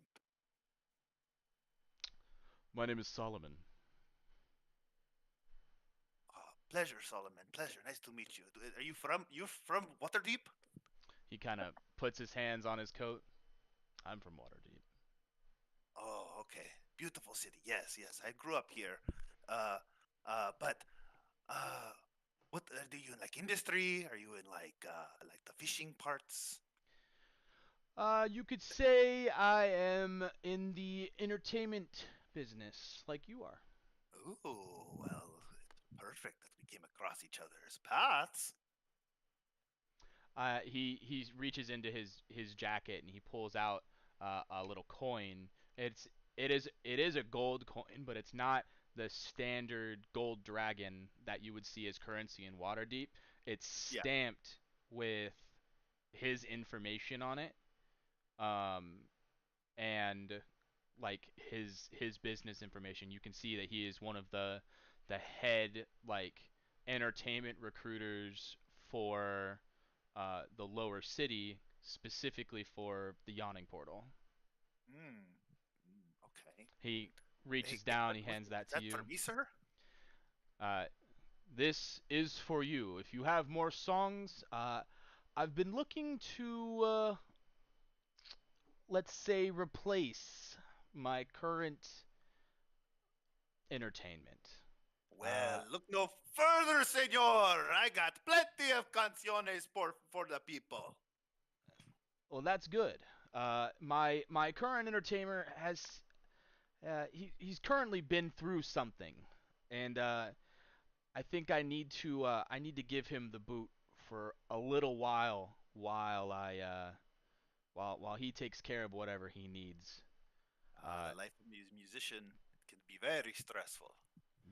My name is Solomon.
Pleasure, Solomon. Pleasure. Nice to meet you. Are you from Waterdeep?
He kind of puts his hands on his coat. I'm from Waterdeep.
Oh, okay. Beautiful city. Yes. I grew up here. But what do you in like industry? Are you in like the fishing parts?
You could say I am in the entertainment business, like you are.
Ooh, well, it's perfect that we came across each other's paths.
He reaches into his jacket and he pulls out a little coin. It is a gold coin, but it's not the standard gold dragon that you would see as currency in Waterdeep. It's stamped with his information on it, and like his business information. You can see that he is one of the head like entertainment recruiters for the lower city, specifically for the yawning portal.
Okay.
He reaches down, he hands that to you.
Is that for me, sir?
This is for you. If you have more songs, I've been looking to, let's say, replace my current entertainment.
Well, look no further, señor. I got plenty of canciones for the people.
Well, that's good. My current entertainer has he's currently been through something, and I think I need to give him the boot for a little while while he takes care of whatever he needs.
The life of a musician can be very stressful.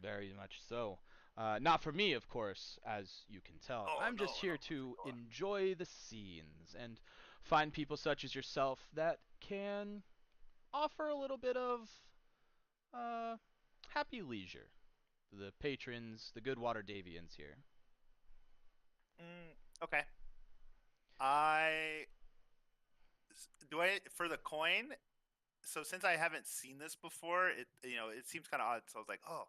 Very much so. Not for me, of course, as you can tell. I'm just here to enjoy the scenes and find people such as yourself that can offer a little bit of happy leisure to the patrons, the good Waterdavians here.
Okay. For the coin. So since I haven't seen this before, it seems kind of odd. So I was like, oh,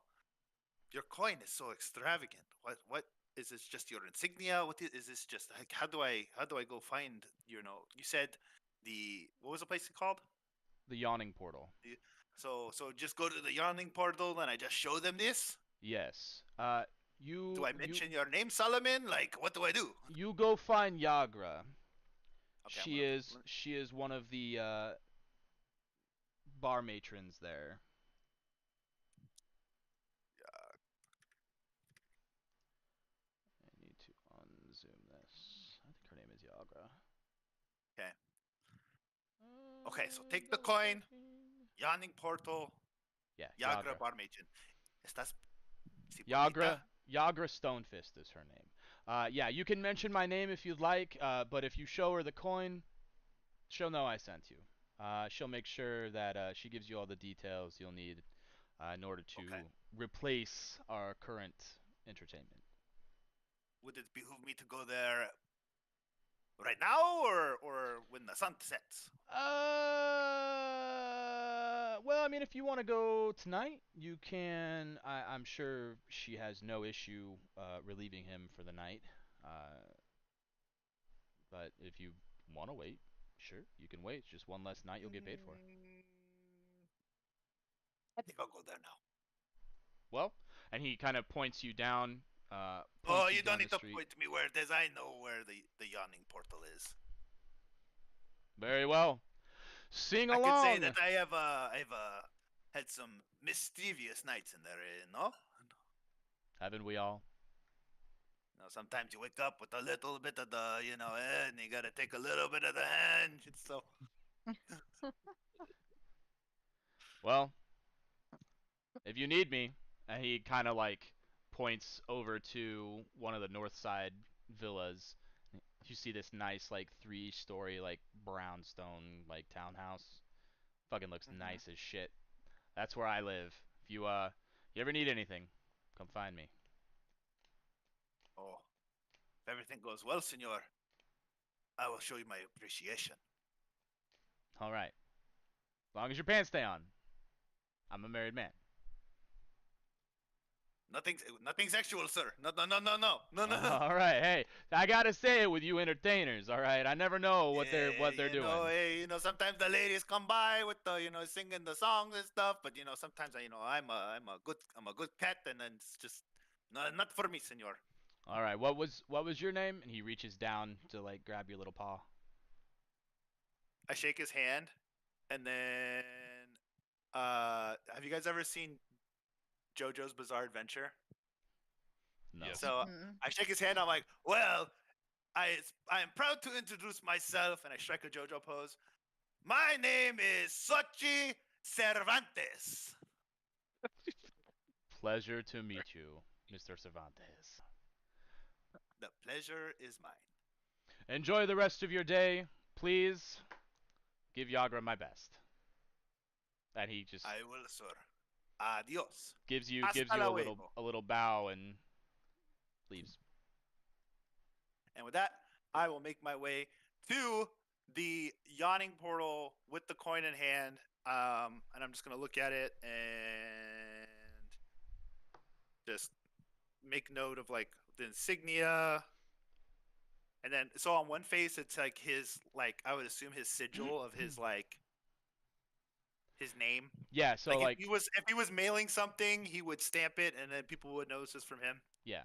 your coin is so extravagant. What is this? Just your insignia? What is this? Just like how do I go find? You said what was the place called?
The Yawning Portal.
So just go to the Yawning Portal and I just show them this.
Yes.
Do I mention your name, Solomon? Like, what do I do?
You go find Yagra.
Okay,
she is one of the bar matrons there. I need to unzoom this. I think her name is Yagra.
Okay. Okay, so take the coin. Yawning Portal.
Yeah,
Yagra bar matron. Estás
Yagra Stonefist is her name. Yeah, you can mention my name if you'd like, but if you show her the coin, she'll know I sent you. She'll make sure that she gives you all the details you'll need in order to replace our current entertainment.
Would it behoove me to go there right now or when the sun sets?
Well, I mean, if you want to go tonight, you can. I'm sure she has no issue relieving him for the night. But if you want to wait, sure, you can wait. It's just one less night you'll get paid for.
I think I'll go there now.
Well, and he kind of points you down.
You don't need to point to me where it is. I know where the Yawning Portal is.
Very well. Sing along.
I could say that I have had some mischievous nights in there, no?
Haven't we all?
Sometimes you wake up with a little bit of the, and you gotta take a little bit of the hand. It's so.
Well, if you need me, and he kind of like points over to one of the north side villas. You see this nice like 3-story like brownstone like townhouse. Fucking looks nice as shit. That's where I live. If you ever need anything, come find me.
Oh, if everything goes well, senor, I will show you my appreciation.
All right. As long as your pants stay on. I'm a married man.
Nothing sexual, sir. No.
All right, hey, I gotta say it with you entertainers. All right, I never know what they're doing.
Hey, sometimes the ladies come by with the, singing the songs and stuff. But sometimes I'm a good cat, and then it's just not for me, senor.
All right, what was your name? And he reaches down to like grab your little paw.
I shake his hand, and then have you guys ever seen JoJo's Bizarre Adventure?
No.
So I shake his hand. I'm like, well, I am proud to introduce myself, and I strike a JoJo pose. My name is Sochi Cervantes.
Pleasure to meet you, Mr. Cervantes.
The pleasure is mine.
Enjoy the rest of your day. Please give Yagra my best. And he just
I will, sir. Adios.
Gives you
Hasta
a little bow and leaves.
And with that, I will make my way to the Yawning Portal with the coin in hand. And I'm just gonna look at it and just make note of like the insignia. And then so on one face it's like his I would assume his sigil of his his name.
Yeah, so
if he was mailing something, he would stamp it, and then people would know it's from him.
Yeah,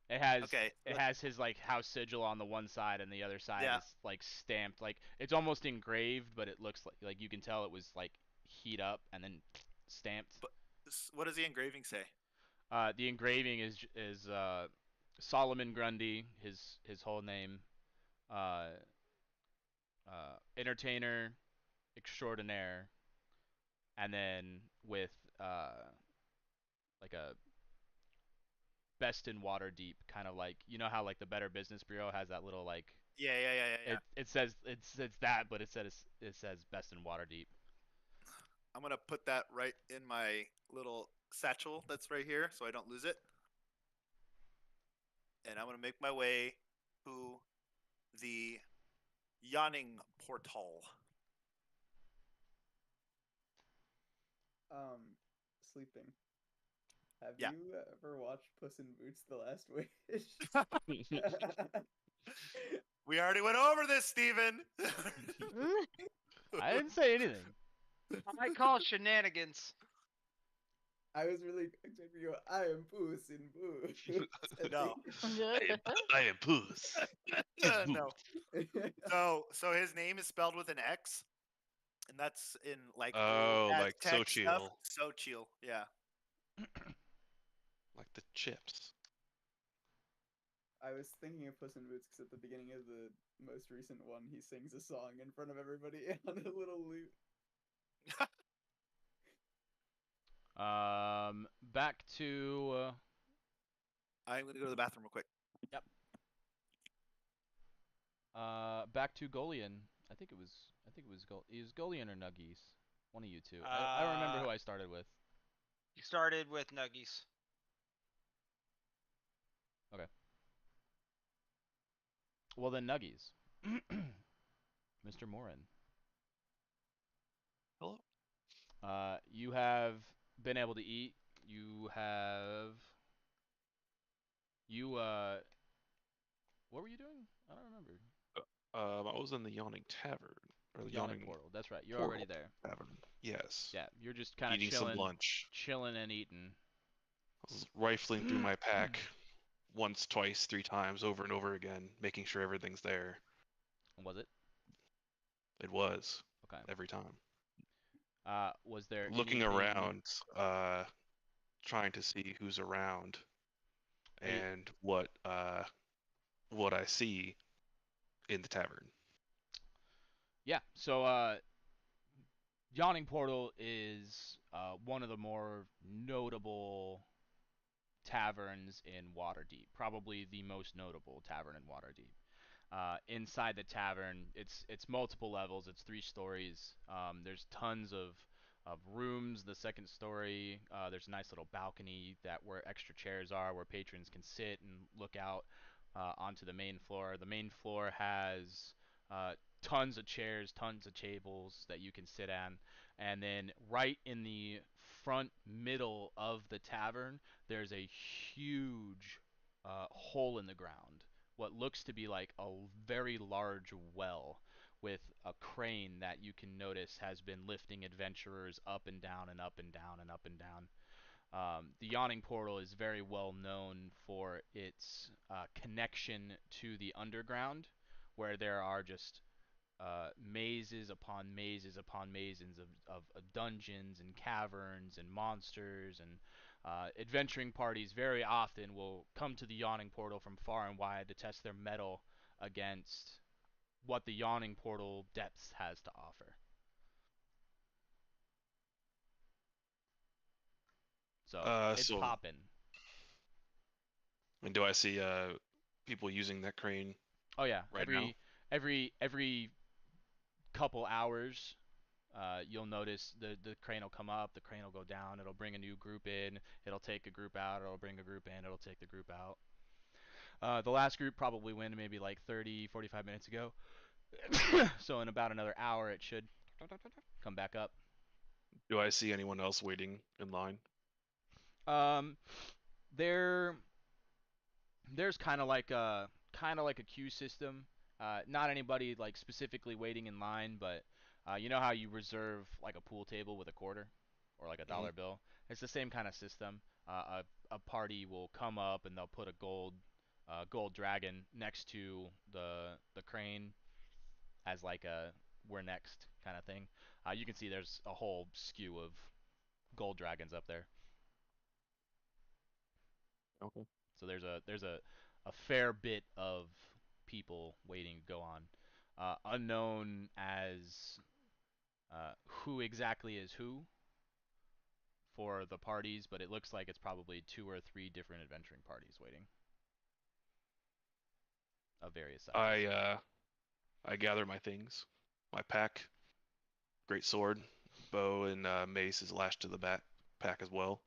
it has his like house sigil on the one side, and the other side is like stamped. Like it's almost engraved, but it looks like you can tell it was like heat up and then stamped.
But what does the engraving say?
The engraving is Solomon Grundy, his whole name, entertainer extraordinaire. And then with like a best in Waterdeep, kind of like how like the Better Business Bureau has that little like
yeah.
It says it's that, but it says best in Waterdeep.
I'm gonna put that right in my little satchel that's right here, so I don't lose it. And I'm gonna make my way to the Yawning Portal.
Sleeping. Have
Yeah.
you ever watched Puss in Boots: The Last Wish?
We already went over this, Steven.
I didn't say anything.
I call shenanigans.
I was really expecting you to go, I am Puss in Boots.
No.
I am Puss.
No. So his name is spelled with an X, and that's in like
Oh, like
Aztec stuff.
Xochitl.
Xochitl, yeah.
Like the chips.
I was thinking of Puss in Boots because at the beginning of the most recent one, he sings a song in front of everybody on a little lute.
Back to.
I'm gonna go to the bathroom real quick.
Yep. Back to Golian. I think it was. It was Golian or Nuggies. One of you two. I don't remember who I started with.
You started with Nuggies.
Okay. Well then, Nuggies. Mr. Morin.
Hello.
You have been able to eat. You have. You What were you doing? I don't remember.
I was in the Yawning Tavern or the
Yawning
Yawning
Portal. That's right. You're
Portal
already there.
Tavern. Yes.
Yeah, you're just kind of
Eating
chilling,
some lunch.
chilling and eating.
I was rifling through my pack once, twice, 3 times, over and over again, making sure everything's there.
Was it?
It was.
Okay.
Every time.
Was there
Looking
anything...
around, trying to see who's around, and what I see in the tavern.
Yeah. So Yawning Portal is one of the more notable taverns in Waterdeep. Probably the most notable tavern in Waterdeep. Inside the tavern, it's multiple levels. It's 3 stories. There's tons of rooms. The second story, there's a nice little balcony where extra chairs are, where patrons can sit and look out onto the main floor. The main floor has tons of chairs, tons of tables that you can sit on, and then right in the front middle of the tavern, there's a huge hole in the ground, what looks to be like a very large well with a crane that you can notice has been lifting adventurers up and down and up and down and up and down. The Yawning Portal is very well known for its connection to the underground, where there are just mazes upon mazes upon mazes of dungeons and caverns and monsters, and adventuring parties very often will come to the Yawning Portal from far and wide to test their mettle against what the Yawning Portal depths has to offer. So it's poppin'.
And do I see people using that crane?
Oh yeah,
right now?
every couple hours, you'll notice the crane will come up, the crane will go down, it'll bring a new group in, it'll take a group out, it'll bring a group in, it'll take the group out. The last group probably went maybe like 30, 45 minutes ago. So in about another hour, it should come back up.
Do I see anyone else waiting in line?
There's kind of like a queue system. Not anybody like specifically waiting in line, but you know how you reserve like a pool table with a quarter or like a dollar bill? It's the same kind of system. A party will come up and they'll put a gold dragon next to the crane as like a we're next kind of thing. You can see there's a whole skew of gold dragons up there.
Okay.
So there's a fair bit of people waiting to go on. Unknown as who exactly is who for the parties, but it looks like it's probably 2 or 3 different adventuring parties waiting of various sizes.
I gather my things, my pack, great sword, bow, and mace is lashed to the pack as well.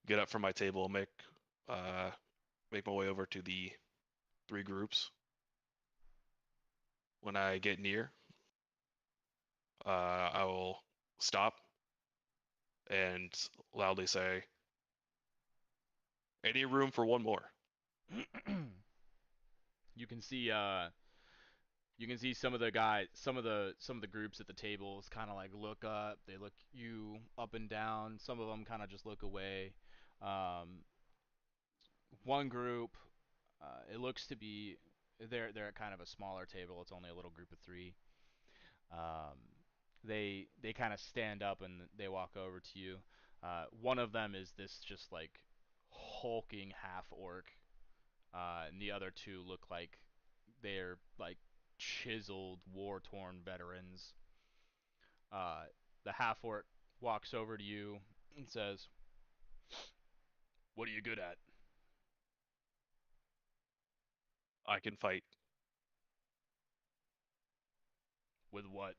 Get up from my table, make my way over to the 3 groups. When I get near, I will stop and loudly say, Any room for one more?
You can see some of the guys, some of the groups at the tables kind of like look up. They look you up and down. Some of them kind of just look away. Um, One group, it looks to be they're at kind of a smaller table. It's only a little group of three. Um, they kind of stand up and they walk over to you. One of them is this just like hulking half orc, and the other two look like they're like chiseled, war-torn veterans. The half orc walks over to you and says, "What are you good at?"
I can fight.
With what?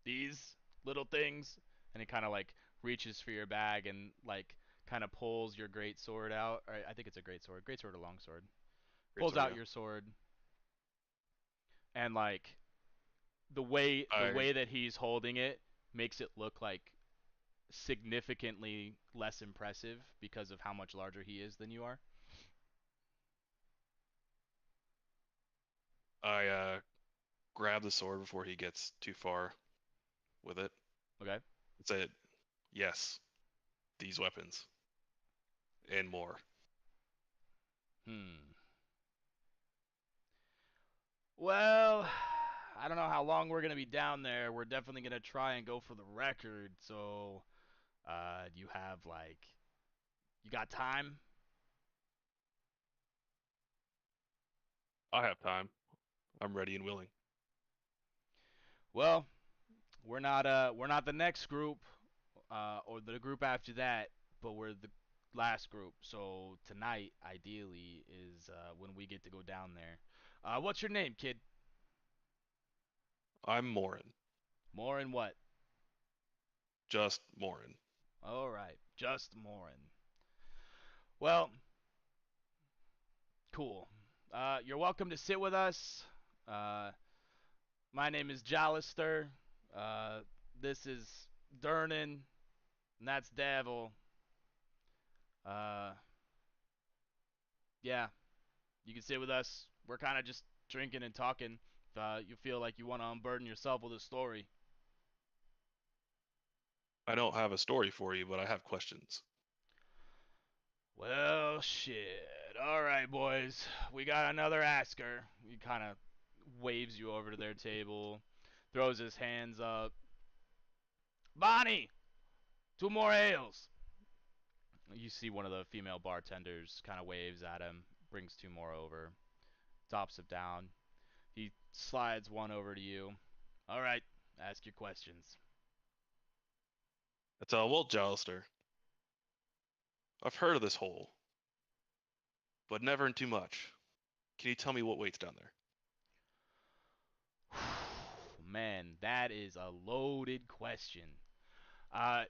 These little things? And he kind of like reaches for your bag and like kind of pulls your great sword out. Or I think it's a great sword or long sword.
Great
Pulls
sword,
out
yeah.
your sword, and like the
I
way that he's holding it makes it look like significantly less impressive because of how much larger he is than you are.
I grab the sword before he gets too far with it.
Okay.
It's a yes, these weapons and more.
Well, I don't know how long we're gonna be down there. We're definitely gonna try and go for the record. So, do you have like, you got time?
I have time. I'm ready and willing.
Well, we're not the next group, or the group after that, but we're the last group. So tonight, ideally, is when we get to go down there. What's your name, kid?
I'm Morin.
Morin what?
Just Morin.
All right, just Morin. Well, cool. You're welcome to sit with us. Uh, my name is Jalister. Uh, this is Durnan, and that's Devil. Uh, yeah, you can sit with us. We're kind of just drinking and talking. If you feel like you want to unburden yourself with a story.
I don't have a story for you, but I have questions.
Well, shit. All right, boys. We got another asker. He kind of waves you over to their table, throws his hands up. Bonnie, 2 more ales. You see one of the female bartenders kind of waves at him, brings 2 more over, tops it down. He slides one over to you. All right, ask your questions.
It's well, Jalister. I've heard of this hole, but never in too much. Can you tell me what waits down there?
Man, that is a loaded question.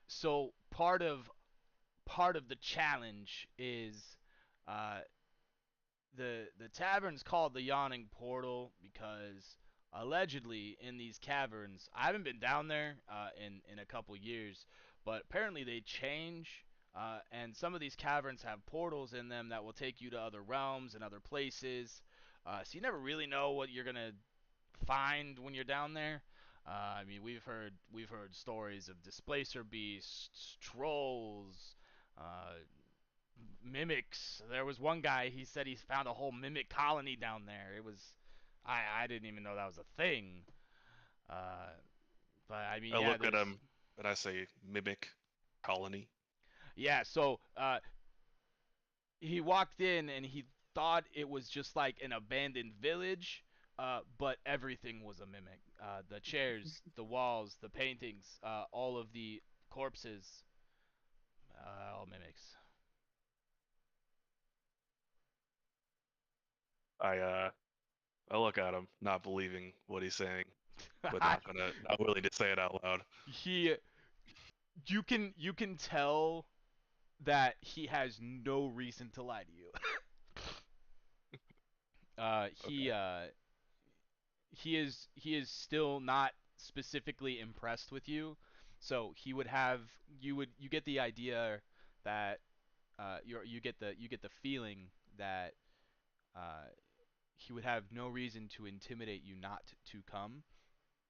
So part of the challenge is uh, the tavern's called the Yawning Portal because allegedly in these caverns, I haven't been down there in a couple years, but apparently they change. And some of these caverns have portals in them that will take you to other realms and other places. So you never really know what you're gonna find when you're down there. I mean, we've heard stories of displacer beasts, trolls, uh, mimics. There was one guy. He said he found a whole mimic colony down there. It was, I didn't even know that was a thing. Uh, but I mean,
I
yeah,
look at him and I say, mimic colony.
yeah. So he walked in and he thought it was just like an abandoned village, but everything was a mimic. The chairs, the walls, the paintings, all of the corpses, all mimics.
I I look at him, not believing what he's saying, but not willing to say it out loud.
he, you can tell that he has no reason to lie to you.
Okay.
He is still not specifically impressed with you, so he would have you get the idea that you get the feeling that he would have no reason to intimidate you not to come.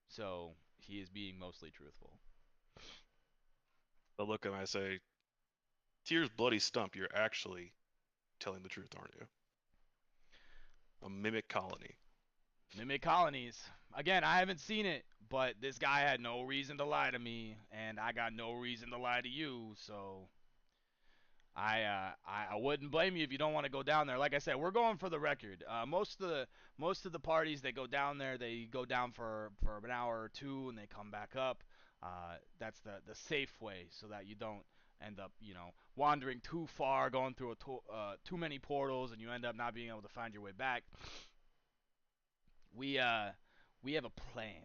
So he is being mostly truthful.
I look at him and I say, Tears bloody stump, you're actually telling the truth, aren't you? A mimic colony.
Mimic colonies. Again, I haven't seen it, but this guy had no reason to lie to me, and I got no reason to lie to you, so I wouldn't blame you if you don't want to go down there. Like I said, we're going for the record. Most of the parties that go down there, they go down for an hour or two and they come back up. That's the safe way, so that you don't end up wandering too far, going through too many portals, and you end up not being able to find your way back. We have a plan.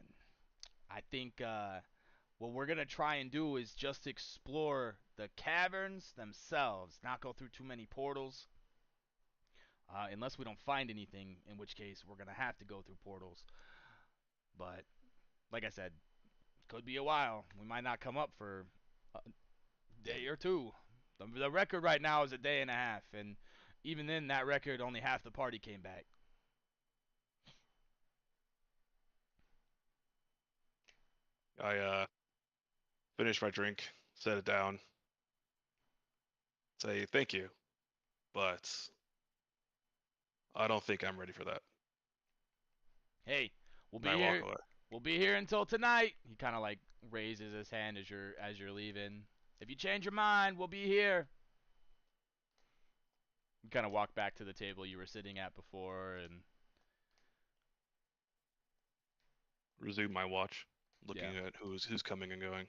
I think what we're gonna try and do is just explore the caverns themselves, not go through too many portals, unless we don't find anything, in which case we're gonna have to go through portals. But like I said, could be a while. We might not come up for a day or two. The record right now is a day and a half, and even then, that record, only half the party came back.
I finish my drink, set it down, say thank you, but I don't think I'm ready for that.
Hey, we'll be here. We'll be here until tonight. He kind of like raises his hand as you're leaving. If you change your mind, we'll be here. You kind of walk back to the table you were sitting at before and
resume my watch, looking at who's coming and going.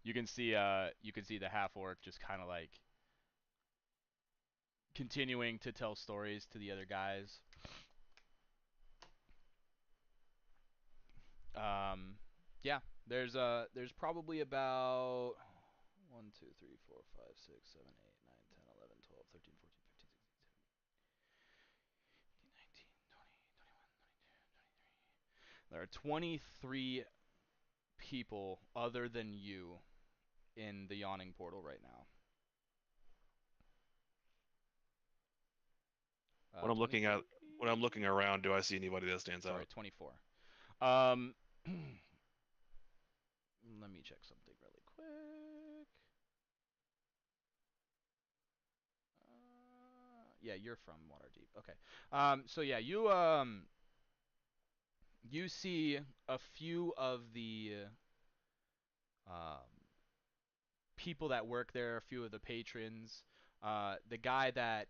You can see the half orc just kind of like continuing to tell stories to the other guys. Yeah, there's probably about 1, 2, 3, 4, 5, 6, 7, 8, 9, 10, 11, 12, 13, 14, 15, 16, 17, 18, 19, 20, 21, 22, 23. There are 23 people other than you in the yawning portal right now.
When I'm looking around, do I see anybody that stands out?
Sorry, 24. Let me check something really quick. Yeah, you're from Waterdeep. Okay. So yeah, you see a few of the people that work there, a few of the patrons. The guy that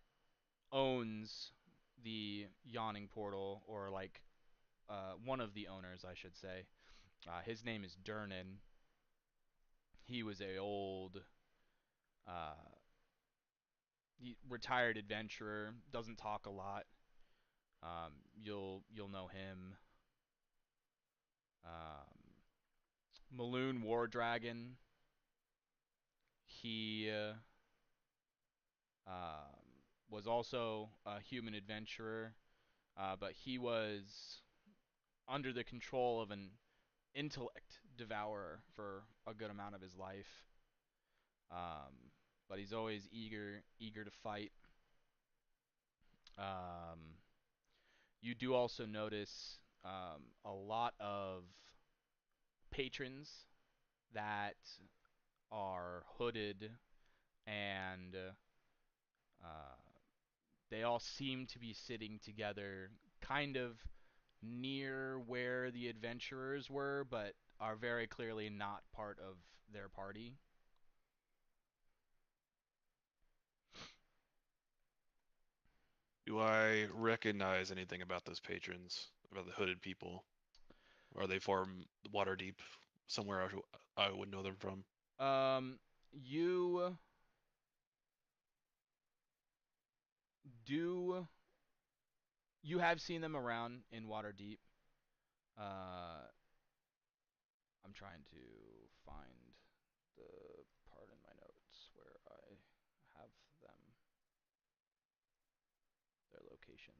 owns the yawning portal, or like one of the owners, I should say. His name is Durnan. He was a old retired adventurer. Doesn't talk a lot. You'll know him. Maloon War Dragon. He was also a human adventurer, but he was under the control of an intellect devourer for a good amount of his life. But he's always eager to fight. You do also notice a lot of patrons that are hooded, and they all seem to be sitting together kind of near where the adventurers were, but are very clearly not part of their party.
Do I recognize anything about those patrons, about the hooded people? Or are they from Waterdeep, somewhere I would know them from?
You have seen them around in Waterdeep. I'm trying to find the part in my notes where I have them, their location.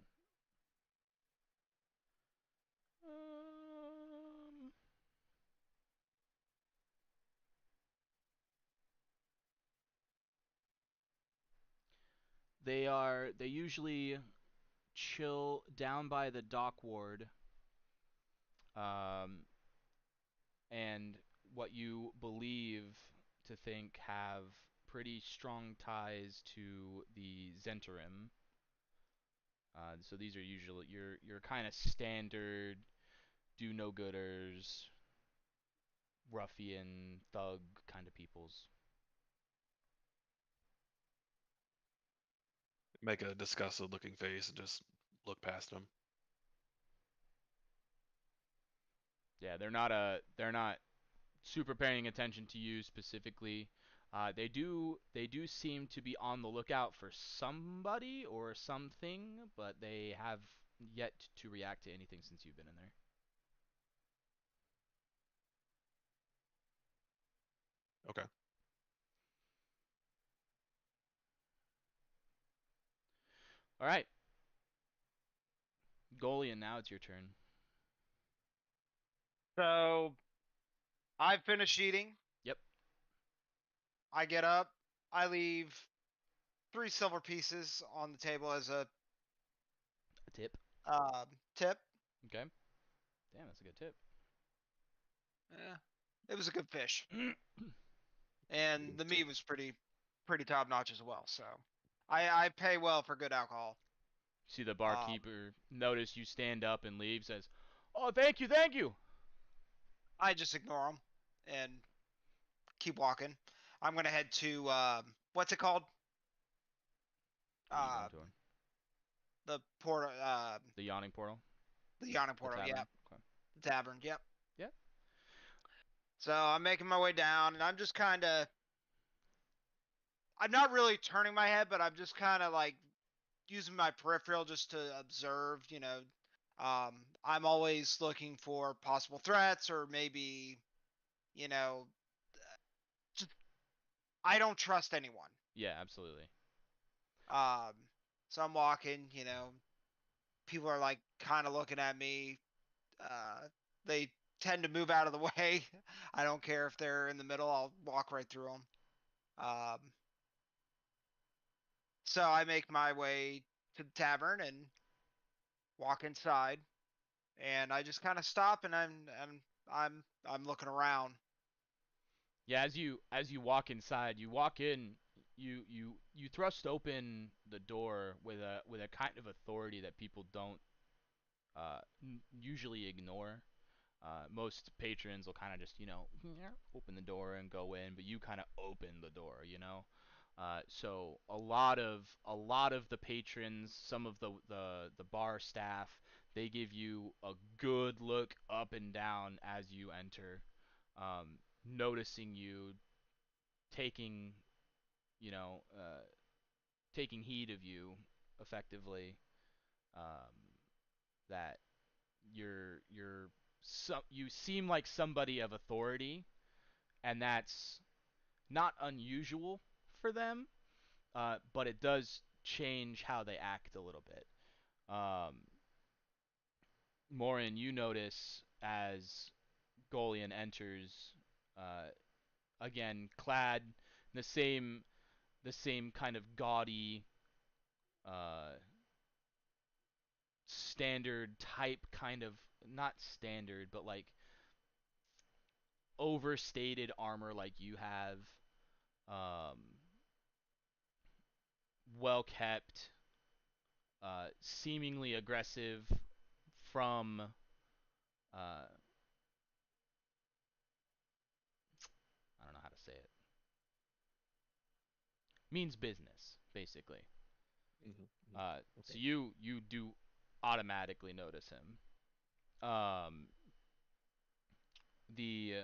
They usually chill down by the dock ward. And what you believe to think have pretty strong ties to the Zentarim. So these are usually your kind of standard do no gooders, ruffian, thug kind of peoples.
Make a disgusted looking face and just look past them.
Yeah, they're not super paying attention to you specifically. They do seem to be on the lookout for somebody or something, but they have yet to react to anything since you've been in there.
Okay.
All right, Golian, now it's your turn.
So I finish eating.
Yep.
I get up. I leave 3 silver pieces on the table as a
tip.
Tip.
Okay. Damn, that's a good tip.
Yeah, it was a good fish, and the meat was pretty top notch as well. So I pay well for good alcohol.
See the barkeeper notice you stand up and leave, says, "Oh, thank you, thank you."
I just ignore him and keep walking. I'm gonna head to what's it called? The portal.
The yawning portal.
The yawning portal.
The
yeah.
Okay.
The tavern. Yep.
Yeah.
So I'm making my way down, and I'm just kind of. I'm not really turning my head, but I'm just kind of like using my peripheral just to observe. I'm always looking for possible threats or maybe, just, I don't trust anyone.
Yeah, absolutely.
So I'm walking, people are like kind of looking at me. They tend to move out of the way. I don't care if they're in the middle. I'll walk right through them. So I make my way to the tavern and walk inside, and I just kind of stop and I'm looking around.
Yeah, as you walk inside, you walk in, you thrust open the door with a kind of authority that people don't usually ignore. Most patrons will kind of just open the door and go in, but you kind of open the door, So a lot of the patrons, some of the bar staff, they give you a good look up and down as you enter, noticing you, taking you know taking heed of you effectively, that you seem like somebody of authority, and that's not unusual for them, but it does change how they act a little bit. Morin, you notice as Golian enters, uh, again clad in the same kind of gaudy, uh, standard type kind of, not standard, but like overstated armor like you have, um, well kept, seemingly aggressive from, I don't know how to say it. Means business, basically.
Okay.
So you do automatically notice him. The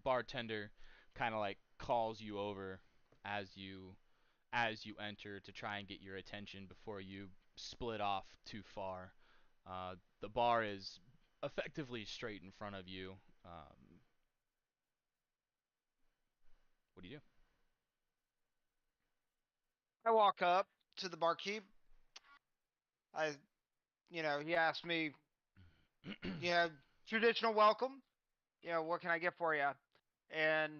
bartender kind of like calls you over as you enter to try and get your attention before you split off too far. The bar is effectively straight in front of you. What do you do?
I walk up to the barkeep. He asked me, traditional welcome. What can I get for you? And,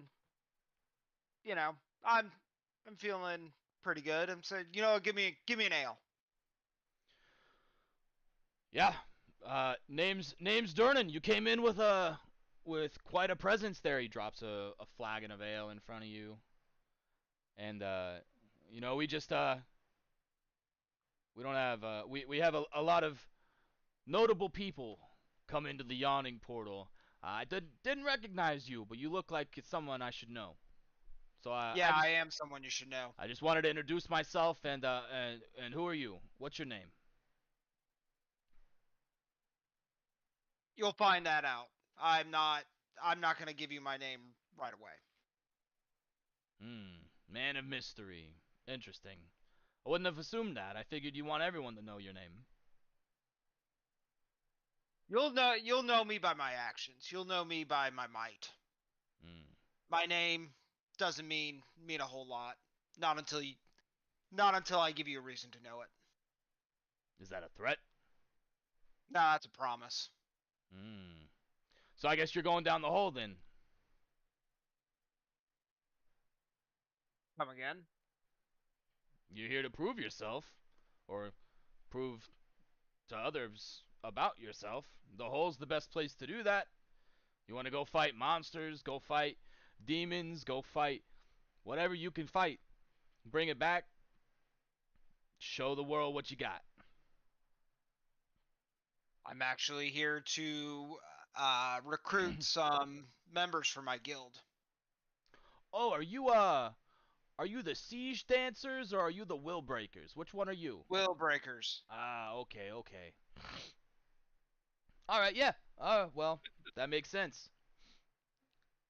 you know, I'm feeling pretty good. I'm saying, you know, give me an ale.
Yeah. Name's Durnan. You came in with quite a presence there. He drops a flagon of ale in front of you. And you know, we just we don't have we have a lot of notable people come into the yawning portal. I didn't recognize you, but you look like it's someone I should know. So
Yeah, I am someone you should know.
I just wanted to introduce myself and who are you? What's your name?
You'll find that out. I'm not gonna give you my name right away.
Man of mystery. Interesting. I wouldn't have assumed that. I figured you want everyone to know your name.
You'll know me by my actions. You'll know me by my might. My name doesn't mean a whole lot. Not until I give you a reason to know it.
Is that a threat?
Nah, that's a promise.
So I guess you're going down the hole then.
Come again?
You're here to prove yourself, or prove to others about yourself. The hole's the best place to do that. You want to go fight monsters, go fight demons, go fight whatever you can fight. Bring it back. Show the world what you got.
I'm actually here to recruit some members for my guild.
Oh, are you the siege dancers or are you the will breakers? Which one are you?
Will breakers.
Ah, okay. All right, yeah. Well, that makes sense.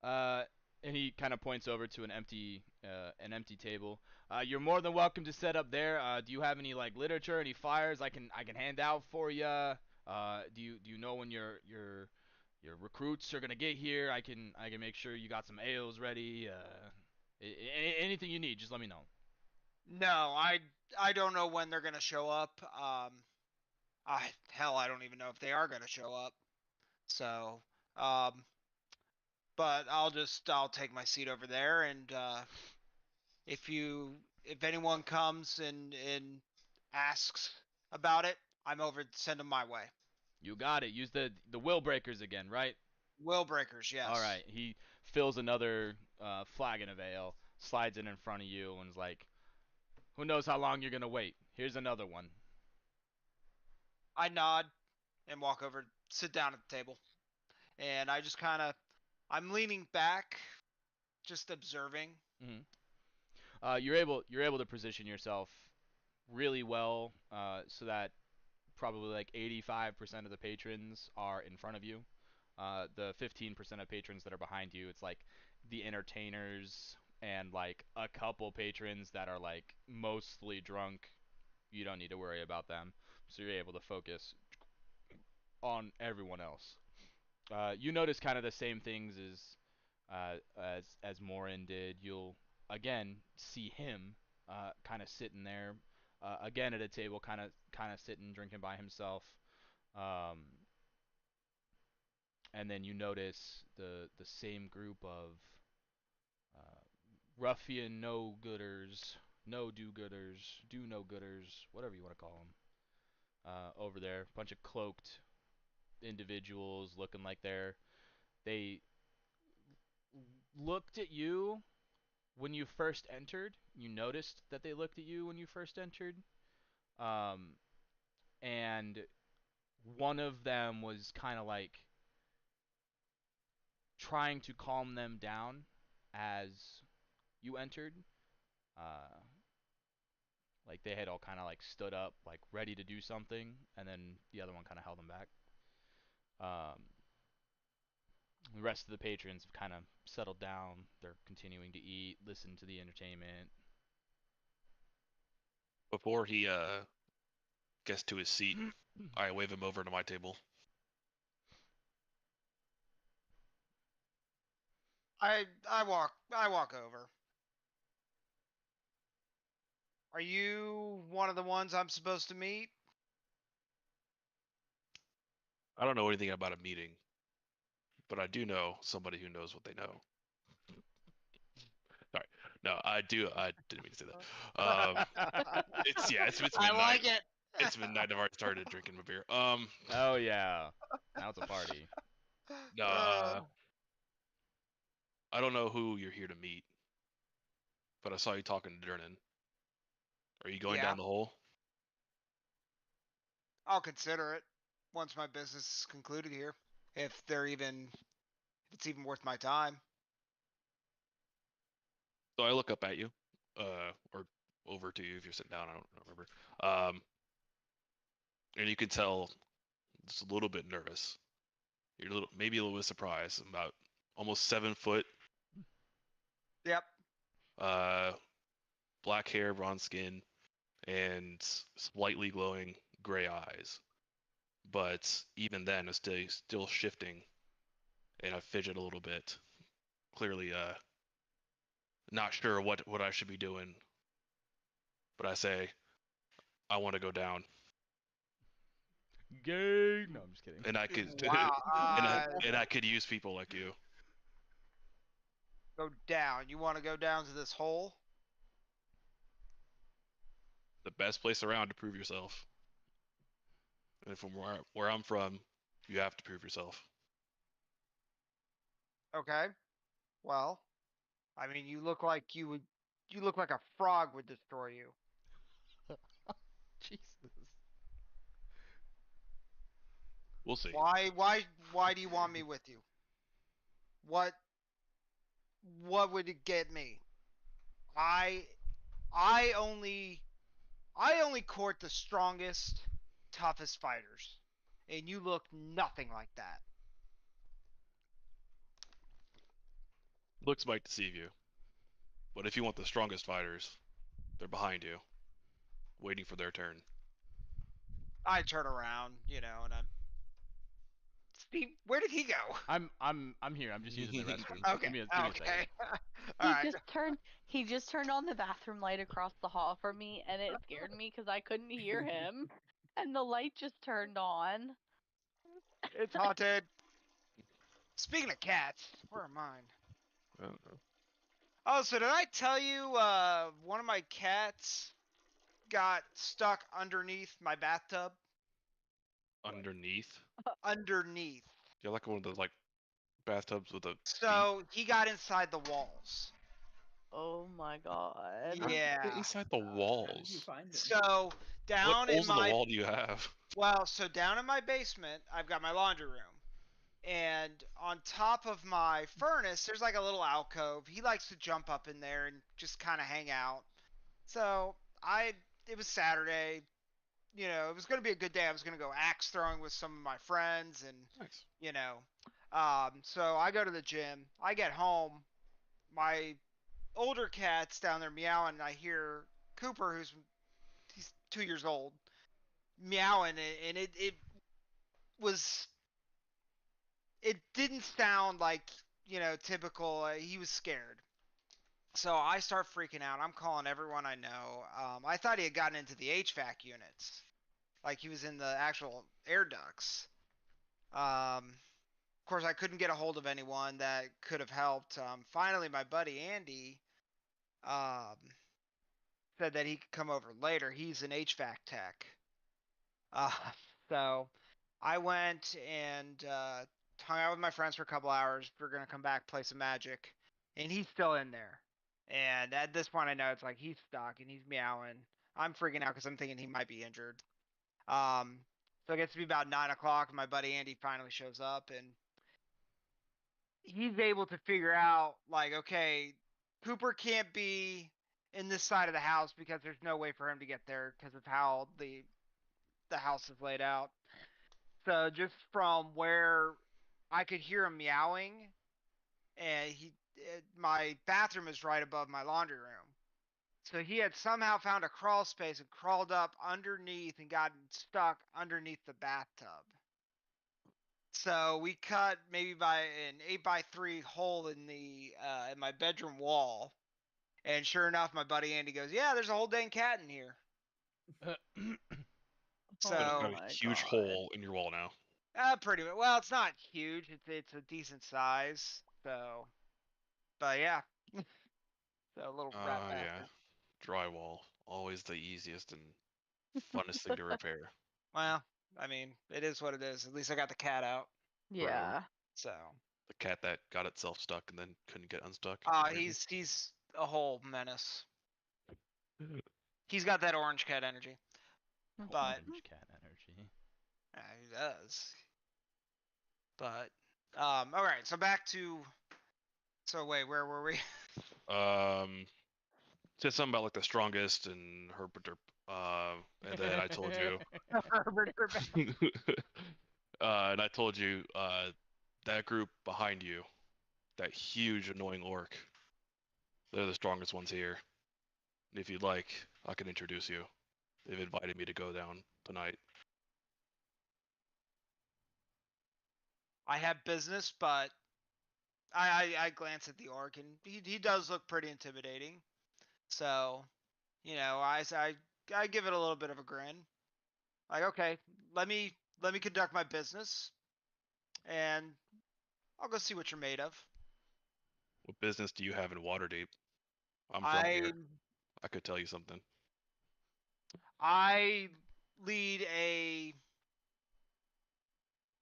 And he kind of points over to an empty table. You're more than welcome to set up there. Do you have any like literature, any flyers I can hand out for you? Do you know when your recruits are gonna get here? I can make sure you got some ales ready. Anything you need, just let me know.
No, I don't know when they're gonna show up. I don't even know if they are gonna show up. So, but I'll take my seat over there, and if anyone comes and asks about it, I'm over. Send them my way.
You got it. Use the will breakers again, right?
Will breakers, yes.
All right. He fills another flagon of ale, slides it in front of you, and is like, "Who knows how long you're gonna wait? Here's another one."
I nod and walk over, sit down at the table, and I just I'm leaning back, just observing.
You're able to position yourself really well, so that probably like 85% of the patrons are in front of you. The 15% of patrons that are behind you, it's like the entertainers and like a couple patrons that are like mostly drunk. You don't need to worry about them, so you're able to focus on everyone else. You notice kind of the same things as Morin did. You'll again see him kind of sitting there again at a table, kind of sitting drinking by himself. And then you notice the same group of ruffian no-gooders, no-do-gooders, do-no-gooders, whatever you want to call them, over there. Bunch of cloaked individuals looking like they looked at you when you first entered. You noticed that they looked at you when you first entered. And one of them was kind of like trying to calm them down as you entered. Like they had all kind of like stood up, like ready to do something, and then the other one kind of held them back. The rest of the patrons have kind of settled down. They're continuing to eat, listen to the entertainment.
Before he gets to his seat, I wave him over to my table.
I walk over. Are you one of the ones I'm supposed to meet?
I don't know anything about a meeting, but I do know somebody who knows what they know. Sorry. No, I do. I didn't mean to say that. It's midnight.
I like it.
It's midnight. I've already started drinking my beer.
Oh yeah, now it's a party.
No. I don't know who you're here to meet, but I saw you talking to Durnan. Are you going down the hole?
I'll consider it once my business is concluded here. If it's even worth my time.
So I look up at you, or over to you if you're sitting down. I don't remember. And you can tell it's a little bit nervous. You're maybe a little bit surprised. About almost 7 foot.
Yep.
Black hair, bronze skin, and slightly glowing gray eyes. But even then, it's still shifting, and I fidget a little bit. Clearly, not sure what I should be doing. But I say, I want to go down.
Gay. No, I'm just kidding.
And I could,
Wow.
and I could use people like you.
Go down. You want to go down to this hole?
The best place around to prove yourself. And from where I'm from, you have to prove yourself.
Okay. Well, I mean, you look like a frog would destroy you.
Jesus.
We'll see.
Why do you want me with you? What would it get me? I only court the strongest, toughest fighters. And you look nothing like that.
Looks might deceive you. But if you want the strongest fighters, they're behind you, waiting for their turn.
I turn around, and I'm Steve, where did he go?
I'm here. I'm just using the restroom.
Okay.
Give me a
Okay.
He just turned on the bathroom light across the hall from me, and it scared me because I couldn't hear him, and the light just turned on.
It's haunted. Speaking of cats, where are mine?
I don't know.
Oh, so did I tell you one of my cats got stuck underneath my bathtub?
Underneath?
Underneath.
You're like one of those like bathtubs with a.
So he got inside the walls.
Oh my god.
Yeah.
Get inside the walls.
So down
what holes
in my
the wall do you have?
Well, so down in my basement, I've got my laundry room. And on top of my furnace, there's like a little alcove. He likes to jump up in there and just kind of hang out. So it was Saturday. It was going to be a good day. I was going to go axe throwing with some of my friends and,
Nice.
So I go to the gym. I get home. My older cat's down there meowing, and I hear Cooper, he's 2 years old, meowing, and it didn't sound like, typical. He was scared. So I start freaking out. I'm calling everyone I know. I thought he had gotten into the HVAC units. Like he was in the actual air ducts. Of course, I couldn't get a hold of anyone that could have helped. Finally, my buddy Andy said that he could come over later. He's an HVAC tech. So I went and hung out with my friends for a couple hours. We're going to come back, play some Magic. And he's still in there. And at this point, I know it's like he's stuck and he's meowing. I'm freaking out because I'm thinking he might be injured. So it gets to be about 9 o'clock, and my buddy Andy finally shows up, and he's able to figure out, like, okay, Cooper can't be in this side of the house because there's no way for him to get there because of how the house is laid out. So just from where I could hear him meowing, and my bathroom is right above my laundry room. So he had somehow found a crawl space and crawled up underneath and gotten stuck underneath the bathtub. So we cut maybe by an 8x3 hole in in my bedroom wall. And sure enough, my buddy Andy goes, "Yeah, there's a whole dang cat in here." So
a huge hole in your wall now.
Pretty much. Well, it's not huge. It's a decent size. So, but yeah. So a little rat bastard.
Yeah. Drywall, always the easiest and funnest thing to repair.
Well, I mean, it is what it is. At least I got the cat out.
Yeah.
So.
The cat that got itself stuck and then couldn't get unstuck.
He's a whole menace. He's got that orange cat energy. But
Orange cat energy.
he does. But all right. So back to. So wait, where were we?
Said something about like the strongest and Herbert. And then I told you. And I told you that group behind you, that huge annoying orc. They're the strongest ones here. And if you'd like, I can introduce you. They've invited me to go down tonight.
I have business, but I glance at the orc and he does look pretty intimidating. So, I give it a little bit of a grin. Like, okay, let me conduct my business, and I'll go see what you're made of.
What business do you have in Waterdeep? I'm from here. I could tell you something.
I lead a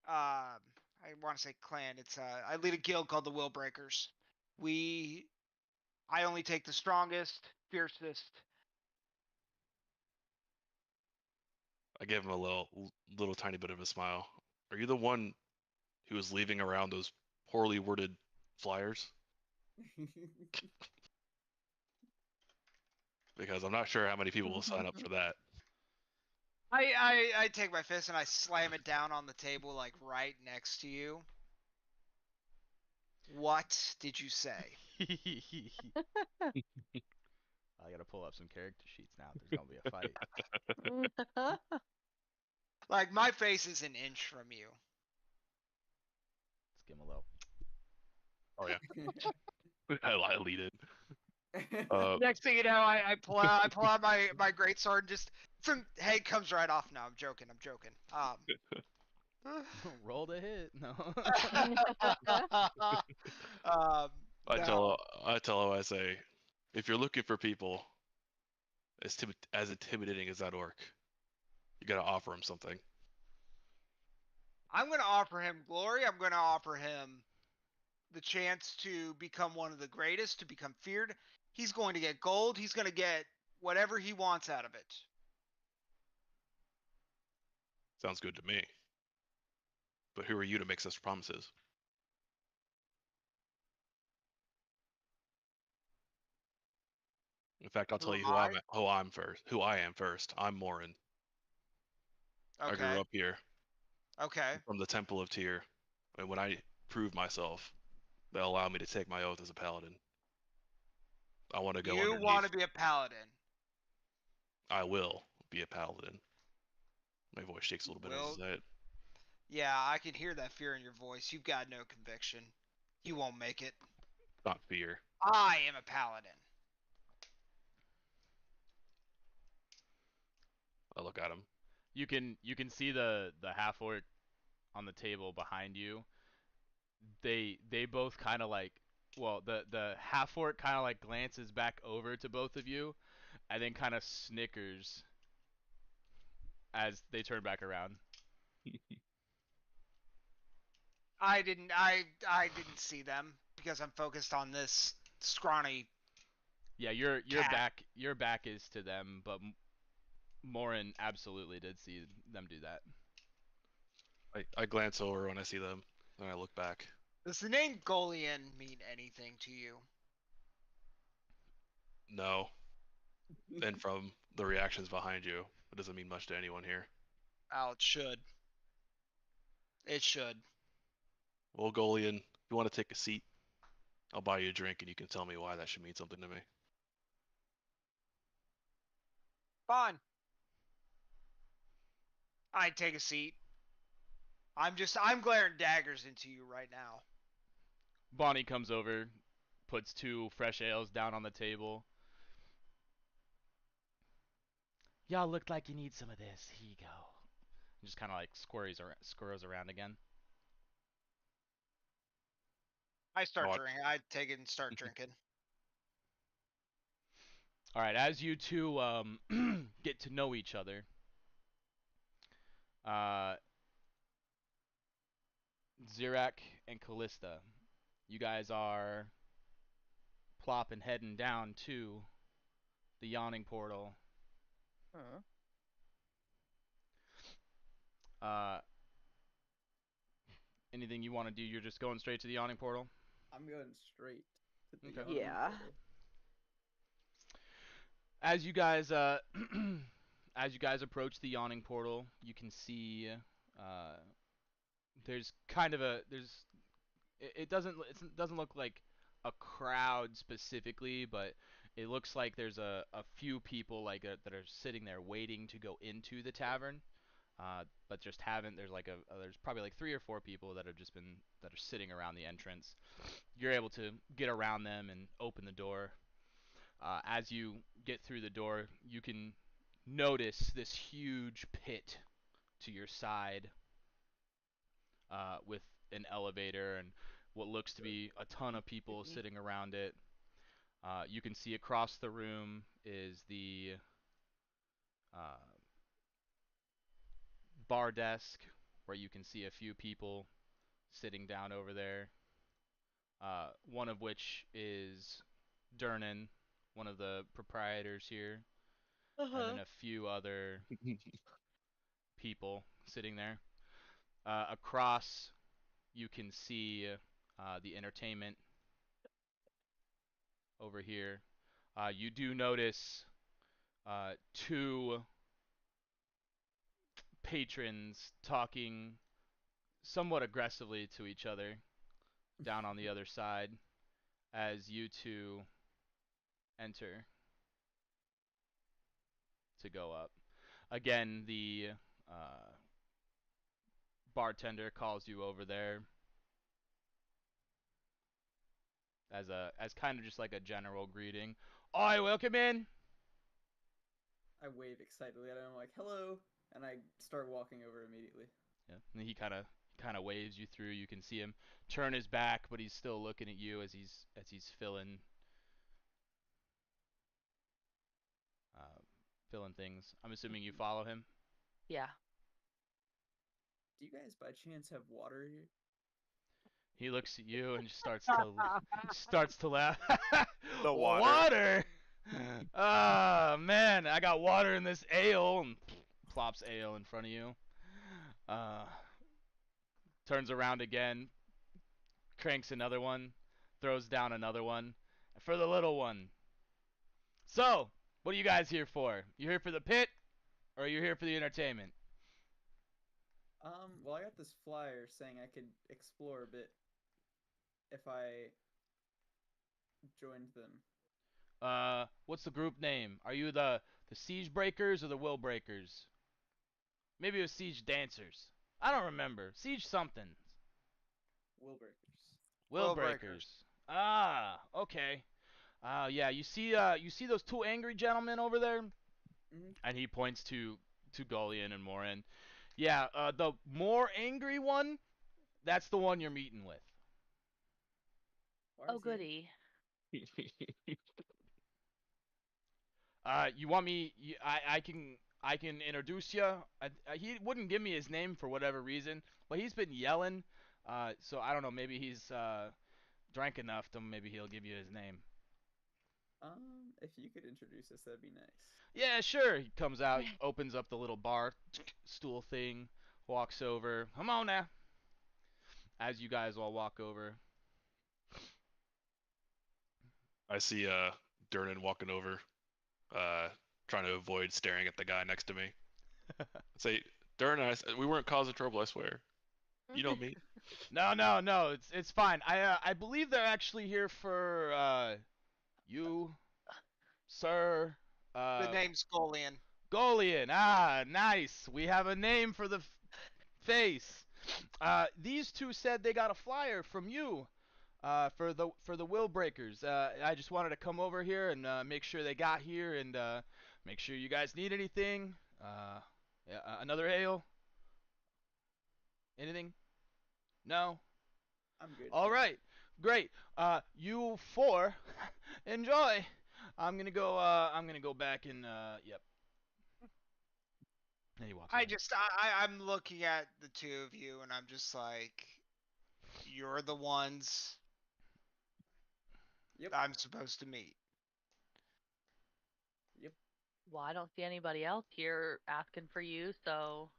I want to say clan. It's I lead a guild called the Willbreakers. I only take the strongest, fiercest.
I gave him a little tiny bit of a smile. Are you the one who was leaving around those poorly worded flyers? Because I'm not sure how many people will sign up for that.
I take my fist and I slam it down on the table, like right next to you. What did you say?
I gotta pull up some character sheets now. There's gonna be a fight.
Like, my face is an inch from you.
Let's give him a little.
Oh yeah. I lead it.
Next thing you know, I pull out my great sword and just head comes right off. No, I'm joking.
Roll the hit. No.
I tell him, I say, if you're looking for people as intimidating as that orc, you gotta offer him something.
I'm gonna offer him glory. I'm gonna offer him the chance to become one of the greatest, to become feared. He's going to get gold. He's going to get whatever he wants out of it.
Sounds good to me. But who are you to make such promises? In fact, I'll tell you who I am first. I'm Morin.
Okay.
I grew up here.
Okay.
From the Temple of Tyr. And when I prove myself, they'll allow me to take my oath as a paladin. I want to go underneath.
You want to be a paladin?
I will be a paladin. My voice shakes a little bit as I say it.
Yeah, I can hear that fear in your voice. You've got no conviction. You won't make it.
Not fear.
I am a paladin.
I look at him.
You can see the half orc on the table behind you. They both kind of like, well, the half orc kind of like glances back over to both of you, and then kind of snickers as they turn back around.
I didn't see them because I'm focused on this scrawny.
Yeah, your back is to them, but Morin absolutely did see them do that.
I glance over when I see them, and I look back.
Does the name Golian mean anything to you?
No. And from the reactions behind you, it doesn't mean much to anyone here.
Oh, it should. It should.
Well, Golian, if you want to take a seat, I'll buy you a drink and you can tell me why that should mean something to me.
Fine. I take a seat. I'm glaring daggers into you right now.
Bonnie comes over, puts 2 fresh ales down on the table. Y'all look like you need some of this. Here you go. Just kind of like squirrels around again.
I start drinking. I take it and start drinking.
All right, as you two get to know each other, Zirak and Callista, you guys are plopping heading down to the yawning portal. Anything you want to do? You're just going straight to the yawning portal?
I'm going straight to the
Okay.
yawning portal.
As you guys as you guys approach the yawning portal, you can see there's kind of a it doesn't look like a crowd specifically, but it looks like there's a few people like that are sitting there waiting to go into the tavern. But just haven't. There's probably like 3 or 4 people that are sitting around the entrance. You're able to get around them and open the door. As you get through the door, you can notice this huge pit to your side, with an elevator and what looks to be a ton of people sitting around it. You can see across the room is the uh, bar desk, where you can see a few people sitting down over there. One of which is Durnan, one of the proprietors here, and then a few other people sitting there. Across, you can see the entertainment over here. You do notice 2 patrons talking somewhat aggressively to each other down on the other side as you two enter to go up. Again, the bartender calls you over there as kind of just like a general greeting. Oi, welcome in.
I wave excitedly at him, like, hello, and I start walking over immediately.
Yeah, and he kind of waves you through. You can see him turn his back, but he's still looking at you as he's filling things. I'm assuming you follow him.
Yeah.
Do you guys by chance have water here?
He looks at you and starts to laugh.
The water.
Water. Ah, man, I got water in this ale, and plops ale in front of you. Turns around again, cranks another one, throws down another one for the little one. So, what are you guys here for? You here for the pit, or are you here for the entertainment?
Well, I got this flyer saying I could explore a bit if I joined them.
What's the group name? Are you the Siege Breakers or the Will Breakers? Maybe it was Siege Dancers. I don't remember. Siege something.
Will Breakers.
Will Breakers. Ah, okay. Yeah, you see those 2 angry gentlemen over there?
Mm-hmm.
And he points to Gullion and Morin. Yeah, the more angry one, that's the one you're meeting with.
Oh, goody.
You want me? I can introduce you. He wouldn't give me his name for whatever reason, but he's been yelling. So I don't know. Maybe he's drank enough to maybe he'll give you his name.
If you could introduce us, that'd be nice.
Yeah, sure. He comes out, opens up the little bar stool thing, walks over. Come on now. As you guys all walk over.
I see Durnan walking over, trying to avoid staring at the guy next to me. I say, Durnan, we weren't causing trouble, I swear. You know me.
No. It's fine. I believe they're actually here for you, sir.
The name's Golian.
Golian. Ah, nice. We have a name for the face. These 2 said they got a flyer from you. For the Will Breakers. I just wanted to come over here and make sure they got here and make sure you guys need anything. Yeah, another ale? Anything? No?
I'm good.
All right. Great. You 4, enjoy. I'm gonna go back and yep. And he walks away.
I'm looking at the two of you, and I'm just like, you're the ones I'm supposed to meet.
Yep.
Well, I don't see anybody else here asking for you, so.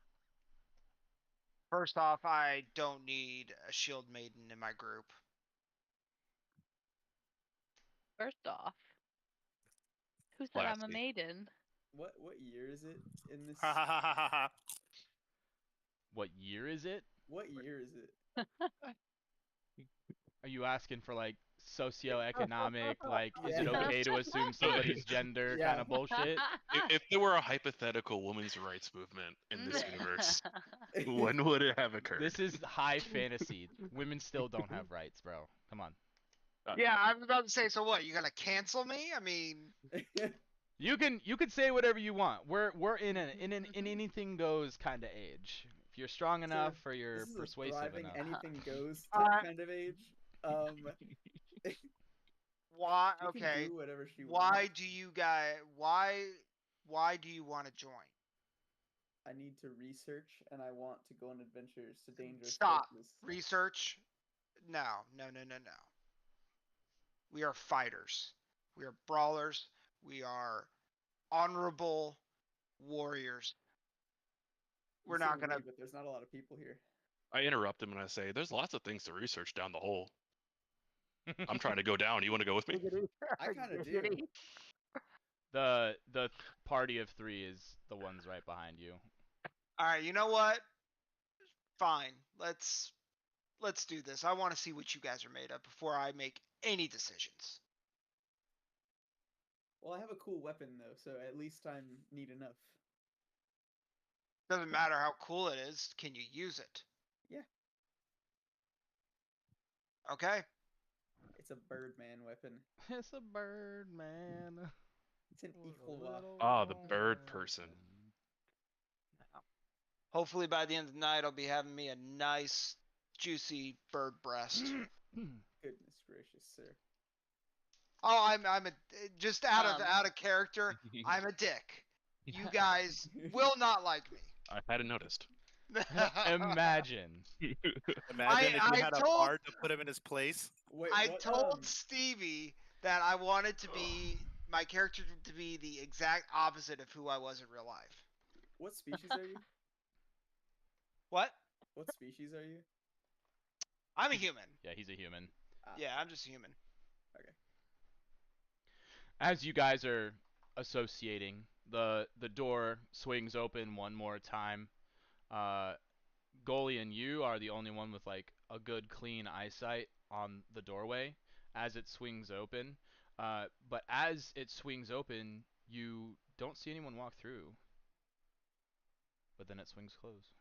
First off, I don't need a shield maiden in my group.
First off, who said I'm a maiden?
What year is it in this?
What year is it?
What year is it?
Are you asking for like socioeconomic, like is it okay to assume somebody's gender kind of bullshit?
If there were a hypothetical women's rights movement in this universe, when would it have occurred?
This is high fantasy. Women still don't have rights, bro. Come on.
Yeah, I was about to say, so what? You gonna cancel me? I mean,
you can say whatever you want. We're in an anything goes kind of age. If you're strong enough or you're persuasive enough.
Anything goes kind of age.
Why?
She
Okay.
can do whatever she
why
wants.
do you guys? Why do you want to join?
I need to research, and I want to go on adventures to dangerous
Stop.
places.
Research? No. We are fighters. We are brawlers. We are honorable warriors. We're not gonna.
But there's not a lot of people here.
I interrupt him and I say, "There's lots of things to research down the hole. I'm trying to go down. You want to go with me?"
I kind of do.
The party of 3 is the ones right behind you.
All right, you know what? Fine. Let's do this. I want to see what you guys are made of before I make any decisions.
Well, I have a cool weapon though, so at least I'm neat enough.
Doesn't matter how cool it is. Can you use it?
Yeah.
Okay.
It's a Birdman weapon.
It's a Birdman.
It's an equal.
Ah, the bird person.
Hopefully by the end of the night, I'll be having me a nice, juicy bird breast.
Goodness gracious, sir.
Oh, I'm a just out of character. I'm a dick. You guys will not like me.
I hadn't noticed.
Imagine.
Imagine if you had a bard to put him in his place.
Wait,
I told Stevie that I wanted to be my character to be the exact opposite of who I was in real life.
What species are you?
What?
What species are you?
I'm a human.
Yeah, he's a human.
Yeah, I'm just a human.
Okay.
As you guys are associating, the door swings open one more time. Golian, you are the only one with like a good clean eyesight on the doorway as it swings open. But as it swings open, you don't see anyone walk through. But then it swings closed.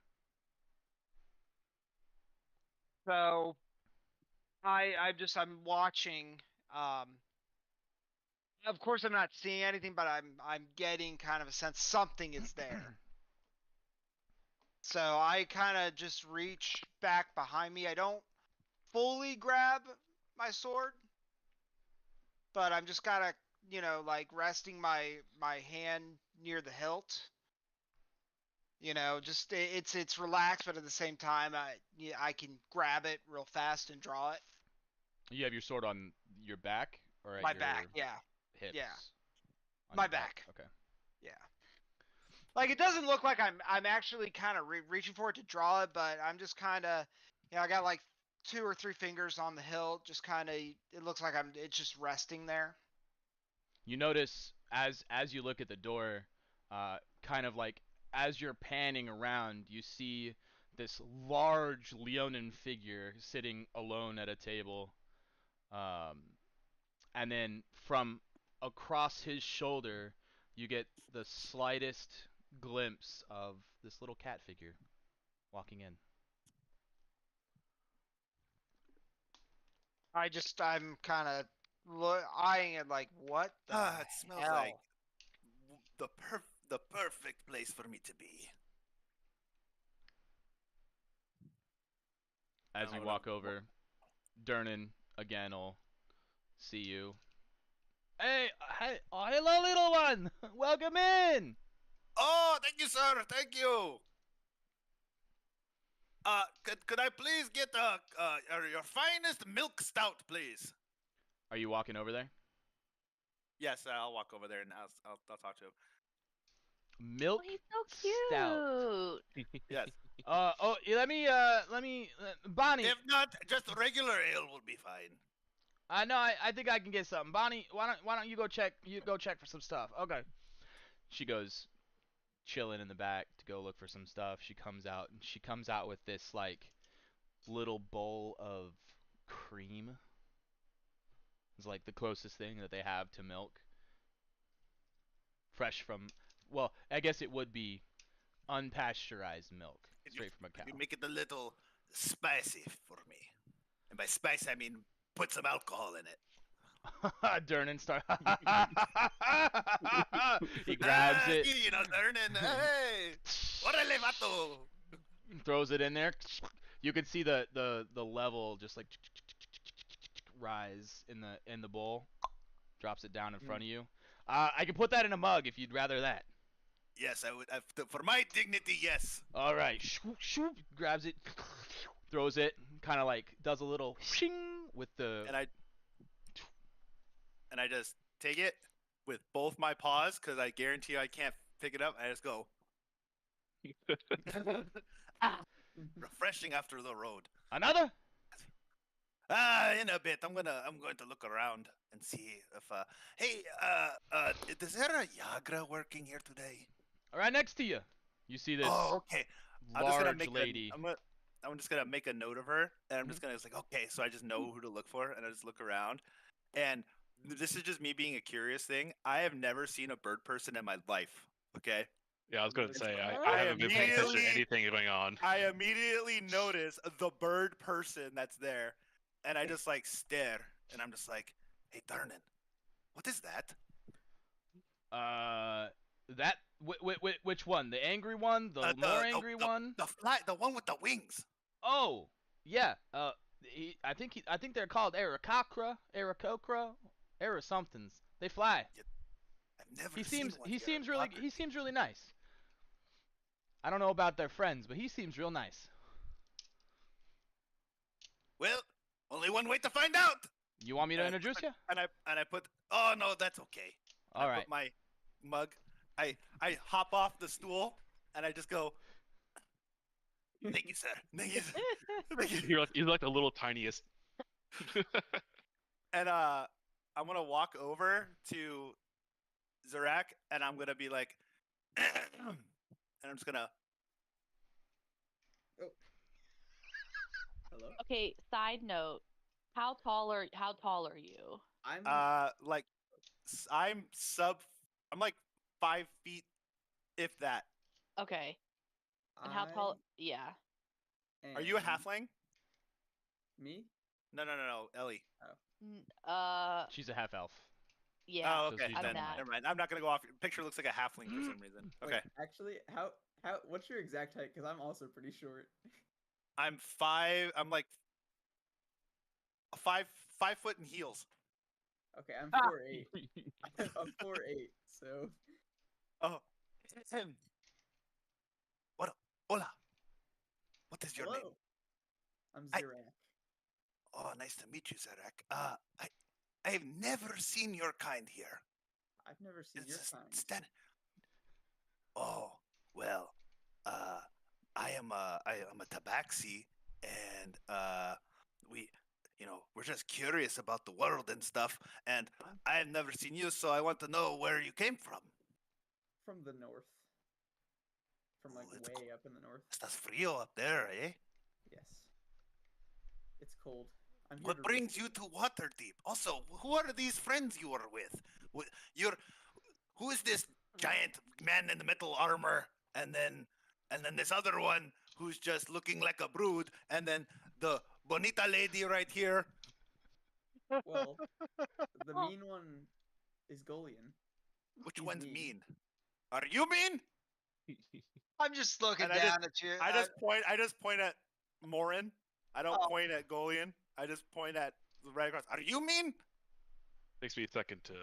So I'm watching. Of course I'm not seeing anything, but I'm getting kind of a sense something is there. So I kind of just reach back behind me. I don't fully grab my sword, but I'm just kind of, like resting my hand near the hilt. Just it's relaxed, but at the same time, I can grab it real fast and draw it.
You have your sword on your back or at
my
your
back, yeah,
hips?
yeah,
on
my
your
back.
Okay.
Yeah. Like it doesn't look like I'm actually kind of reaching for it to draw it, but I'm just kind of, I got like 2 or 3 fingers on the hilt, just kind of. It looks like it's just resting there.
You notice as you look at the door, kind of like as you're panning around, you see this large Leonin figure sitting alone at a table, and then from across his shoulder, you get the slightest glimpse of this little cat figure walking in.
I'm kind of eyeing it like, what the
It smells
hell?
like the perfect place for me to be.
As you walk over, Durnan again will see you. Hey, oh, hello, little one. Welcome in.
Oh, thank you, sir. Thank you. Could I please get your finest milk stout, please?
Are you walking over there?
Yes, I'll walk over there and I'll talk to him.
Milk
Oh, he's so
stout.
cute.
Yes.
Let me, Bonnie.
If not, just regular ale will be fine.
No, I think I can get something. Bonnie, why don't you go check? You go check for some stuff. Okay. She goes chilling in the back to go look for some stuff. She comes out and she comes out with this like little bowl of cream. It's like the closest thing that they have to milk. Fresh from, well, I guess it would be unpasteurized milk, straight from a cow.
You make it a little spicy for me. And by spice, I mean put some alcohol in it.
Durnan starts. He grabs it.
You know, Durnan. Hey, orale, vato.
Throws it in there. You can see the level just like rise in the bowl. Drops it down in front of you. I can put that in a mug if you'd rather that.
Yes, I would. For my dignity, yes.
All right. Grabs it, throws it, kind of like does a little shing with the.
And I just take it with both my paws because I guarantee I can't pick it up. I just go. Refreshing after the road.
Another?
In a bit. I'm going to look around and see if hey, is there a Yagra working here today?
Right next to you. You see this
okay.
large lady.
I'm just gonna make a note of her, and I'm just gonna like, okay, so I just know who to look for, and I just look around, and this is just me being a curious thing. I have never seen a bird person in my life. Okay.
Yeah, I was going to say, I haven't been paying attention to anything going on.
I immediately notice the bird person that's there, and I just like stare, and I'm just like, hey, Darnan, what is that?
Which one? The angry one? The more angry one?
The one with the wings.
Oh, yeah. I think they're called Aarakocra, somethings. They fly.
I've never seen one.
He seems really nice. I don't know about their friends, but he seems real nice.
Well, only one way to find out.
You want me to introduce you?
And I put. Oh no, that's okay.
All right.
I put my mug. I hop off the stool and I just go. Thank you, sir. Thank you. Thank you.
You're like the little tiniest.
And I'm gonna walk over to Zarak and I'm gonna be like, and I'm just gonna.
Oh. Hello.
Okay. Side note: how tall are you?
I'm like 5 feet, if that.
Okay. And how tall? Yeah.
Are you a halfling?
Me?
No, Ellie.
She's a half elf.
Yeah.
Oh, okay.
I'm
Then
not.
never mind. I'm not gonna go off. Picture looks like a halfling for some reason. Okay.
Wait, actually, how? What's your exact height? Because I'm also pretty short.
I'm 5. I'm like 5 foot in heels.
Okay, I'm 4'8". I'm 4'8". So.
Oh. What? Hola. What is your
Hello.
name?
I'm Zarak.
Oh, nice to meet you, Zarak. I've never seen your kind here.
I've never seen your kind.
Oh, well, I am a tabaxi, and we're just curious about the world and stuff, and I have never seen you, so I want to know where you came from.
From the north. From like way up in the north.
Estás frío up there, eh?
Yes. It's cold.
What brings you to Waterdeep? Also, who are these friends you are with? Who is this giant man in the metal armor, and then this other one who's just looking like a brood, and then the bonita lady right here.
Well, the mean one is Golian.
Which one's mean? Are you mean?
I'm just looking down at you.
I just point at Morin. I don't point at Golian. I just point at the right across. Are you mean?
Takes me a second to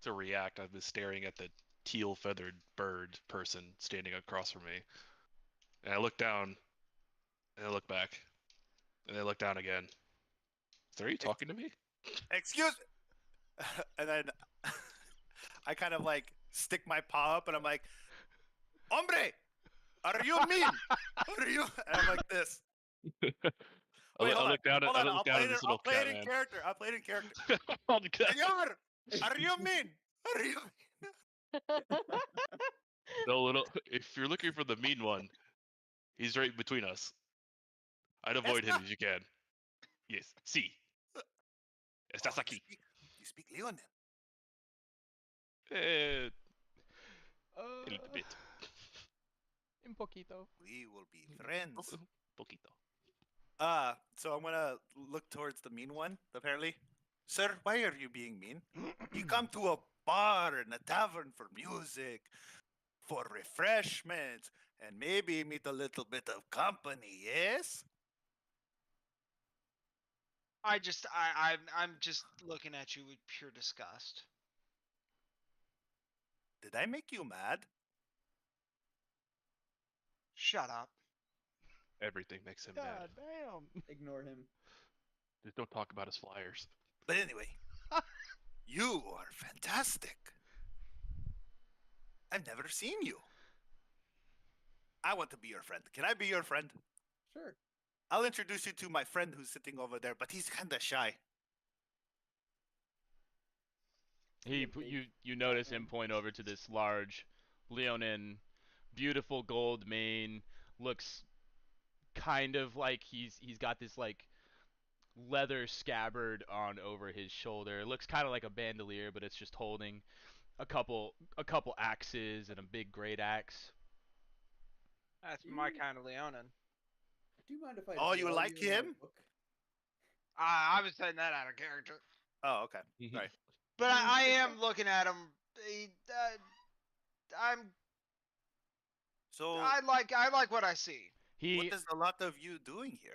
to react, I've been staring at the teal-feathered bird person standing across from me. And I look down, and I look back, and I look down again. So are you talking to me?
Excuse me. And then I kind of like stick my paw up and I'm like, hombre, are you mean? Are you? And I'm like this. Wait,
I look down
hold on.
at this little
I'll play
cat,
it in
man.
character. I'll play it in character.
Oh, the cat.
Senor, are you mean? Are you?
If you're looking for the mean one, he's right between us. I'd avoid him if you can. Yes. Sí. Estás aquí.
You speak Leonin.
A little bit.
Un poquito.
We will be friends.
Poquito.
So I'm gonna look towards the mean one, apparently. Sir, why are you being mean? You come to a bar and a tavern for music, for refreshments, and maybe meet a little bit of company, yes?
I'm just looking at you with pure disgust.
Did I make you mad?
Shut up.
Everything makes him mad.
Damn.
Ignore him.
Just don't talk about his flyers.
But anyway, you are fantastic. I've never seen you. I want to be your friend. Can I be your friend?
Sure.
I'll introduce you to my friend who's sitting over there, but he's kind of shy.
You notice him point over to this large Leonin, beautiful gold mane, looks kind of like he's got this like leather scabbard on over his shoulder. It looks kind of like a bandolier, but it's just holding a couple axes and a big great axe.
That's my kind of Leonin.
Do you mind if I?
Oh, you
draw
like
in my
him?
book?
I was saying that out of character.
Oh, okay. Sorry.
But I am looking at him.
So,
I like what I see.
what is a lot of you doing here?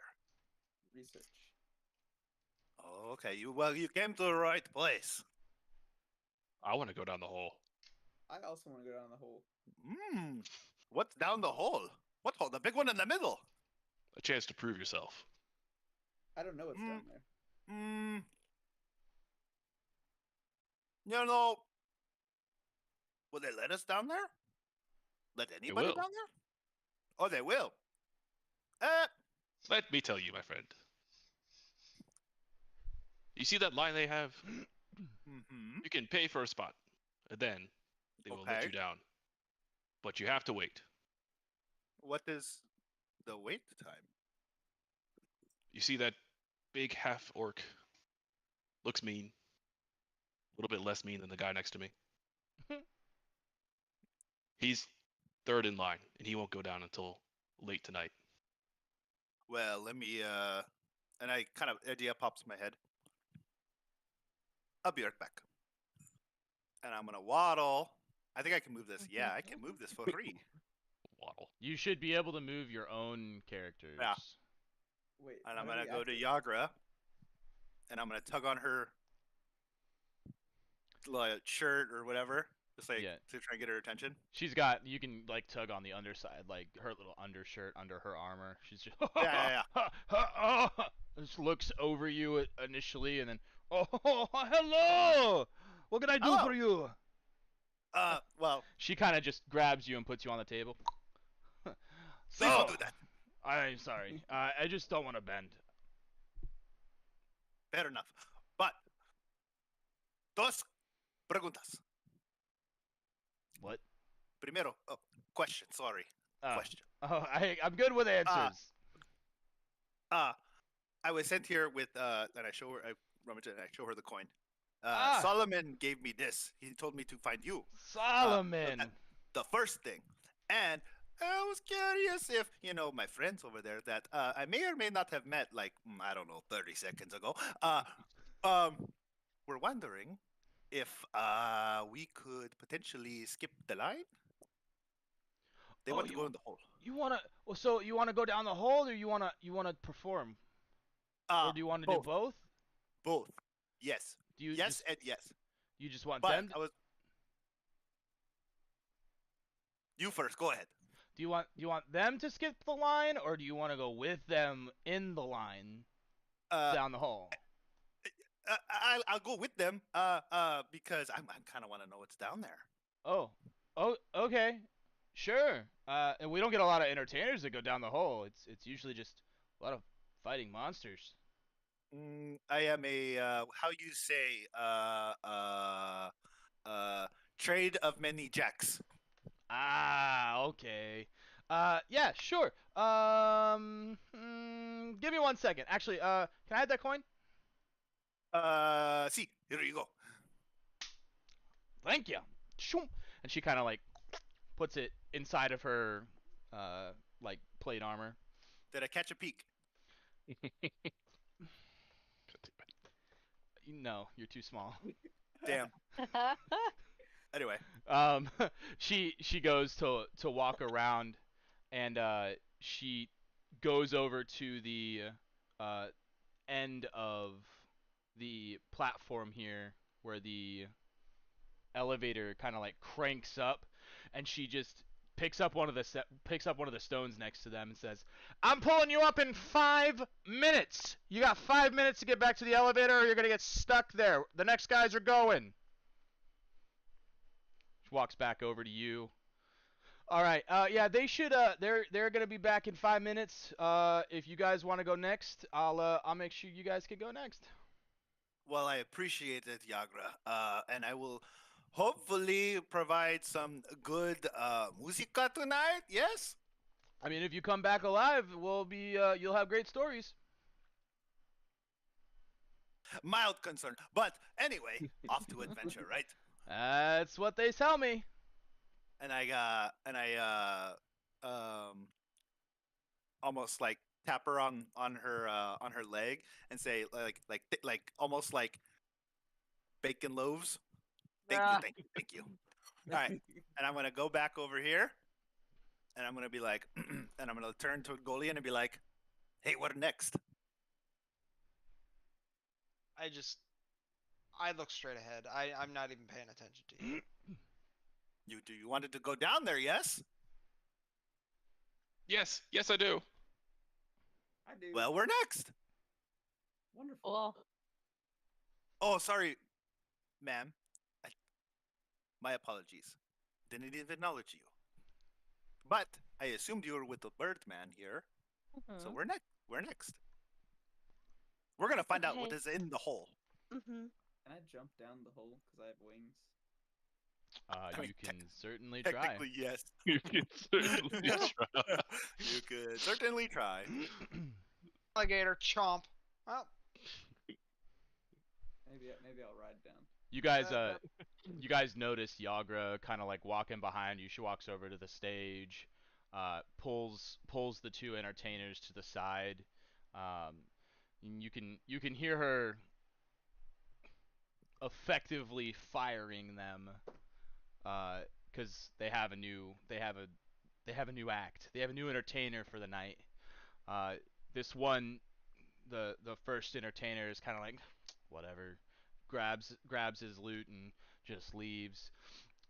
Research.
Oh, okay. You came to the right place.
I want to go down the hole.
I also want to go down the hole.
What's down the hole? What hole? The big one in the middle.
A chance to prove yourself.
I don't know what's down there.
You know, will they let us down there? Let anybody
will.
down there? Oh, they will.
Let me tell you, my friend. You see that line they have? You can pay for a spot, and then they will let you down. But you have to wait.
What is the wait time?
You see that big half-orc? Looks mean. A little bit less mean than the guy next to me. He's third in line, and he won't go down until late tonight.
Well, let me, and I kind of, idea pops in my head. I'll be right back. And I'm going to waddle. I think I can move this. Yeah, I can move this for free.
Waddle.
You should be able to move your own characters.
Yeah.
Wait.
And I'm going to go to Yagra. And I'm going to tug on her shirt or whatever. Just like to try and get her attention.
She's got, you can like tug on the underside, like her little undershirt under her armor. She's just just looks over you initially and then, oh, hello! What can I do for you?
Well,
she kind of just grabs you and puts you on the table.
Please don't do that.
I'm sorry. I just don't want to bend.
Fair enough. But, dos preguntas.
What?
Primero, question, sorry. Question.
Oh, I'm good with answers.
I was sent here with, and I show her, I rummage it and I show her the coin. Solomon gave me this. He told me to find you.
Solomon!
The first thing. And I was curious if, my friends over there that I may or may not have met, like, I don't know, 30 seconds ago, were wondering if we could potentially skip the line. They want to go in the hole.
You wanna? So you wanna go down the hole, or you wanna perform? Or do you want to do both?
Both. Yes.
Do you
yes and yes.
You just want
But
them.
You first. Go ahead.
Do you want them to skip the line, or do you want to go with them in the line down the hall?
I'll go with them. Because I kind of want to know what's down there.
Oh, okay, sure. And we don't get a lot of entertainers that go down the hole. It's usually just a lot of fighting monsters.
I am a how you say trade of many jacks.
Ah, okay. Yeah, sure. Give me 1 second. Actually, can I have that coin?
See, here you go.
Thank you. And she kind of like puts it inside of her like plate armor.
Did I catch a peek?
No, you're too small.
Damn. Anyway.
She goes to walk around, and she goes over to the end of the platform here where the elevator kind of like cranks up, and she just picks up one of the stones next to them and says, "I'm pulling you up in 5 minutes. You got 5 minutes to get back to the elevator, or you're gonna get stuck there. The next guys are going." She walks back over to you. All right. Yeah, they should. They're gonna be back in 5 minutes. If you guys want to go next, I'll make sure you guys can go next.
Well, I appreciate it, Yagra. And I will hopefully provide some good musica tonight. Yes.
I mean, if you come back alive, you'll have great stories.
Mild concern, but anyway, off to adventure, right?
That's what they tell me.
And I almost like tap her on her leg and say like almost like bacon loaves. Thank you. All right, and I'm gonna go back over here, and I'm gonna be like, and I'm gonna turn to Golian and be like, "Hey, what next?"
I look straight ahead. I'm not even paying attention to you.
You wanted to go down there, yes?
Yes, I do.
I do.
Well, we're next.
Wonderful.
Well,
Oh, sorry, ma'am. My apologies. Didn't even acknowledge you. But I assumed you were with the Birdman here. So we're next. We're next. We're gonna find out what is in the hole.
Can I jump down the hole because I have wings?
You can certainly try.
Technically, yes.
You can certainly try.
You could certainly try.
Alligator chomp. Well,
maybe I'll ride down.
You guys notice Yagra kind of like walking behind you. She walks over to the stage, pulls the two entertainers to the side. You can hear her effectively firing them, because they have a new act. They have a new entertainer for the night. This one, the first entertainer is kind of like, whatever, grabs his loot and just leaves.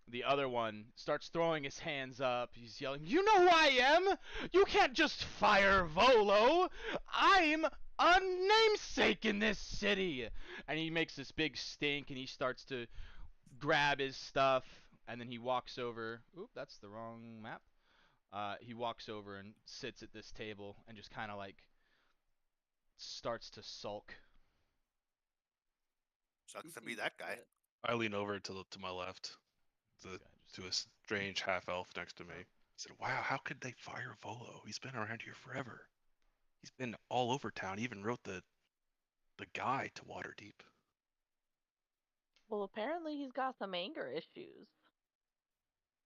The other one starts throwing his hands up. He's yelling, "You know who I am? You can't just fire Volo! I'm a namesake in this city!" And he makes this big stink, and he starts to grab his stuff, and then he walks over. Oop, that's the wrong map. He walks over and sits at this table and just kind of like starts to sulk.
Sucks to be that guy.
I lean over to my left, to a strange half elf next to me. I said, "Wow, how could they fire Volo? He's been around here forever. He's been all over town. He even wrote the guide to Waterdeep."
well, apparently he's got some anger issues.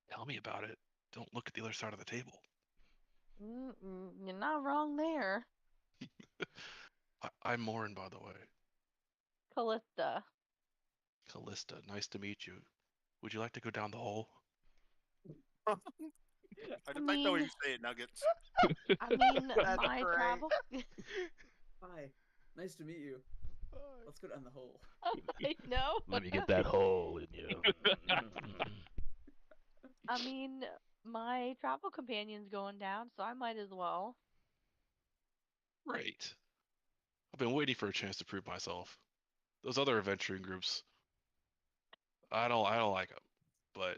Tell me about it. Don't look at the other side of the table.
You're not wrong there.
I'm Morin, by the way.
Callista.
Callista, nice to meet you. Would you like to go down the hole?
I just like the way you say it, Nuggets.
I mean, my travel.
Hi, nice to meet you. Let's go down the hole.
I know.
Let me get that hole in you.
I mean, my travel companion's going down, so I might as well.
Right. I've been waiting for a chance to prove myself. Those other adventuring groups, I don't like them, but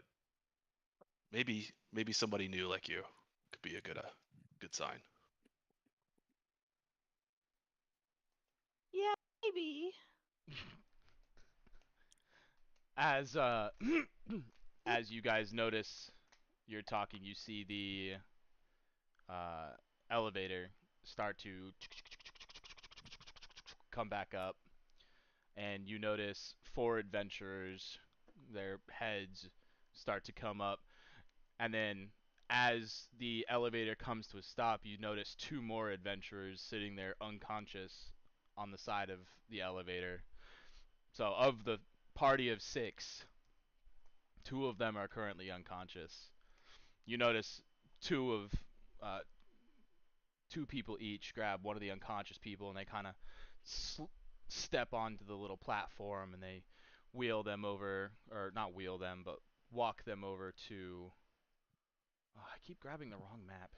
maybe somebody new like you could be a good sign.
Yeah, maybe.
As as you guys notice, you're talking, you see the elevator start to come back up, and you notice 4 adventurers, their heads start to come up, and then as the elevator comes to a stop, you notice 2 more adventurers sitting there unconscious on the side of the elevator. So of the party of 6, 2 of them are currently unconscious. You notice 2 of 2 people each grab one of the unconscious people, and they kind of step onto the little platform, and they wheel them over, or not wheel them, but walk them over to... Oh, I keep grabbing the wrong map.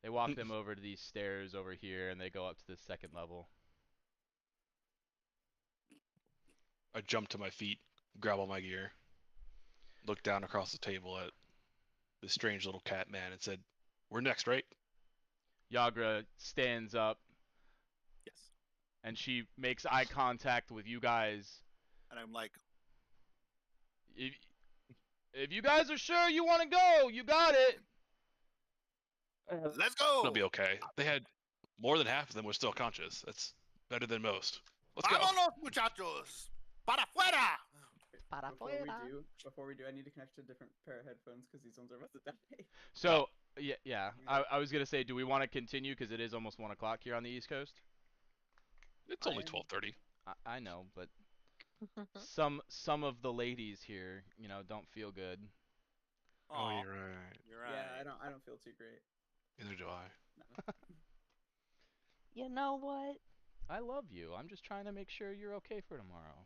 They walk them over to these stairs over here, and they go up to the 2nd level.
I jump to my feet, grab all my gear, look down across the table at this strange little cat man, and said, "We're next, right?"
Yagra stands up.
Yes.
And she makes eye contact with you guys.
And I'm like,
if you guys are sure you want to go, you got it.
let's go.
It'll be okay. They had more than half of them were still conscious. That's better than most. Let's go.
Vámonos, muchachos. Para afuera.
Before we do, I need to connect to a different pair of headphones because these ones are about to die.
So, yeah. I was gonna say, do we want to continue because it is almost 1 o'clock here on the East Coast?
It's only 12:30.
I know, but some of the ladies here, don't feel good.
Oh, you're right.
You're right.
Yeah, I don't feel too great.
Neither do I.
No.
You know what?
I love you. I'm just trying to make sure you're okay for tomorrow.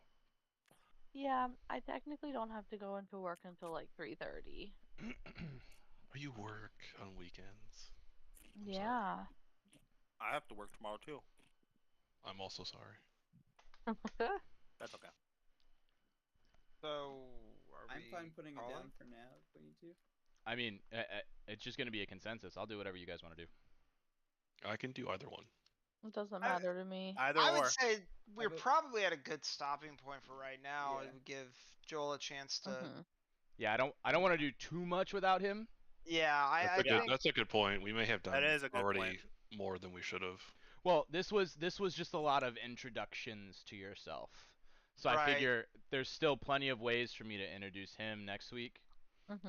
Yeah, I technically don't have to go into work until like 3:30.
Or you work on weekends? I'm
Yeah.
sorry.
I have to work tomorrow too.
I'm also sorry.
That's okay.
So,
I'm fine putting it down for now if we need to.
I mean, it's just gonna be a consensus. I'll do whatever you guys want to do.
I can do either one.
It doesn't matter to me.
Either
I
or.
would say we're probably at a good stopping point for right now.
Yeah.
It would give Joel a chance to.
Yeah, I don't want to do too much without him.
Yeah,
That's a good point. We may have done already
point.
more than we should have.
Well, this was just a lot of introductions to yourself. So I
Right.
figure there's still plenty of ways for me to introduce him next week.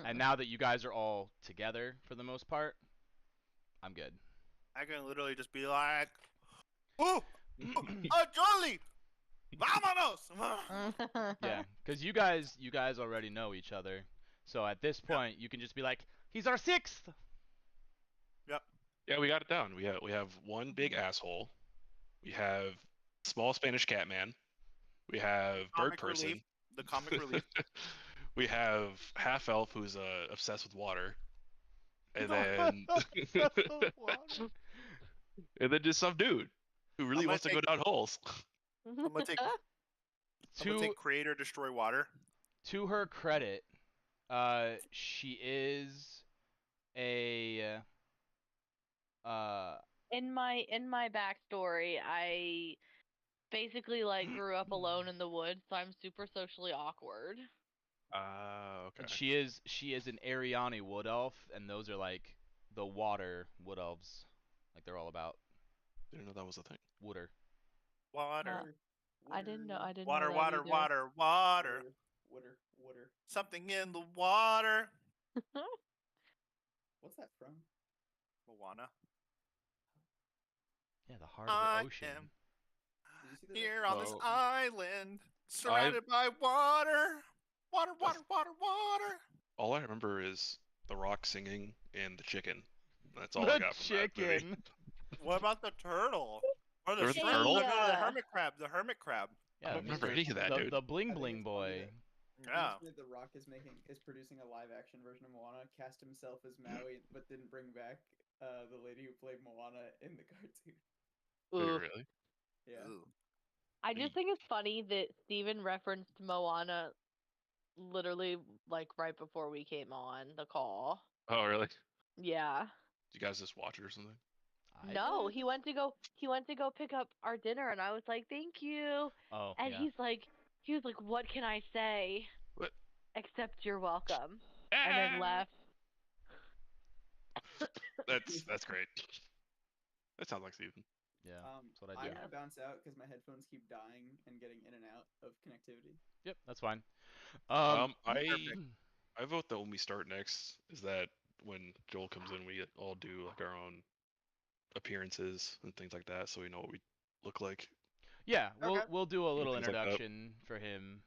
And now that you guys are all together for the most part, I'm good.
I can literally just be like, "Oh, Jolie, vámonos!"
Yeah, because you guys already know each other. So at this point, you can just be like, "He's our 6th."
Yep.
Yeah, we got it down. We have one big asshole. We have small Spanish cat man. We have bird person.
Relief. The comic relief.
We have half elf who's obsessed with water. And then and then just some dude who really wants to go down holes.
I'm gonna take create or destroy water.
To her credit, she is a
in my backstory, I basically like grew up alone in the woods, so I'm super socially awkward.
Okay.
And she is an Ariani wood elf, and those are like the water wood elves. Like they're all about.
Didn't know that was a thing.
Water.
Water.
I didn't know. I didn't
Water,
know that
water,
either.
water, water.
Water.
Something in the water.
What's that from?
Moana.
Yeah, the heart of the ocean.
Here on this island, surrounded by water. Water, water, water, water.
All I remember is the rock singing and the chicken. That's all I got from that movie.
What about the turtle? Oh, the
Or the
shrimp.
turtle?
No, no, the hermit crab. The hermit crab.
I don't remember any of that,
the,
dude.
The bling
I think
bling
it's funny
boy.
that
Yeah.
recently The Rock is producing a live action version of Moana, cast himself as Maui, but didn't bring back the lady who played Moana in the cartoon.
Wait,
Ooh.
really?
Yeah.
Ooh.
I just think it's funny that Steven referenced Moana literally like right before we came on the call.
Oh, really?
Yeah.
Did you guys just watch it or something?
No, he went to go pick up our dinner and I was like, "Thank you."
Oh,
And
yeah.
he was like, "What can I say?"
What?
Except you're welcome. And then left.
That's great. That sounds like Steven.
Yeah, that's what I
I'm
do.
gonna bounce out because my headphones keep dying and getting in and out of connectivity.
Yep, that's fine.
I vote that when we start next is that when Joel comes in, we all do like our own appearances and things like that, so we know what we look like.
Yeah,
Okay.
we'll do a little
Things like that.
introduction for him